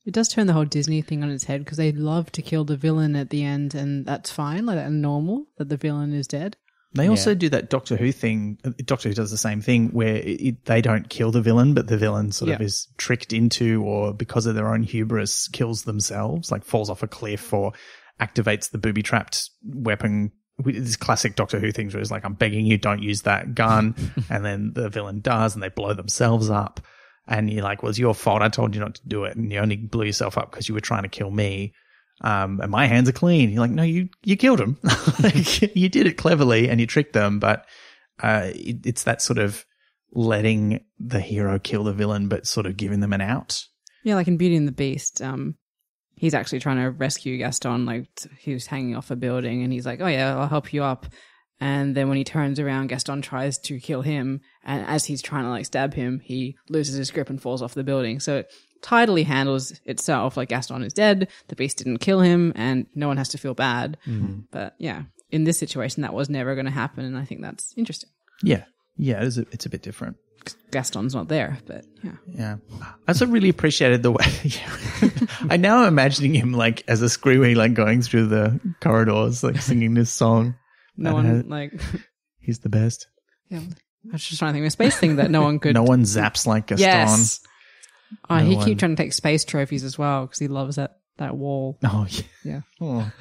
It does turn the whole Disney thing on its head because they love to kill the villain at the end and that's fine, like that's normal that the villain is dead. They also do that Doctor Who thing. Doctor Who does the same thing where they don't kill the villain, but the villain sort of is tricked into or because of their own hubris kills themselves, like falls off a cliff or activates the booby-trapped weapon. This classic Doctor Who things where it's like, I'm begging you, don't use that gun. And then the villain does and they blow themselves up. And you're like, well, it's your fault. I told you not to do it. And you only blew yourself up because you were trying to kill me. and my hands are clean. You're like, no, you killed him. Like, you did it cleverly and you tricked them, but it's that sort of letting the hero kill the villain, but sort of giving them an out. Yeah, like in Beauty and the Beast, he's actually trying to rescue Gaston. Like, he was hanging off a building and he's like, oh yeah, I'll help you up. And then when he turns around, Gaston tries to kill him. And as he's trying to like stab him, he loses his grip and falls off the building. So it tidily handles itself. Like, Gaston is dead. The Beast didn't kill him and no one has to feel bad. But yeah, in this situation, that was never going to happen. And I think that's interesting. Yeah. Yeah. It's a bit different. Gaston's not there, but yeah. Yeah. I also really appreciated the way, I now am imagining him like as a ScreeWee, like going through the corridors, like singing this song. No one like he's the best. Yeah, I was just trying to think of a space thing that no one could. No one zaps like Gaston. Yes. Oh, No he one- keep trying to take space trophies as well because he loves that wall. Oh yeah. Yeah. Oh.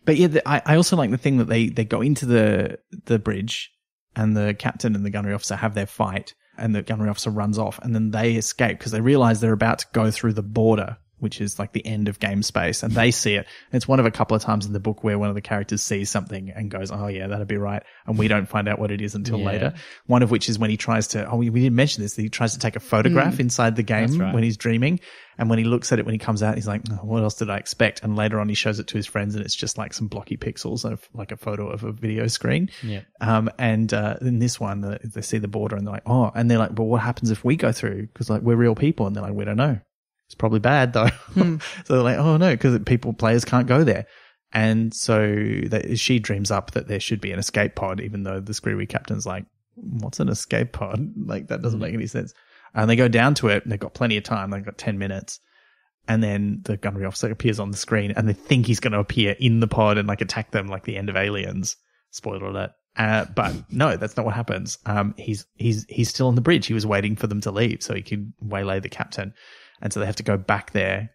But yeah, I also like the thing that they go into the bridge, and the captain and the gunnery officer have their fight, and the gunnery officer runs off, and then they escape because they realize they're about to go through the border, which is like the end of game space, and they see it. And it's one of a couple of times in the book where one of the characters sees something and goes, oh yeah, that'd be right. And we don't find out what it is until later. One of which is when he tries to, we didn't mention this, he tries to take a photograph inside the game when he's dreaming. And when he looks at it, when he comes out, he's like, oh, what else did I expect? And later on he shows it to his friends and it's just like some blocky pixels of like a photo of a video screen. Yeah. And in this one, they see the border and they're like, oh, and they're like, but what happens if we go through? Because like we're real people. And they're like, we don't know. It's probably bad though. So they're like, oh no, because players can't go there. And so she dreams up that there should be an escape pod, even though the ScreeWee captain's like, what's an escape pod? Like that doesn't make any sense. And they go down to it and they've got plenty of time. They've got 10 minutes. And then the gunnery officer appears on the screen and they think he's going to appear in the pod and like attack them like the end of Aliens. Spoiler alert. But no, that's not what happens. He's still on the bridge. He was waiting for them to leave so he could waylay the captain. And so they have to go back there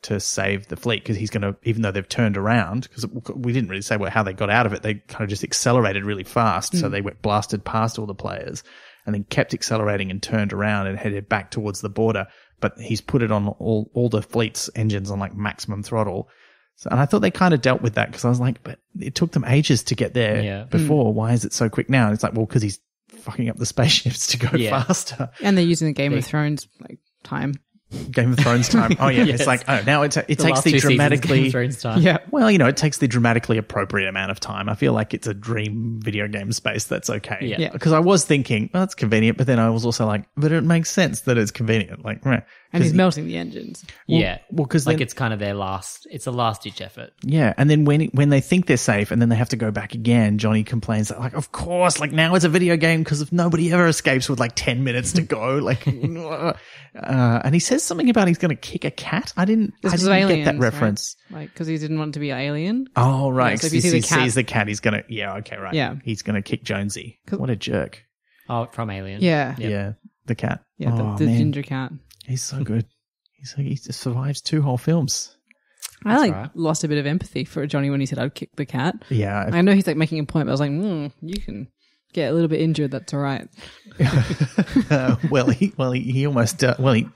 to save the fleet because he's going to, even though they've turned around, because we didn't really say how they got out of it. They kind of just accelerated really fast. So they went blasted past all the players and then kept accelerating and turned around and headed back towards the border. But he's put it on all the fleet's engines on like maximum throttle. So, and I thought they kind of dealt with that because I was like, but it took them ages to get there before. Why is it so quick now? And it's like, well, because he's fucking up the spaceships to go faster. And they're using the Game of Thrones like time. Game of Thrones time. Oh yeah, yes. It's like now it takes the dramatically. Game of Thrones time. Yeah. Well, it takes the dramatically appropriate amount of time. I feel like it's a dream video game space that's okay. Yeah. Because I was thinking, well, that's convenient, but then I was also like, but it makes sense that it's convenient. Like, meh. And he's melting the engines. Well, because like it's kind of it's a last ditch effort. Yeah, and then when they think they're safe and then they have to go back again, Johnny complains that, like, of course, like now it's a video game because if nobody ever escapes with like 10 minutes to go, like, and he says something about he's going to kick a cat. I didn't get that reference. Right? Like, because he didn't want to be an alien. Oh, right. Yeah, so if he you see sees the cat, he's going to, okay, right. Yeah. He's going to kick Jonesy. What a jerk. Oh, from Alien. Yeah. Yeah, the cat. Yeah, the ginger cat. He's so good. He just survives 2 whole films. I lost a bit of empathy for Johnny when he said I'd kick the cat. Yeah. I know he's like making a point, but I was like, you can get a little bit injured. That's all right. He almost,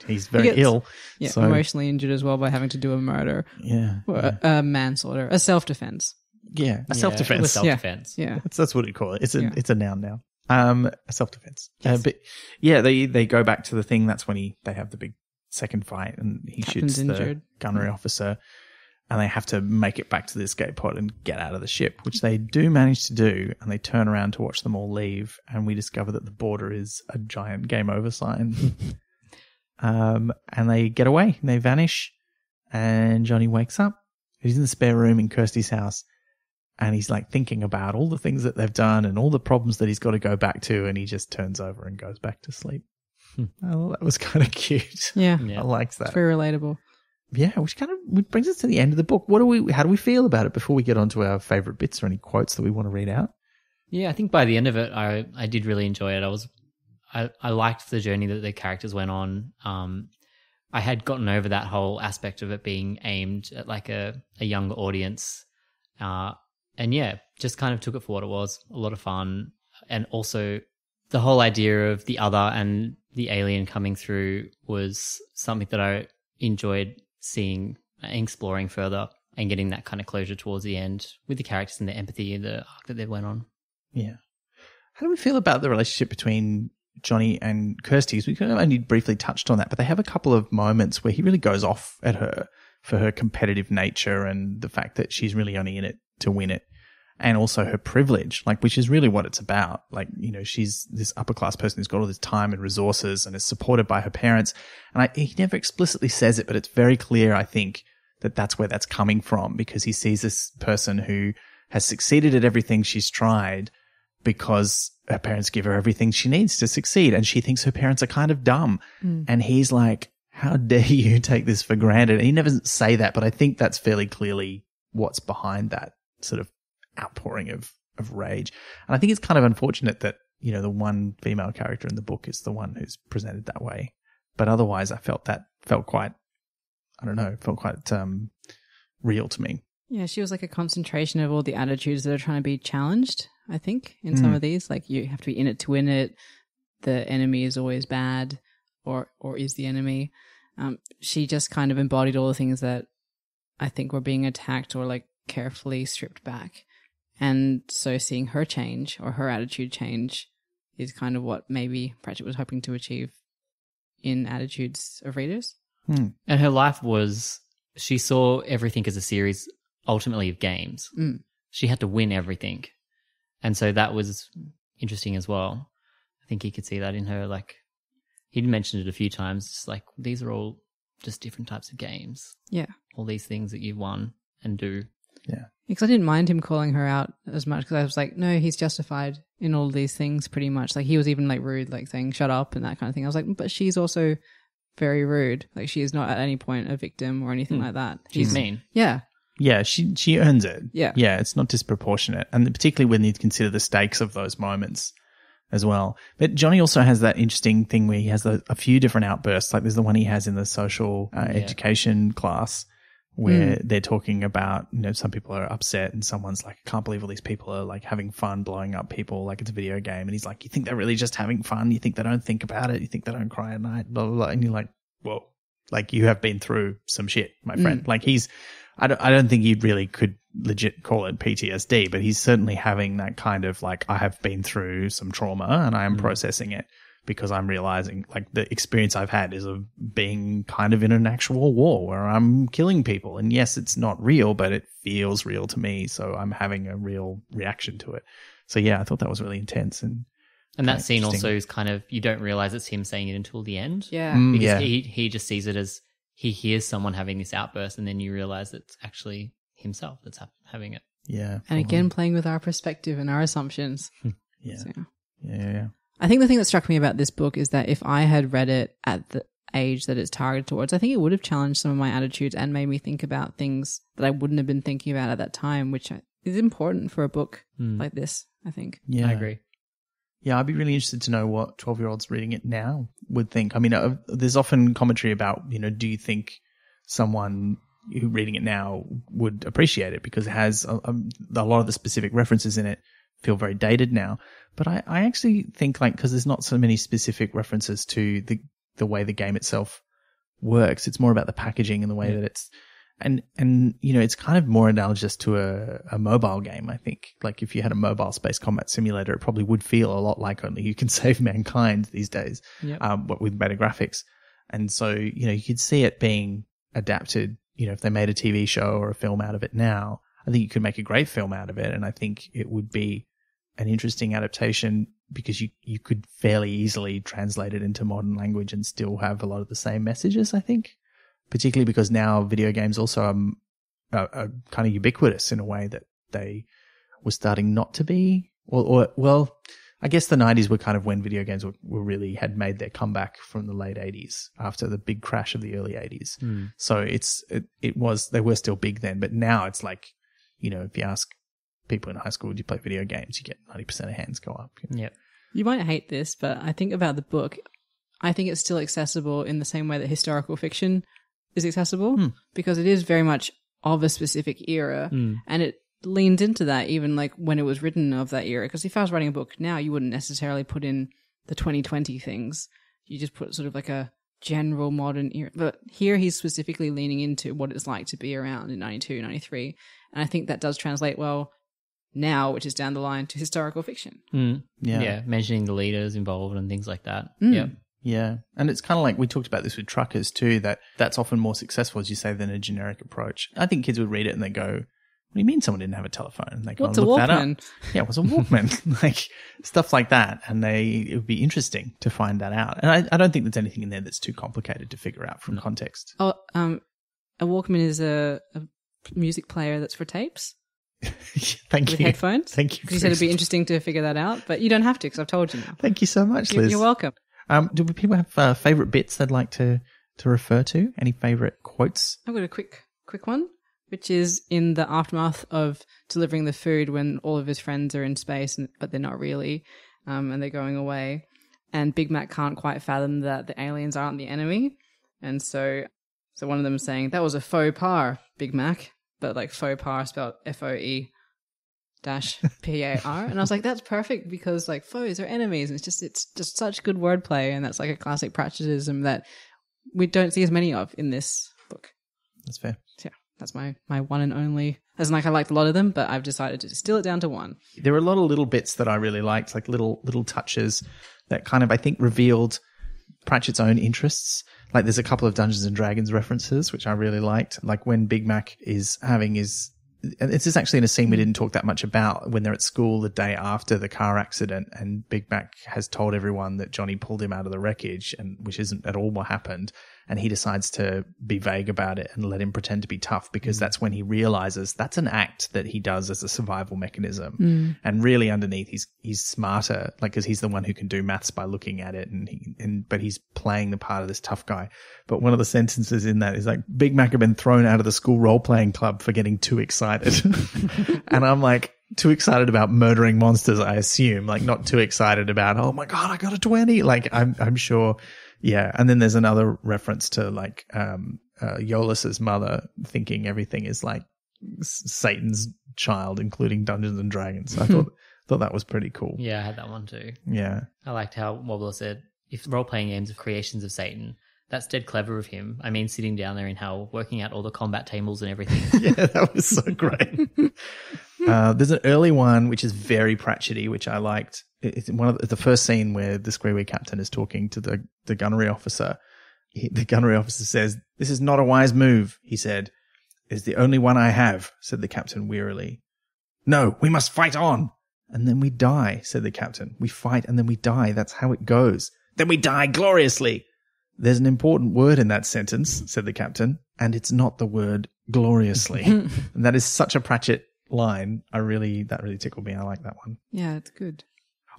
he's very ill. Yeah, so. Emotionally injured as well by having to do a murder. Yeah. Or a manslaughter, a self-defense. Yeah, a self-defense. With self-defense. Yeah. That's what we call it. It's a noun now. A self-defense. Yes. But yeah, they go back to the thing. That's when they have the big second fight and he Captain's shoots injured. the gunnery officer and they have to make it back to the escape pod and get out of the ship, which they do manage to do. And they turn around to watch them all leave. And we discover that the border is a giant game over sign. And they get away and they vanish and Johnny wakes up. He's in the spare room in Kirsty's house. And he's like thinking about all the things that they've done and all the problems that he's got to go back to. And he just turns over and goes back to sleep. Oh, that was kind of cute. Yeah. I liked that. It's very relatable. Yeah, which brings us to the end of the book. How do we feel about it before we get on to our favorite bits or any quotes that we want to read out? Yeah, I think by the end of it, I did really enjoy it. I liked the journey that the characters went on. I had gotten over that whole aspect of it being aimed at like a younger audience. And yeah, just kind of took it for what it was. A lot of fun. And also the whole idea of the other and the alien coming through was something that I enjoyed seeing exploring further and getting that kind of closure towards the end with the characters and the empathy and the arc that they went on. Yeah. How do we feel about the relationship between Johnny and Kirsty? 'Cause we kind of only briefly touched on that, but they have a couple of moments where he really goes off at her for her competitive nature and the fact that she's really only in it to win it. And also her privilege, like, which is really what it's about. Like, you know, she's this upper class person who's got all this time and resources and is supported by her parents. And he never explicitly says it, but it's very clear, I think, that that's where that's coming from, because he sees this person who has succeeded at everything she's tried because her parents give her everything she needs to succeed. And she thinks her parents are kind of dumb. And he's like, how dare you take this for granted? And he never say that, but I think that's fairly clearly what's behind that sort of outpouring of rage. And I think it's kind of unfortunate that, you know, the one female character in the book is the one who's presented that way. But otherwise I felt quite real to me. Yeah, she was like a concentration of all the attitudes that are trying to be challenged, I think, in some of these. Like, you have to be in it to win it. The enemy is always bad, or is the enemy. She just kind of embodied all the things that I think were being attacked or like carefully stripped back. And so seeing her change, or her attitude change, is kind of what maybe Pratchett was hoping to achieve in attitudes of readers. And her life was, she saw everything as a series ultimately of games. She had to win everything. And so that was interesting as well. I think he could see that in her. Like, he'd mentioned it a few times. It's like, these are all just different types of games. Yeah. All these things that you've won and do. Yeah. Because I didn't mind him calling her out as much, because I was like, no, he's justified in all these things pretty much. Like, he was even like rude, like saying shut up and that kind of thing. I was like, but she's also very rude. Like, she is not at any point a victim or anything like that. She's mean. Yeah. Yeah, she earns it. Yeah. Yeah, it's not disproportionate. And particularly when you consider the stakes of those moments as well. But Johnny also has that interesting thing where he has a few different outbursts. Like, there's the one he has in the social education class where they're talking about, you know, some people are upset and someone's like, I can't believe all these people are like having fun blowing up people like it's a video game. And he's like, you think they're really just having fun? You think they don't think about it? You think they don't cry at night? Blah, blah, blah. And you're like, whoa, like, you have been through some shit, my friend. Like, I don't think he really could legit call it PTSD, but he's certainly having that kind of like, I have been through some trauma and I am processing it, because I'm realizing like the experience I've had is of being kind of in an actual war where I'm killing people. And yes, it's not real, but it feels real to me. So I'm having a real reaction to it. So yeah, I thought that was really intense. And that scene also is kind of, you don't realize it's him saying it until the end. Yeah. Because he just sees it as, he hears someone having this outburst, and then you realize it's actually himself that's having it. Yeah. And again, playing with our perspective and our assumptions. Yeah. So, Yeah. I think the thing that struck me about this book is that if I had read it at the age that it's targeted towards, I think it would have challenged some of my attitudes and made me think about things that I wouldn't have been thinking about at that time, which is important for a book like this, I think. Yeah. I agree. Yeah, I'd be really interested to know what 12-year-olds reading it now would think. I mean, there's often commentary about, you know, do you think someone who reading it now would appreciate it, because it has a lot of the specific references in it feel very dated now. But I actually think, like, because there's not so many specific references to the way the game itself works, it's more about the packaging and the way that it's, and you know, it's kind of more analogous to a mobile game, I think. Like, if you had a mobile space combat simulator, it probably would feel a lot like Only You Can Save Mankind these days, but with better graphics. And so, you know, you could see it being adapted. You know, if they made a TV show or a film out of it now, I think you could make a great film out of it. And I think it would be an interesting adaptation, because you could fairly easily translate it into modern language and still have a lot of the same messages, I think. Particularly because now video games also are kind of ubiquitous in a way that they were starting not to be. Well, I guess the 90s were kind of when video games were really had made their comeback from the late 80s after the big crash of the early 80s. So they were still big then, but now it's like, you know, if you ask people in high school, do you play video games? You get 90% of hands go up. Yep. You might hate this, but I think about the book, I think it's still accessible in the same way that historical fiction is accessible, because it is very much of a specific era, and it leaned into that even like when it was written of that era. Because if I was writing a book now, you wouldn't necessarily put in the 2020 things. You just put sort of like a general modern era. But here he's specifically leaning into what it's like to be around in 92, 93. And I think that does translate well now, which is down the line, to historical fiction. Yeah, mentioning the leaders involved and things like that. Yeah. And it's kind of like we talked about this with truckers too, that's often more successful, as you say, than a generic approach. I think kids would read it and they go, what do you mean someone didn't have a telephone? And they go, What's a look that Walkman? up. Yeah, what's a Walkman? Like stuff like that. And it would be interesting to find that out. And I don't think there's anything in there that's too complicated to figure out from context. Oh, a Walkman is a music player that's for tapes Thank with you. headphones. Thank you. Because you said it'd be interesting to figure that out, but you don't have to because I've told you now. Thank you so much, Liz. You're welcome. Do people have favourite bits they'd like to refer to? Any favourite quotes? I've got a quick one, which is in the aftermath of delivering the food when all of his friends are in space, but they're not really, and they're going away. And Big Mac can't quite fathom that the aliens aren't the enemy. And so one of them is saying, that was a faux pas, Big Mac, but like faux pas spelled FOE-PAR. And I was like, that's perfect because like foes are enemies. And it's just such good wordplay. And that's like a classic Pratchettism that we don't see as many of in this book. That's fair. So yeah, that's my one and only. As in, like, I liked a lot of them, but I've decided to distill it down to one. There were a lot of little bits that I really liked, like little touches that kind of, I think, revealed Pratchett's own interests. Like there's a couple of Dungeons and Dragons references, which I really liked. Like when Big Mac is having and this is actually in a scene we didn't talk that much about, when they're at school the day after the car accident and Big Mac has told everyone that Johnny pulled him out of the wreckage, and which isn't at all what happened. And he decides to be vague about it and let him pretend to be tough, because that's when he realizes that's an act that he does as a survival mechanism. And really underneath he's smarter, like, because he's the one who can do maths by looking at it, but he's playing the part of this tough guy. But one of the sentences in that is like, Big Mac had been thrown out of the school role-playing club for getting too excited. And I'm like, too excited about murdering monsters, I assume, like not too excited about, oh my God, I got a 20. Like I'm sure. Yeah. And then there's another reference to like, Yolis's mother thinking everything is like Satan's child, including Dungeons and Dragons. So I thought that was pretty cool. Yeah, I had that one too. Yeah. I liked how Wobbler said, if role-playing games are creations of Satan, that's dead clever of him. I mean, sitting down there in hell, working out all the combat tables and everything. Yeah, that was so great. There's an early one which is very Pratchett-y, which I liked. It's one of the first scene where the ScreeWee captain is talking to the gunnery officer. The gunnery officer says, "This is not a wise move," he said. "It's the only one I have," said the captain wearily. "No, we must fight on." "And then we die," said the captain. "We fight and then we die. That's how it goes." "Then we die gloriously." "There's an important word in that sentence," said the captain, "and it's not the word gloriously." And that is such a Pratchett line. That really tickled me. I like that one. Yeah, it's good.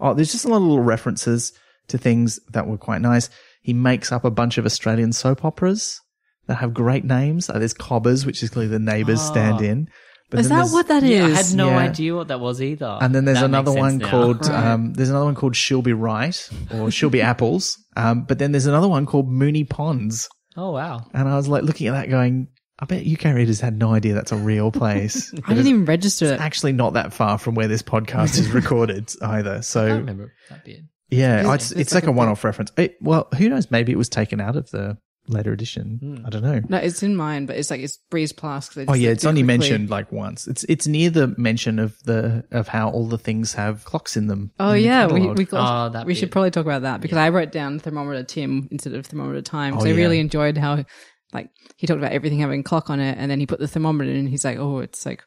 Oh, there's just a lot of little references to things that were quite nice. He makes up a bunch of Australian soap operas that have great names. There's Cobbers, which is clearly the neighbours stand in. But Is then that what that is? Yeah, I had no Yeah. idea what that was either. And then there's That another makes one sense now. called Right. there's another one called She'll Be Right, or She'll Be Apples. But then there's another one called Mooney Ponds. Oh, wow. And I was like looking at that going, I bet UK readers had no idea that's a real place. I didn't even register it. It's actually not that far from where this podcast is recorded either. I So don't remember that bit. yeah, It's it's like like a a one-off reference. Well, who knows? Maybe it was taken out of the later edition. I don't know. No, it's in mine, but it's like it's breezed past. Oh yeah, it's only mentioned like once. It's near the mention of how all the things have clocks in them. Oh in the yeah, catalogue. that we should bit. probably talk about that because I wrote down thermometer Tim instead of thermometer time because Oh, I yeah. really enjoyed how like he talked about everything having a clock on it, and then he put the thermometer in. And he's like, "Oh, it's like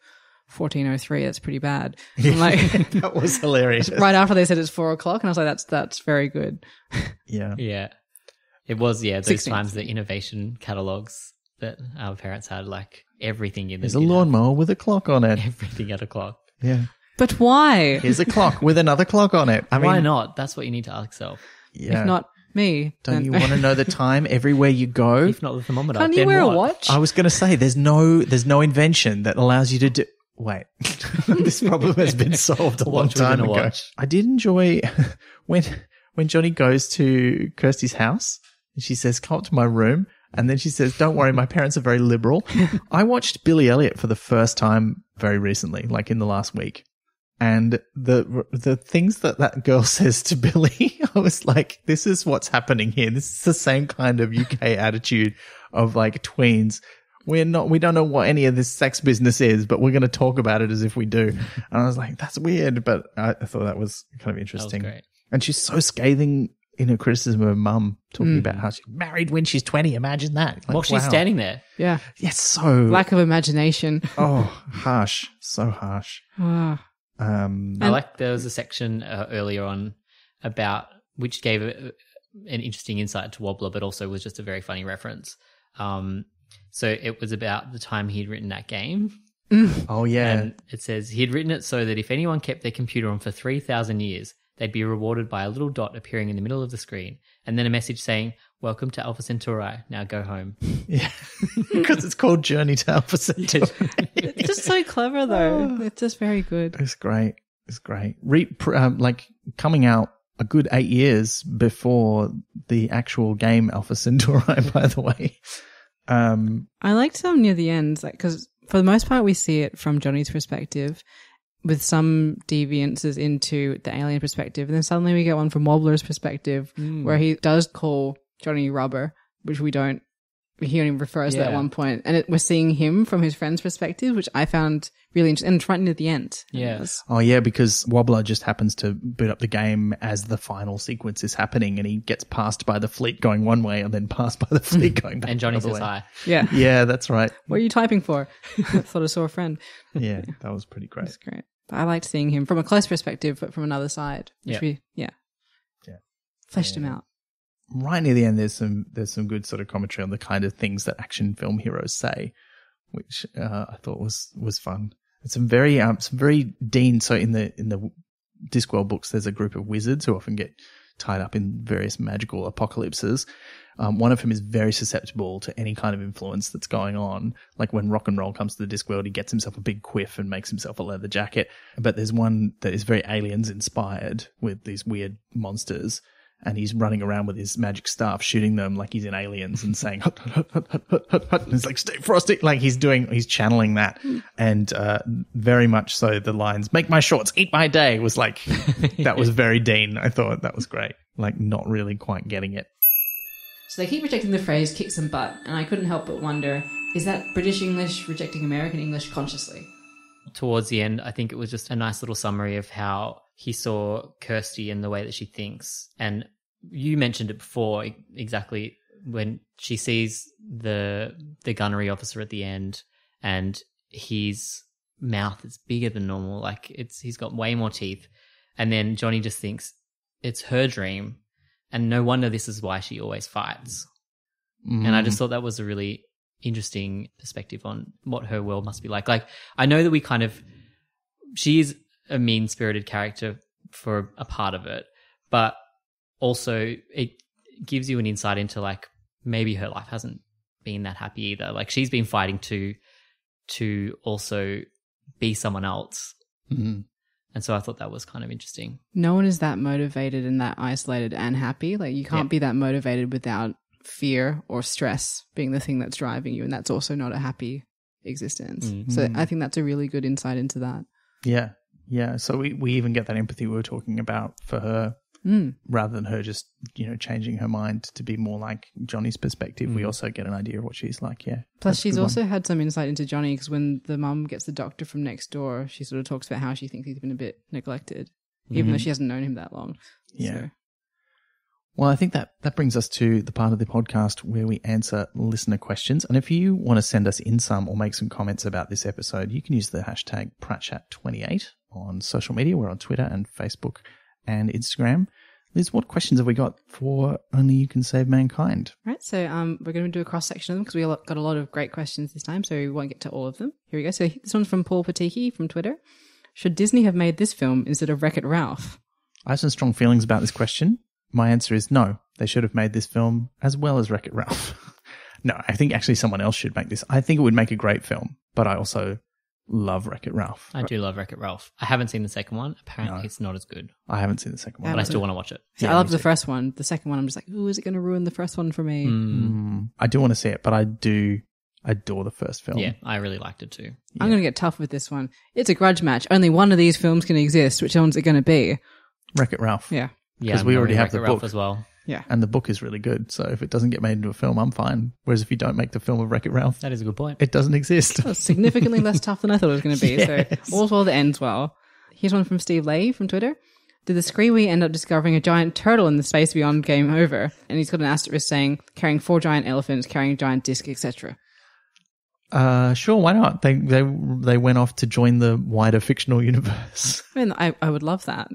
14:03. That's pretty bad." I'm like, That was hilarious. right after they said it's 4:00, and I was like, "That's very good." Yeah. Yeah. It was, those 16. times the innovation catalogs that our parents had, like everything in them. There's a did have lawnmower with a clock on it. Everything had a clock. Yeah. But why? Here's a clock with another clock on it. I mean, Why not? That's what you need to ask yourself. Yeah. If not me, Don't then- you want to know the time everywhere you go? If not the thermometer, Can't you then wear what? a watch? I was going to say there's no invention that allows you to do. Wait, this problem has been solved a long Watch within time a ago. watch. I did enjoy when Johnny goes to Kirsty's house and she says, "Come up to my room," and then she says, "Don't worry, my parents are very liberal." I watched Billy Elliot for the first time very recently, like in the last week. And the things that girl says to Billy, I was like, this is what's happening here. This is the same kind of UK attitude of like tweens. We don't know what any of this sex business is, but we're going to talk about it as if we do. And I was like, that's weird. But I thought that was kind of interesting. That was great. And she's so scathing in her criticism of her mum, talking about how she's married when she's 20. Imagine that. Like, While she's standing there. Yeah. Yes, so Lack of imagination. oh, harsh, so harsh. Ah. I like there was a section earlier on about which gave an interesting insight to Wobbler, but also was just a very funny reference. So it was about the time he'd written that game. Oh, yeah. And it says he'd written it so that if anyone kept their computer on for 3,000 years, they'd be rewarded by a little dot appearing in the middle of the screen and then a message saying, "Welcome to Alpha Centauri. Now go home." Yeah, because it's called Journey to Alpha Centauri. It's just so clever, though. It's just very good. It's great. It's great. Like coming out a good 8 years before the actual game Alpha Centauri, by the way. I liked some near the end, because for the most part we see it from Johnny's perspective, with some deviances into the alien perspective, and then suddenly we get one from Wobbler's perspective, where he does call Johnny Rubber, which we hear him refers to at one point, and we're seeing him from his friend's perspective, which I found really interesting, and right near the end. Yes. Oh yeah, because Wobbler just happens to boot up the game as the final sequence is happening, and he gets passed by the fleet going one way, and then passed by the fleet going back. And Johnny the other says way. hi. Yeah. Yeah, that's right. What are you typing for? I thought I saw a friend. Yeah, that was pretty great. That's great. But I liked seeing him from a close perspective, but from another side. Which fleshed him out. Right near the end, there's some good sort of commentary on the kind of things that action film heroes say, which I thought was fun. It's some very Dean. So in the Discworld books, there's a group of wizards who often get tied up in various magical apocalypses. One of them is very susceptible to any kind of influence that's going on. Like when rock and roll comes to the Discworld, he gets himself a big quiff and makes himself a leather jacket. But there's one that is very aliens inspired with these weird monsters. And he's running around with his magic staff, shooting them like he's in Aliens and saying, hut, hut, hut, hut, hut, hut, hut. And it's like, "Stay frosty." Like he's channeling that. And, very much so the lines, "Make my shorts, eat my day," was like, that was very Dean. I thought that was great. Like not really quite getting it. So they keep rejecting the phrase "kick some butt," and I couldn't help but wonder, is that British English rejecting American English consciously? Towards the end, I think it was just a nice little summary of how he saw Kirsty and the way that she thinks. And you mentioned it before, exactly when she sees the gunnery officer at the end and his mouth is bigger than normal. Like he's got way more teeth. And then Johnny just thinks it's her dream. And no wonder this is why she always fights. And I just thought that was a really interesting perspective on what her world must be like. Like, I know that she is a mean-spirited character for a part of it, but also it gives you an insight into like maybe her life hasn't been that happy either. Like she's been fighting to also be someone else. Mm-hmm. And so I thought that was kind of interesting. No one is that motivated and that isolated and happy. Like you can't be that motivated without fear or stress being the thing that's driving you. And that's also not a happy existence. Mm-hmm. So I think that's a really good insight into that. Yeah. Yeah. So we even get that empathy we were talking about for her. Rather than her just, changing her mind to be more like Johnny's perspective, we also get an idea of what she's like, yeah. Plus, she's also had some insight into Johnny because when the mum gets the doctor from next door, she sort of talks about how she thinks he's been a bit neglected, even though she hasn't known him that long. Yeah. So. Well, I think that brings us to the part of the podcast where we answer listener questions. And if you want to send us in some or make some comments about this episode, you can use the hashtag Pratchett28 on social media. We're on Twitter and Facebook and Instagram. Liz, what questions have we got for Only You Can Save Mankind? Right, so we're going to do a cross-section of them because we got a lot of great questions this time, so we won't get to all of them. Here we go. So this one's from Paul Patiki from Twitter. Should Disney have made this film instead of Wreck-It Ralph? I have some strong feelings about this question. My answer is no. They should have made this film as well as Wreck-It Ralph. No, I think actually someone else should make this. I think it would make a great film, but I also love Wreck-It Ralph. I do love Wreck-It Ralph. I haven't seen the second one. Apparently it's not as good. I haven't seen the second one. But I still want to watch it. Yeah, I love the first one. The second one, I'm just like, ooh, is it going to ruin the first one for me? I do want to see it, but I do adore the first film. Yeah, I really liked it too. I'm going to get tough with this one. It's a grudge match. Only one of these films can exist. Which one's it going to be? Wreck-It Ralph. Yeah. Yeah, 'Cause we I'm already going have the Wreck-It Ralph book. as well. Yeah. And the book is really good. So if it doesn't get made into a film, I'm fine. Whereas if you don't make the film of Wreck-It Ralph, That is a good point. it doesn't exist. That's significantly less tough than I thought it was going to be. Yes. So all's well that ends well. Here's one from Steve Lamattina from Twitter. Did the ScreeWee end up discovering a giant turtle in the space beyond Game Over? And he's got an asterisk saying, carrying 4 giant elephants, carrying a giant disc, etc. Sure, why not? They went off to join the wider fictional universe. I mean, I would love that.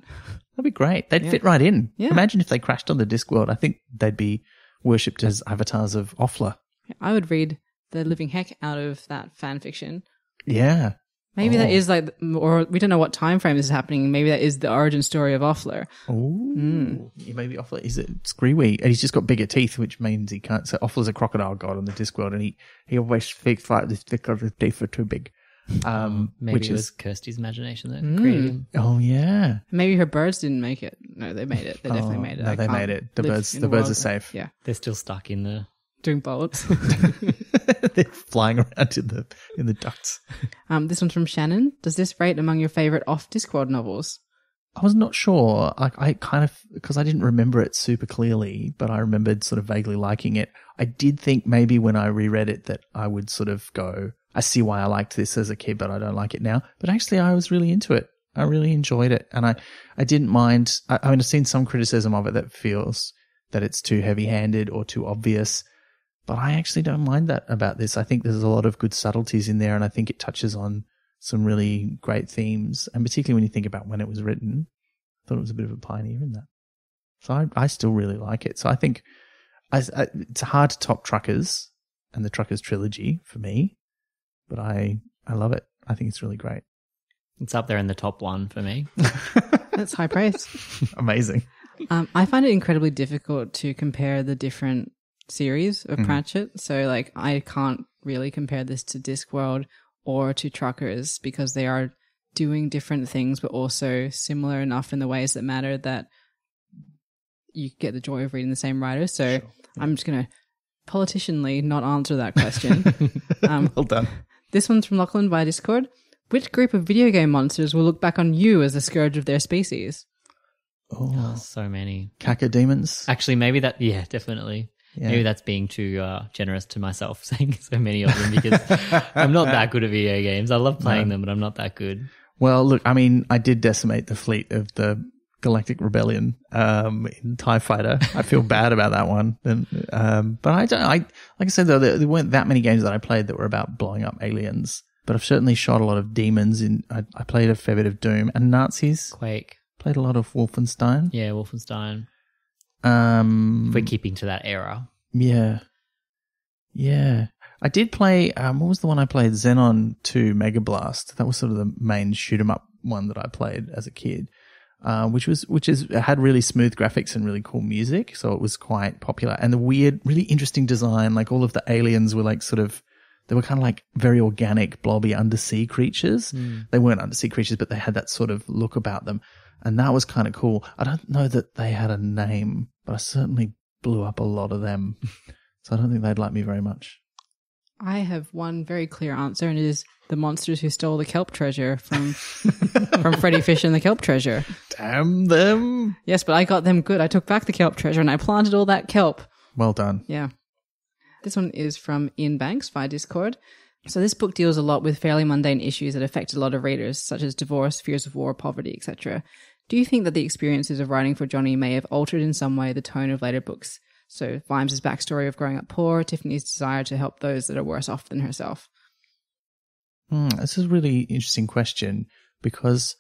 That'd be great. They'd fit right in. Yeah. Imagine if they crashed on the Discworld. I think they'd be worshipped as avatars of Offler. I would read the living heck out of that fan fiction. Yeah. Maybe that is like, or we don't know what time frame this is happening. Maybe that is the origin story of Offler. Oh, maybe Offler is it ScreeWee, and he's just got bigger teeth, which means he can't. So Offler's a crocodile god on the Discworld, and he always speaks like this because his teeth are too big. Maybe Which it was is Kirsty's imagination that created him. oh yeah. Maybe her birds didn't make it. No, they made it. They definitely made it. No, I they can't made it. The live birds in are world. safe. Yeah, They're still stuck in the... doing bolts. They're flying around in the ducts. This one's from Shannon. Does this rate among your favorite off Discworld novels? I was not sure. I kind of, because I didn't remember it super clearly, but I remembered sort of vaguely liking it. I did think maybe when I reread it that I would sort of go, I see why I liked this as a kid, but I don't like it now. But actually, I was really into it. I really enjoyed it. And I didn't mind. I mean, I've seen some criticism of it that feels that it's too heavy-handed or too obvious. But I actually don't mind that about this. I think there's a lot of good subtleties in there, and I think it touches on some really great themes. And particularly when you think about when it was written, I thought it was a bit of a pioneer in that. So I still really like it. So I think it's hard to top Truckers and the Truckers trilogy for me, but I love it. I think it's really great. It's up there in the top one for me. That's high praise. Amazing. I find it incredibly difficult to compare the different series of Pratchett. So, like, I can't really compare this to Discworld or to Truckers because they are doing different things, but also similar enough in the ways that matter that you get the joy of reading the same writer. So, I'm just going to politicianly not answer that question. Well done. This one's from Lachlan via Discord. Which group of video game monsters will look back on you as the scourge of their species? Oh, So many. Caca demons. Actually, maybe that... Yeah, definitely. Yeah. Maybe that's being too generous to myself, saying so many of them, because I'm not that good at video games. I love playing them, but I'm not that good. Well, look, I mean, I did decimate the fleet of the Galactic Rebellion in TIE Fighter. I feel bad about that one. But I don't. Like I said, though, there weren't that many games that I played that were about blowing up aliens. But I've certainly shot a lot of demons. I played a fair bit of Doom and Nazis. Quake. Played a lot of Wolfenstein. Yeah, Wolfenstein. We're keeping to that era. Yeah. I did play. What was the one I played? Xenon 2 Mega Blast. That was sort of the main shoot 'em up one that I played as a kid. Which had really smooth graphics and really cool music, so it was quite popular. And the weird, really interesting design, like all of the aliens were like sort of, they were kind of like very organic, blobby undersea creatures. They weren't undersea creatures, but they had that sort of look about them. And that was kind of cool. I don't know that they had a name, but I certainly blew up a lot of them. So I don't think they'd like me very much. I have one very clear answer, and it is the monsters who stole the kelp treasure from Freddy Fish and the Kelp Treasure. Damn them. Yes, but I got them good. I took back the kelp treasure and I planted all that kelp. Well done. Yeah. This one is from Ian Banks via Discord. So this book deals a lot with fairly mundane issues that affect a lot of readers, such as divorce, fears of war, poverty, etc. Do you think that the experiences of writing for Johnny may have altered in some way the tone of later books? So Vimes' backstory of growing up poor, Tiffany's desire to help those that are worse off than herself. This is a really interesting question because,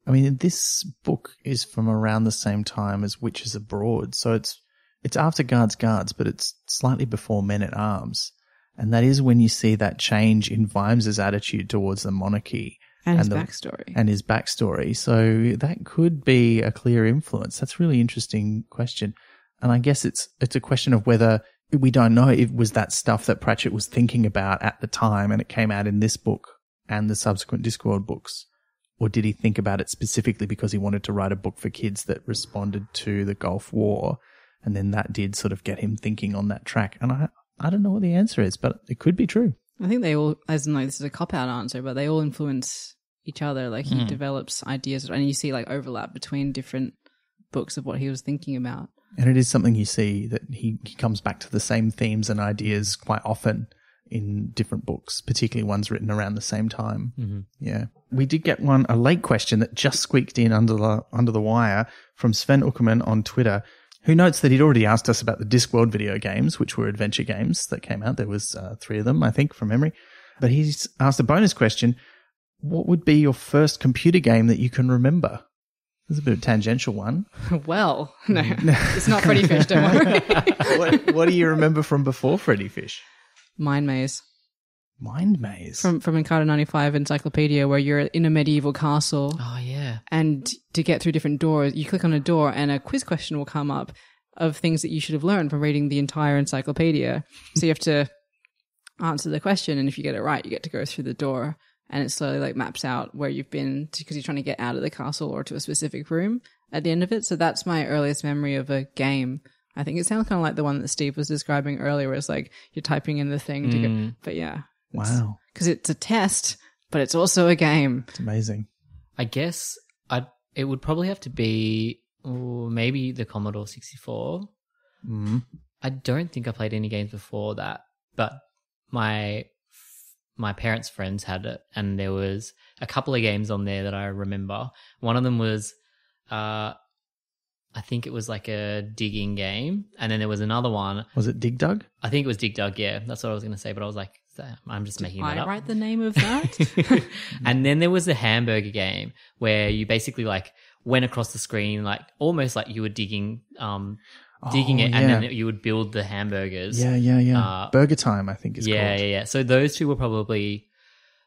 I mean, this book is from around the same time as Witches Abroad. So it's after Guards, but it's slightly before Men at Arms. And that is when you see that change in Vimes' attitude towards the monarchy. And his backstory. And his backstory. So that could be a clear influence. That's a really interesting question. And I guess it's a question of whether we don't know if it was that stuff that Pratchett was thinking about at the time and it came out in this book and the subsequent Discworld books. Or did he think about it specifically because he wanted to write a book for kids that responded to the Gulf War? And then that did sort of get him thinking on that track. And I don't know what the answer is, but it could be true. I think they all, as in like this is a cop-out answer, but they all influence each other. Like he develops ideas and you see like overlap between different books of what he was thinking about. And it is something you see that he comes back to the same themes and ideas quite often in different books, particularly ones written around the same time. Mm-hmm. Yeah. We did get a late question that just squeaked in under the wire from Sven Uckerman on Twitter, who notes that he'd already asked us about the Discworld video games, which were adventure games that came out. There was 3 of them, I think, from memory. But he's asked a bonus question. What would be your first computer game that you can remember? This is a bit of a tangential one. Well, no, it's not Freddy Fish, don't worry. What do you remember from before Freddy Fish? Mind Maze. Mind Maze? From Encarta 95 Encyclopedia, where you're in a medieval castle. Oh, yeah. And to get through different doors, you click on a door and a quiz question will come up of things that you should have learned from reading the entire encyclopedia. So you have to answer the question, and if you get it right, you get to go through the door. And it slowly like maps out where you've been because you're trying to get out of the castle or to a specific room at the end of it. So that's my earliest memory of a game. I think it sounds kind of like the one that Steve was describing earlier, where it's like you're typing in the thing to go. But yeah. Wow. Because it's a test, but it's also a game. It's amazing. I guess it would probably have to be maybe the Commodore 64. I don't think I played any games before that, but my parents' friends had it, and there was a couple of games on there that I remember. One of them was, I think it was like a digging game, and then there was another one. Was it Dig Dug? I think it was Dig Dug, yeah. That's what I was going to say, but I was like, I'm just making that up. I write the name of that? And then there was the hamburger game where you basically like went across the screen, like almost like you were digging it, and then you would build the hamburgers. Yeah. Burger Time, I think is called. Yeah. So those two were probably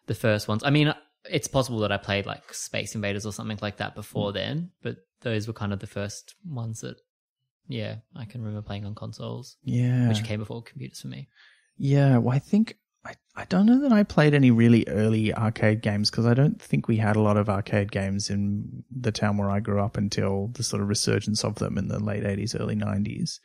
the first ones. I mean, it's possible that I played like Space Invaders or something like that before then, but those were kind of the first ones that, I can remember playing on consoles. Yeah. Which came before computers for me. Yeah, well, I think, I don't know that I played any really early arcade games because I don't think we had a lot of arcade games in the town where I grew up until the sort of resurgence of them in the late 80s, early 90s.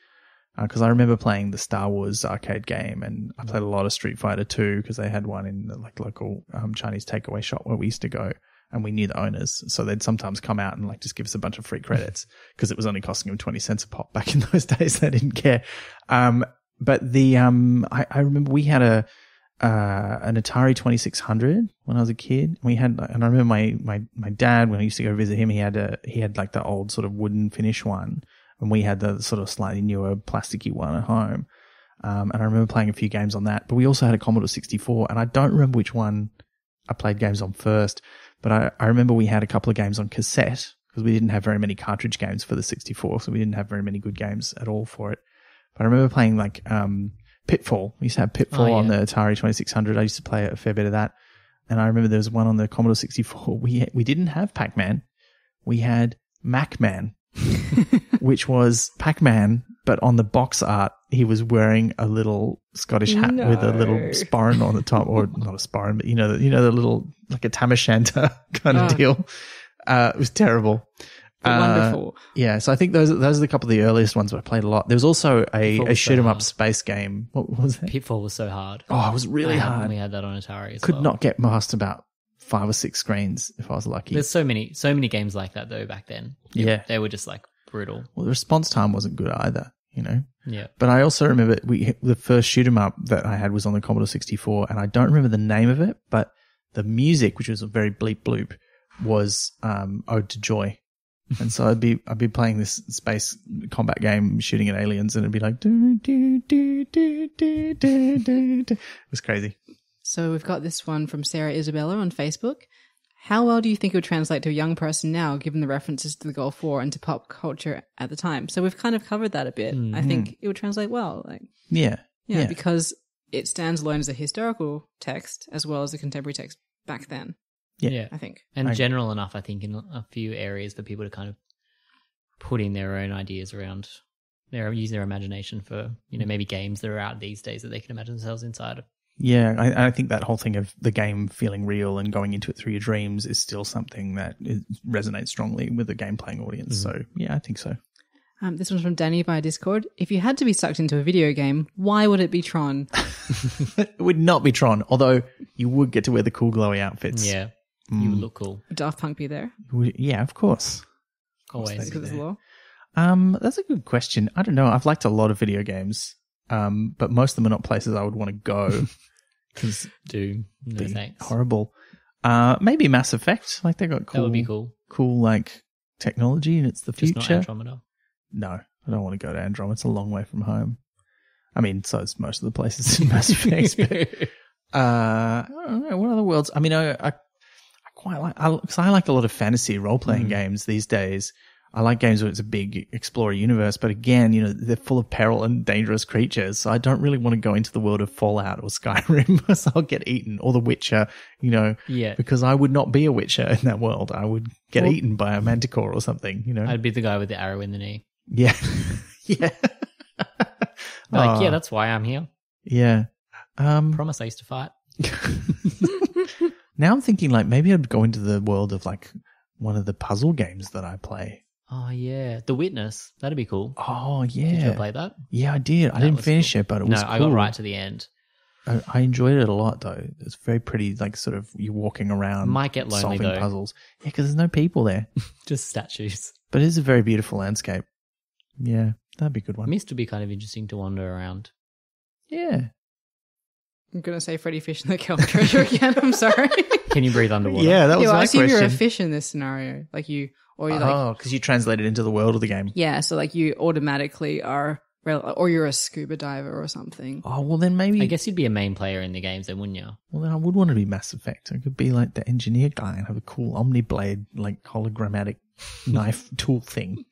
Because I remember playing the Star Wars arcade game, and I played a lot of Street Fighter 2 because they had one in the like local Chinese takeaway shop where we used to go, and we knew the owners. So they'd sometimes come out and like just give us a bunch of free credits because it was only costing them 20 cents a pop back in those days. They didn't care. But the I remember we had an Atari 2600 when I was a kid. And I remember my dad, when I used to go visit him, he had like the old sort of wooden finish one, and we had the sort of slightly newer plasticky one at home. And I remember playing a few games on that. But we also had a Commodore 64, and I don't remember which one I played games on first, but I remember we had a couple of games on cassette because we didn't have very many cartridge games for the 64, so we didn't have very many good games at all for it. But I remember playing like Pitfall. We used to have Pitfall on the Atari 2600. I used to play a fair bit of that. And I remember there was one on the Commodore 64. We didn't have Pac-Man. We had Mac-Man, which was Pac-Man, but on the box art, he was wearing a little Scottish hat with a little sporran on the top, or not a sporran, but you know the little, like a tam o' shanter kind of deal. It was terrible. Wonderful. Yeah, so I think those are the couple of the earliest ones that I played a lot. There was also a shoot 'em up space game. What was that? Pitfall was so hard. Oh, it was really hard. We had that on Atari as Could not get past about 5 or 6 screens if I was lucky. There's so many games like that though back then. Yeah. They were just like brutal. Well, the response time wasn't good either, you know. Yeah. But I also remember the first shoot 'em up that I had was on the Commodore 64, and I don't remember the name of it, but the music, which was a very bleep bloop, was Ode to Joy. And so I'd be playing this space combat game shooting at aliens, and it'd be like do do do do do do do. It was crazy. So we've got this one from Sarah Isabella on Facebook. How well do you think it would translate to a young person now, given the references to the Gulf War and to pop culture at the time? So we've kind of covered that a bit. I think it would translate well. Yeah, because it stands alone as a historical text as well as a contemporary text back then. Yeah. I think. And general enough, I think, in a few areas for people to kind of put in their own ideas around, use their imagination for, maybe games that are out these days that they can imagine themselves inside of. Yeah, I think that whole thing of the game feeling real and going into it through your dreams is still something that resonates strongly with the game playing audience. So, yeah, I think so. This one's from Danny via Discord. If you had to be sucked into a video game, why would it be Tron? It would not be Tron, although you would get to wear the cool glowy outfits. Yeah, you would look cool. Would Daft Punk be there? Yeah, of course. Always. Because of the law? That's a good question. I don't know. I've liked a lot of video games, but most of them are not places I would want to go because Doom. No thanks. horrible. Maybe Mass Effect. Like they got cool. That would be cool. Cool like technology, and it's the Just future. not Andromeda. No, I don't want to go to Andromeda. It's a long way from home. I mean, so is most of the places in Mass Effect. But, I don't know. What other worlds? I mean, I quite like, because I like a lot of fantasy role-playing games these days. I like games where it's a big explorer universe, but again, you know, they're full of peril and dangerous creatures. So I don't really want to go into the world of Fallout or Skyrim because I'll get eaten, or The Witcher, you know, because I would not be a Witcher in that world. I would get eaten by a manticore or something, you know. I'd be the guy with the arrow in the knee. Yeah. Yeah. Like, yeah, that's why I'm here. Yeah. Promise I used to fight. Now I'm thinking like maybe I'd go into the world of like one of the puzzle games that I play. Oh, yeah. The Witness. That'd be cool. Oh, yeah. Did you ever play that? Yeah, I did. I didn't was finish cool. it, but it was No, cool. I got right to the end. I enjoyed it a lot, though. It's very pretty, like sort of you walking around, Might get lonely, solving though. puzzles. Yeah, because there's no people there. Just statues. But it is a very beautiful landscape. Yeah, that'd be a good I one. mean, it used to be kind of interesting to wander around. Yeah. I'm going to say Freddy Fish and the Kelp Treasure again. I'm sorry. Can you breathe underwater? Yeah, that was Yeah, well, I my assume question. you're a fish in this scenario. Like you, or you're like, Oh, because you translate it into the world of the game. yeah, so like you automatically are, or you're a scuba diver or something. Oh, well then maybe. I guess you'd be a main player in the games then, wouldn't you? Well, then I would want to be Mass Effect. I could be like the engineer guy and have a cool Omniblade, like hologrammatic knife tool thing.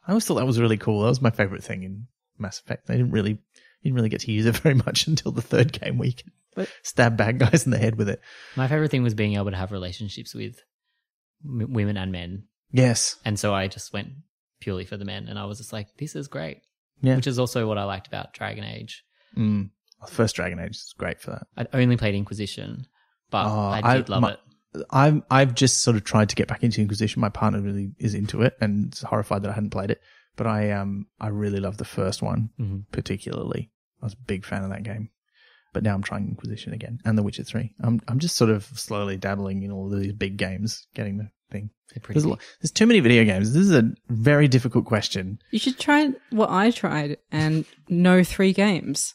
I always thought that was really cool. That was my favorite thing in Mass Effect. They didn't really get to use it very much until the third game where you could stab bad guys in the head with it. My favorite thing was being able to have relationships with women and men. Yes. And so I just went purely for the men. And I was just like, this is great. Yeah. Which is also what I liked about Dragon Age. The first Dragon Age is great for that. I'd only played Inquisition, but I did love it. I've just sort of tried to get back into Inquisition. My partner really is into it and is horrified that I hadn't played it. But I really love the first one particularly. I was a big fan of that game. But now I'm trying Inquisition again and The Witcher 3. I'm just sort of slowly dabbling in all of these big games, getting the thing. There's too many video games. This is a very difficult question. You should try what I tried and know 3 games.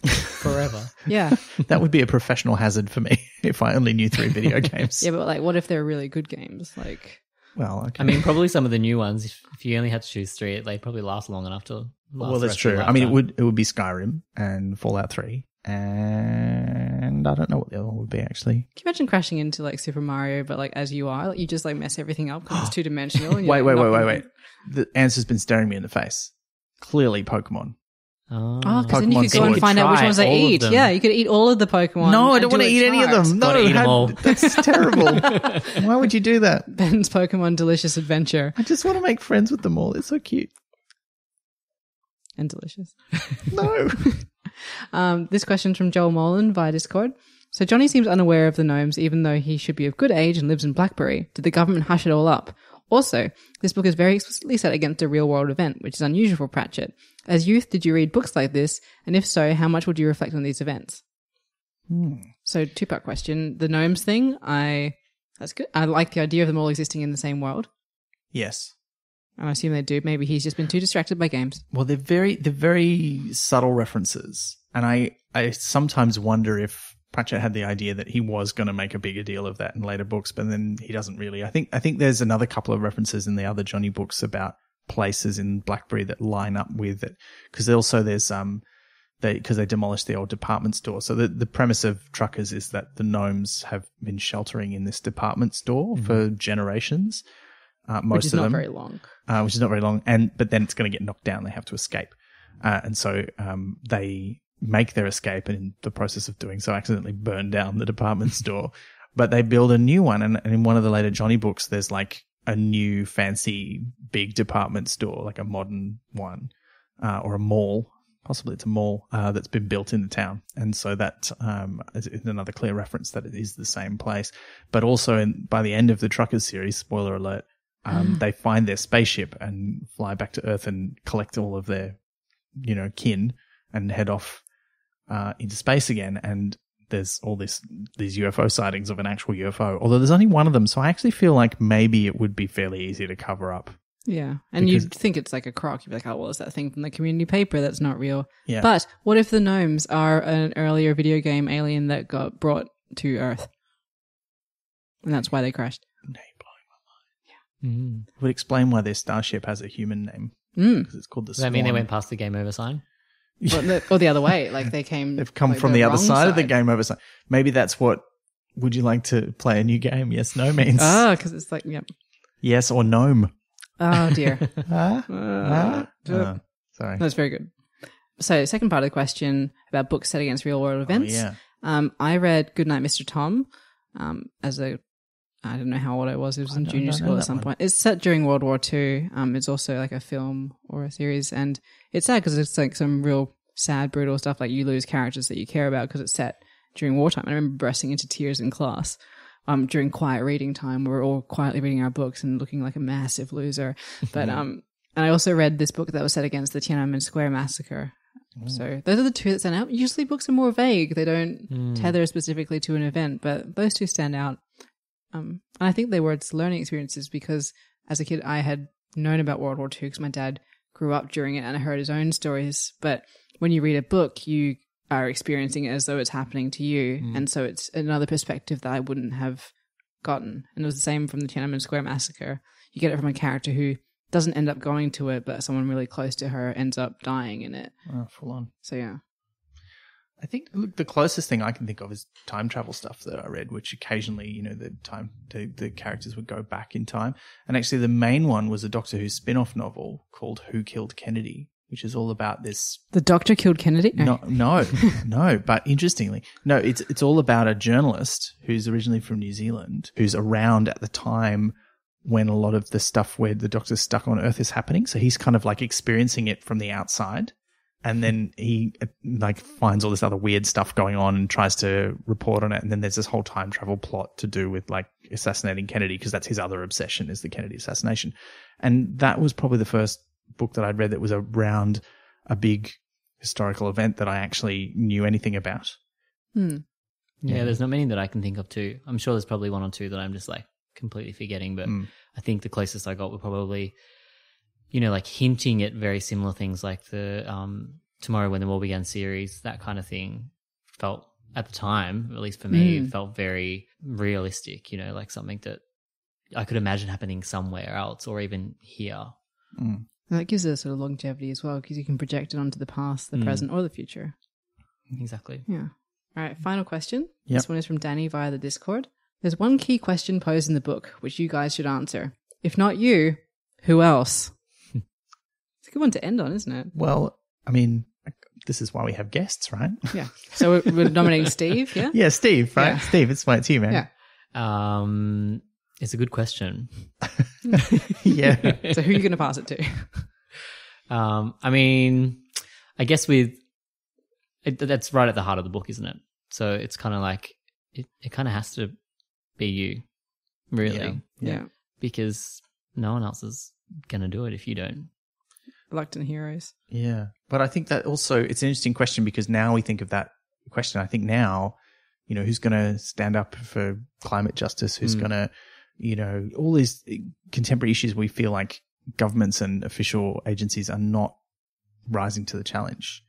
Forever. Yeah. That would be a professional hazard for me if I only knew 3 video games. Yeah, but like, what if they're really good games? Like, Well, okay. I mean, probably some of the new ones, if you only had to choose 3, they'd probably last long enough to last well, the that's rest of your true. I mean, lifetime. it would be Skyrim and Fallout 3, and I don't know what the other one would be actually. can you imagine crashing into like Super Mario, but like as you are, like, you just like mess everything up because it's 2-dimensional. And Wait. The answer's been staring me in the face. Clearly, Pokemon. Oh, because then you Pokemon could go and Sword. find out which Try ones they all of eat. them. Yeah, you could eat all of the Pokemon. No, I and don't want to do eat a any of chart. them. No, Gotta eat 'em all. That's terrible. Why would you do that? Ben's Pokemon Delicious Adventure. I just want to make friends with them all. It's so cute. And delicious. No. This question's from Joel Molan via Discord. So Johnny seems unaware of the gnomes, even though he should be of good age and lives in Blackberry. Did the government hush it all up? Also, this book is very explicitly set against a real-world event, which is unusual for Pratchett. As youth, did you read books like this? And if so, how much would you reflect on these events? So, 2-part question. The gnomes thing, that's good. I like the idea of them all existing in the same world. Yes. And I assume they do. Maybe he's just been too distracted by games. Well, they're very subtle references, and I sometimes wonder if Pratchett had the idea that he was going to make a bigger deal of that in later books, but then he doesn't really. I think there's another couple of references in the other Johnny books about places in Blackberry that line up with it, because also there's because they demolished the old department store. So the premise of Truckers is that the gnomes have been sheltering in this department store for generations. Most Which is of not them, very long. which is not very long, but then it's going to get knocked down. They have to escape, and so they make their escape, and in the process of doing so, accidentally burn down the department store. But they build a new one, and in one of the later Johnny books, there's like a new fancy big department store, like a modern one, or a mall. Possibly it's a mall that's been built in the town, and so that is another clear reference that it is the same place. But also, by the end of the Truckers series, spoiler alert, they find their spaceship and fly back to Earth and collect all of their, kin and head off into space again. And there's all these UFO sightings of an actual UFO, although there's only one of them. So I actually feel like maybe it would be fairly easy to cover up. Yeah. And you'd think it's like a crock. You'd be like, oh, well, it's that thing from the community paper that's not real. Yeah. But what if the gnomes are an earlier video game alien that got brought to Earth? And that's why they crashed. Name blowing my mind. Yeah. It would explain why their starship has a human name. Because it's called the Does that mean they went past the game over sign? Or the other way, like they came. They've come from the other side of the game over sign. Maybe that's what. Would you like to play a new game? Yes, no means. Because it's like, yep. Yes or gnome. Oh dear. Sorry. That's very good. So, second part of the question about books set against real world events. I read Goodnight, Mr. Tom, as a. I don't know how old I was. It was in junior school at some point. It's set during World War II. It's also like a film or a series. And it's sad because it's like some real sad, brutal stuff. Like you lose characters that you care about because it's set during wartime. I remember bursting into tears in class during quiet reading time. We were all quietly reading our books and looking like a massive loser. But and I also read this book that was set against the Tiananmen Square massacre. So those are the two that stand out. Usually books are more vague. They don't tether specifically to an event. But those two stand out. And I think they were its learning experiences because as a kid I had known about World War II because my dad grew up during it and I heard his own stories. But when you read a book, you are experiencing it as though it's happening to you. And so it's another perspective that I wouldn't have gotten. And it was the same from the Tiananmen Square massacre. You get it from a character who doesn't end up going to it, but someone really close to her ends up dying in it. Oh, full on. So yeah. I think the closest thing I can think of is time travel stuff that I read, which occasionally, the characters would go back in time. And actually the main one was a Doctor Who spin-off novel called Who Killed Kennedy, which is all about this. The Doctor killed Kennedy? No. But interestingly, no, it's all about a journalist who's originally from New Zealand, who's around at the time when a lot of the stuff where the Doctor's stuck on Earth is happening. So he's kind of like experiencing it from the outside. And then he finds all this other weird stuff going on and tries to report on it. And then there's this whole time travel plot to do with assassinating Kennedy because that's his other obsession is the Kennedy assassination. And that was probably the first book that I'd read that was around a big historical event that I actually knew anything about. Yeah, there's not many that I can think of too. I'm sure there's probably one or two that I'm just completely forgetting. But I think the closest I got were probably hinting at very similar things like the Tomorrow When the War Began series, that kind of thing felt, at the time, at least for me, it felt very realistic, like something that I could imagine happening somewhere else or even here. And that gives it a sort of longevity as well because you can project it onto the past, the present, or the future. Exactly. Yeah. All right, final question. Yep. This one is from Danny via the Discord. There's one key question posed in the book which you guys should answer. If not you, who else? It's a good one to end on, isn't it? Well, I mean, this is why we have guests, right? Yeah. So we're nominating Steve, yeah? Yeah, Steve, right? Yeah. Steve, it's you, man. Yeah. It's a good question. Yeah. So who are you going to pass it to? I mean, I guess that's right at the heart of the book, isn't it? So it's kind of like, it kind of has to be you, really. Yeah. Because no one else is going to do it if you don't. Reluctant heroes. Yeah. But I think that also, it's an interesting question because now we think of that question. I think now, who's going to stand up for climate justice? Who's going to, all these contemporary issues we feel like governments and official agencies are not rising to the challenge.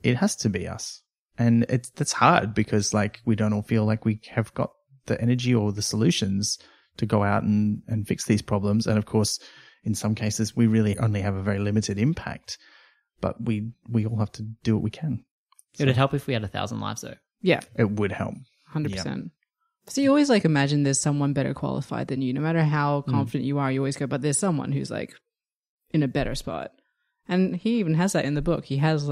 It has to be us. And that's hard because we don't all feel like we have got the energy or the solutions to go out and fix these problems. And of course, in some cases, we really only have a very limited impact, but we all have to do what we can. It would help if we had 1,000 lives, though. Yeah. It would help. 100%. Yeah. So you always imagine there's someone better qualified than you. No matter how confident you are, you always go, but there's someone who's in a better spot. And he even has that in the book. He has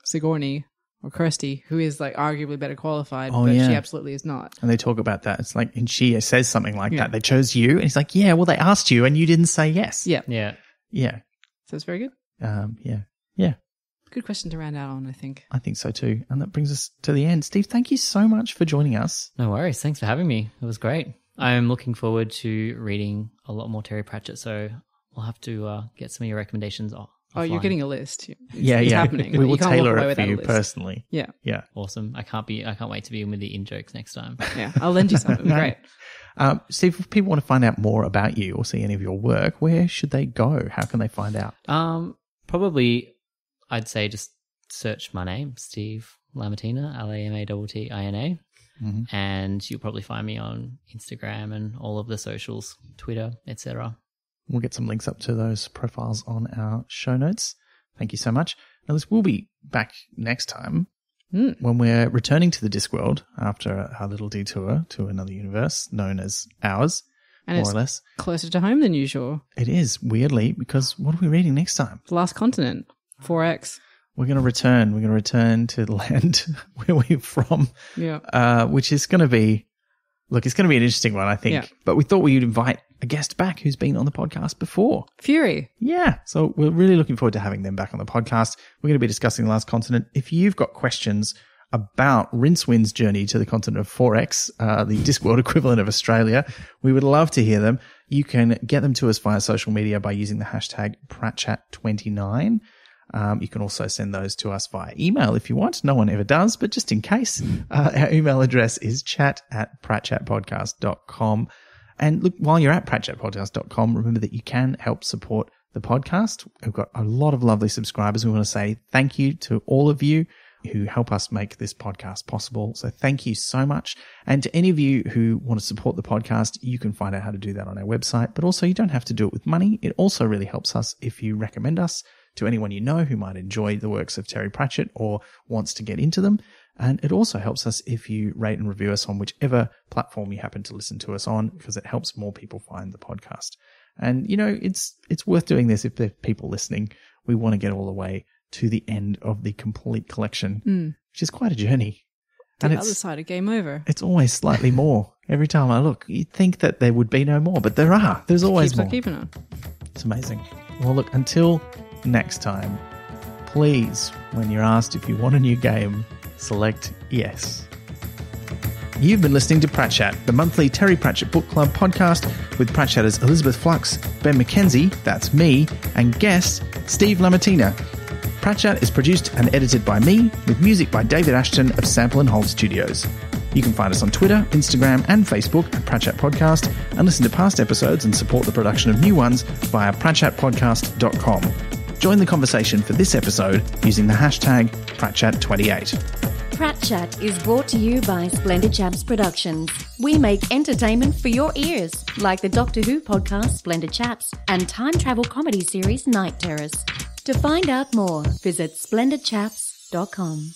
Sigourney or Kirsty, who is arguably better qualified, but she absolutely is not. And they talk about that. It's and she says something like that. They chose you. And he's like, yeah, well, they asked you and you didn't say yes. Yeah. Yeah. So it's very good. Yeah. Good question to round out on, I think. I think so too. And that brings us to the end. Steve, thank you so much for joining us. No worries. Thanks for having me. It was great. I'm looking forward to reading a lot more Terry Pratchett, so we'll have to get some of your recommendations off. Oh, you're getting a list. It's happening. We will You can't walk tailor away it for without a you list. personally. Yeah. Yeah. Awesome. I can't wait to be in with the in-jokes next time. Yeah. I'll lend you some. It'll be great. Steve, if people want to find out more about you or see any of your work, where should they go? How can they find out? Probably, I'd say just search my name, Steve Lamattina, Lamattina, and you'll probably find me on Instagram and all of the socials, Twitter, etc. We'll get some links up to those profiles on our show notes. Thank you so much. Now, Liz, we'll be back next time when we're returning to the Discworld after our little detour to another universe known as ours, And more it's or less. closer to home than usual. It is, weirdly, because what are we reading next time? The Last Continent. 4X. We're going to return. We're going to return to the land where we're from, which is going to be, look, it's going to be an interesting one, I think. Yeah. But we thought we'd invite a guest back who's been on the podcast before. Fury. Yeah. So we're really looking forward to having them back on the podcast. We're going to be discussing The Last Continent. If you've got questions about Rincewind's journey to the continent of 4X, the Discworld equivalent of Australia, we would love to hear them. You can get them to us via social media by using the hashtag Pratchat29. You can also send those to us via email if you want. No one ever does, but just in case, our email address is chat@pratchatpodcast.com. And look, while you're at pratchatpodcast.com, remember that you can help support the podcast. We've got a lot of lovely subscribers. We want to say thank you to all of you who help us make this podcast possible. So thank you so much. And to any of you who want to support the podcast, you can find out how to do that on our website. But also, you don't have to do it with money. It also really helps us if you recommend us to anyone you know who might enjoy the works of Terry Pratchett or wants to get into them. And it also helps us if you rate and review us on whichever platform you happen to listen to us on, because it helps more people find the podcast. And, you know, it's worth doing this if there are people listening. We want to get all the way to the end of the complete collection, which is quite a journey. The other side of game over. It's always slightly more. Every time I look, you'd think that there would be no more, but there are. There's always more. Keeping on. It's amazing. Well, look, until next time, please, when you're asked if you want a new game, select yes. You've been listening to Pratchat, the monthly Terry Pratchett Book Club podcast with Pratchatters Elizabeth Flux, Ben McKenzie, that's me, and guest Steve Lamattina. Pratchat is produced and edited by me, with music by David Ashton of Sample & Hold Studios. You can find us on Twitter, Instagram and Facebook at Pratchat Podcast, and listen to past episodes and support the production of new ones via pratchatpodcast.com. Join the conversation for this episode using the hashtag Pratchat28. Pratchat is brought to you by Splendid Chaps Productions. We make entertainment for your ears, like the Doctor Who podcast Splendid Chaps and time travel comedy series Night Terrors. To find out more, visit splendidchaps.com.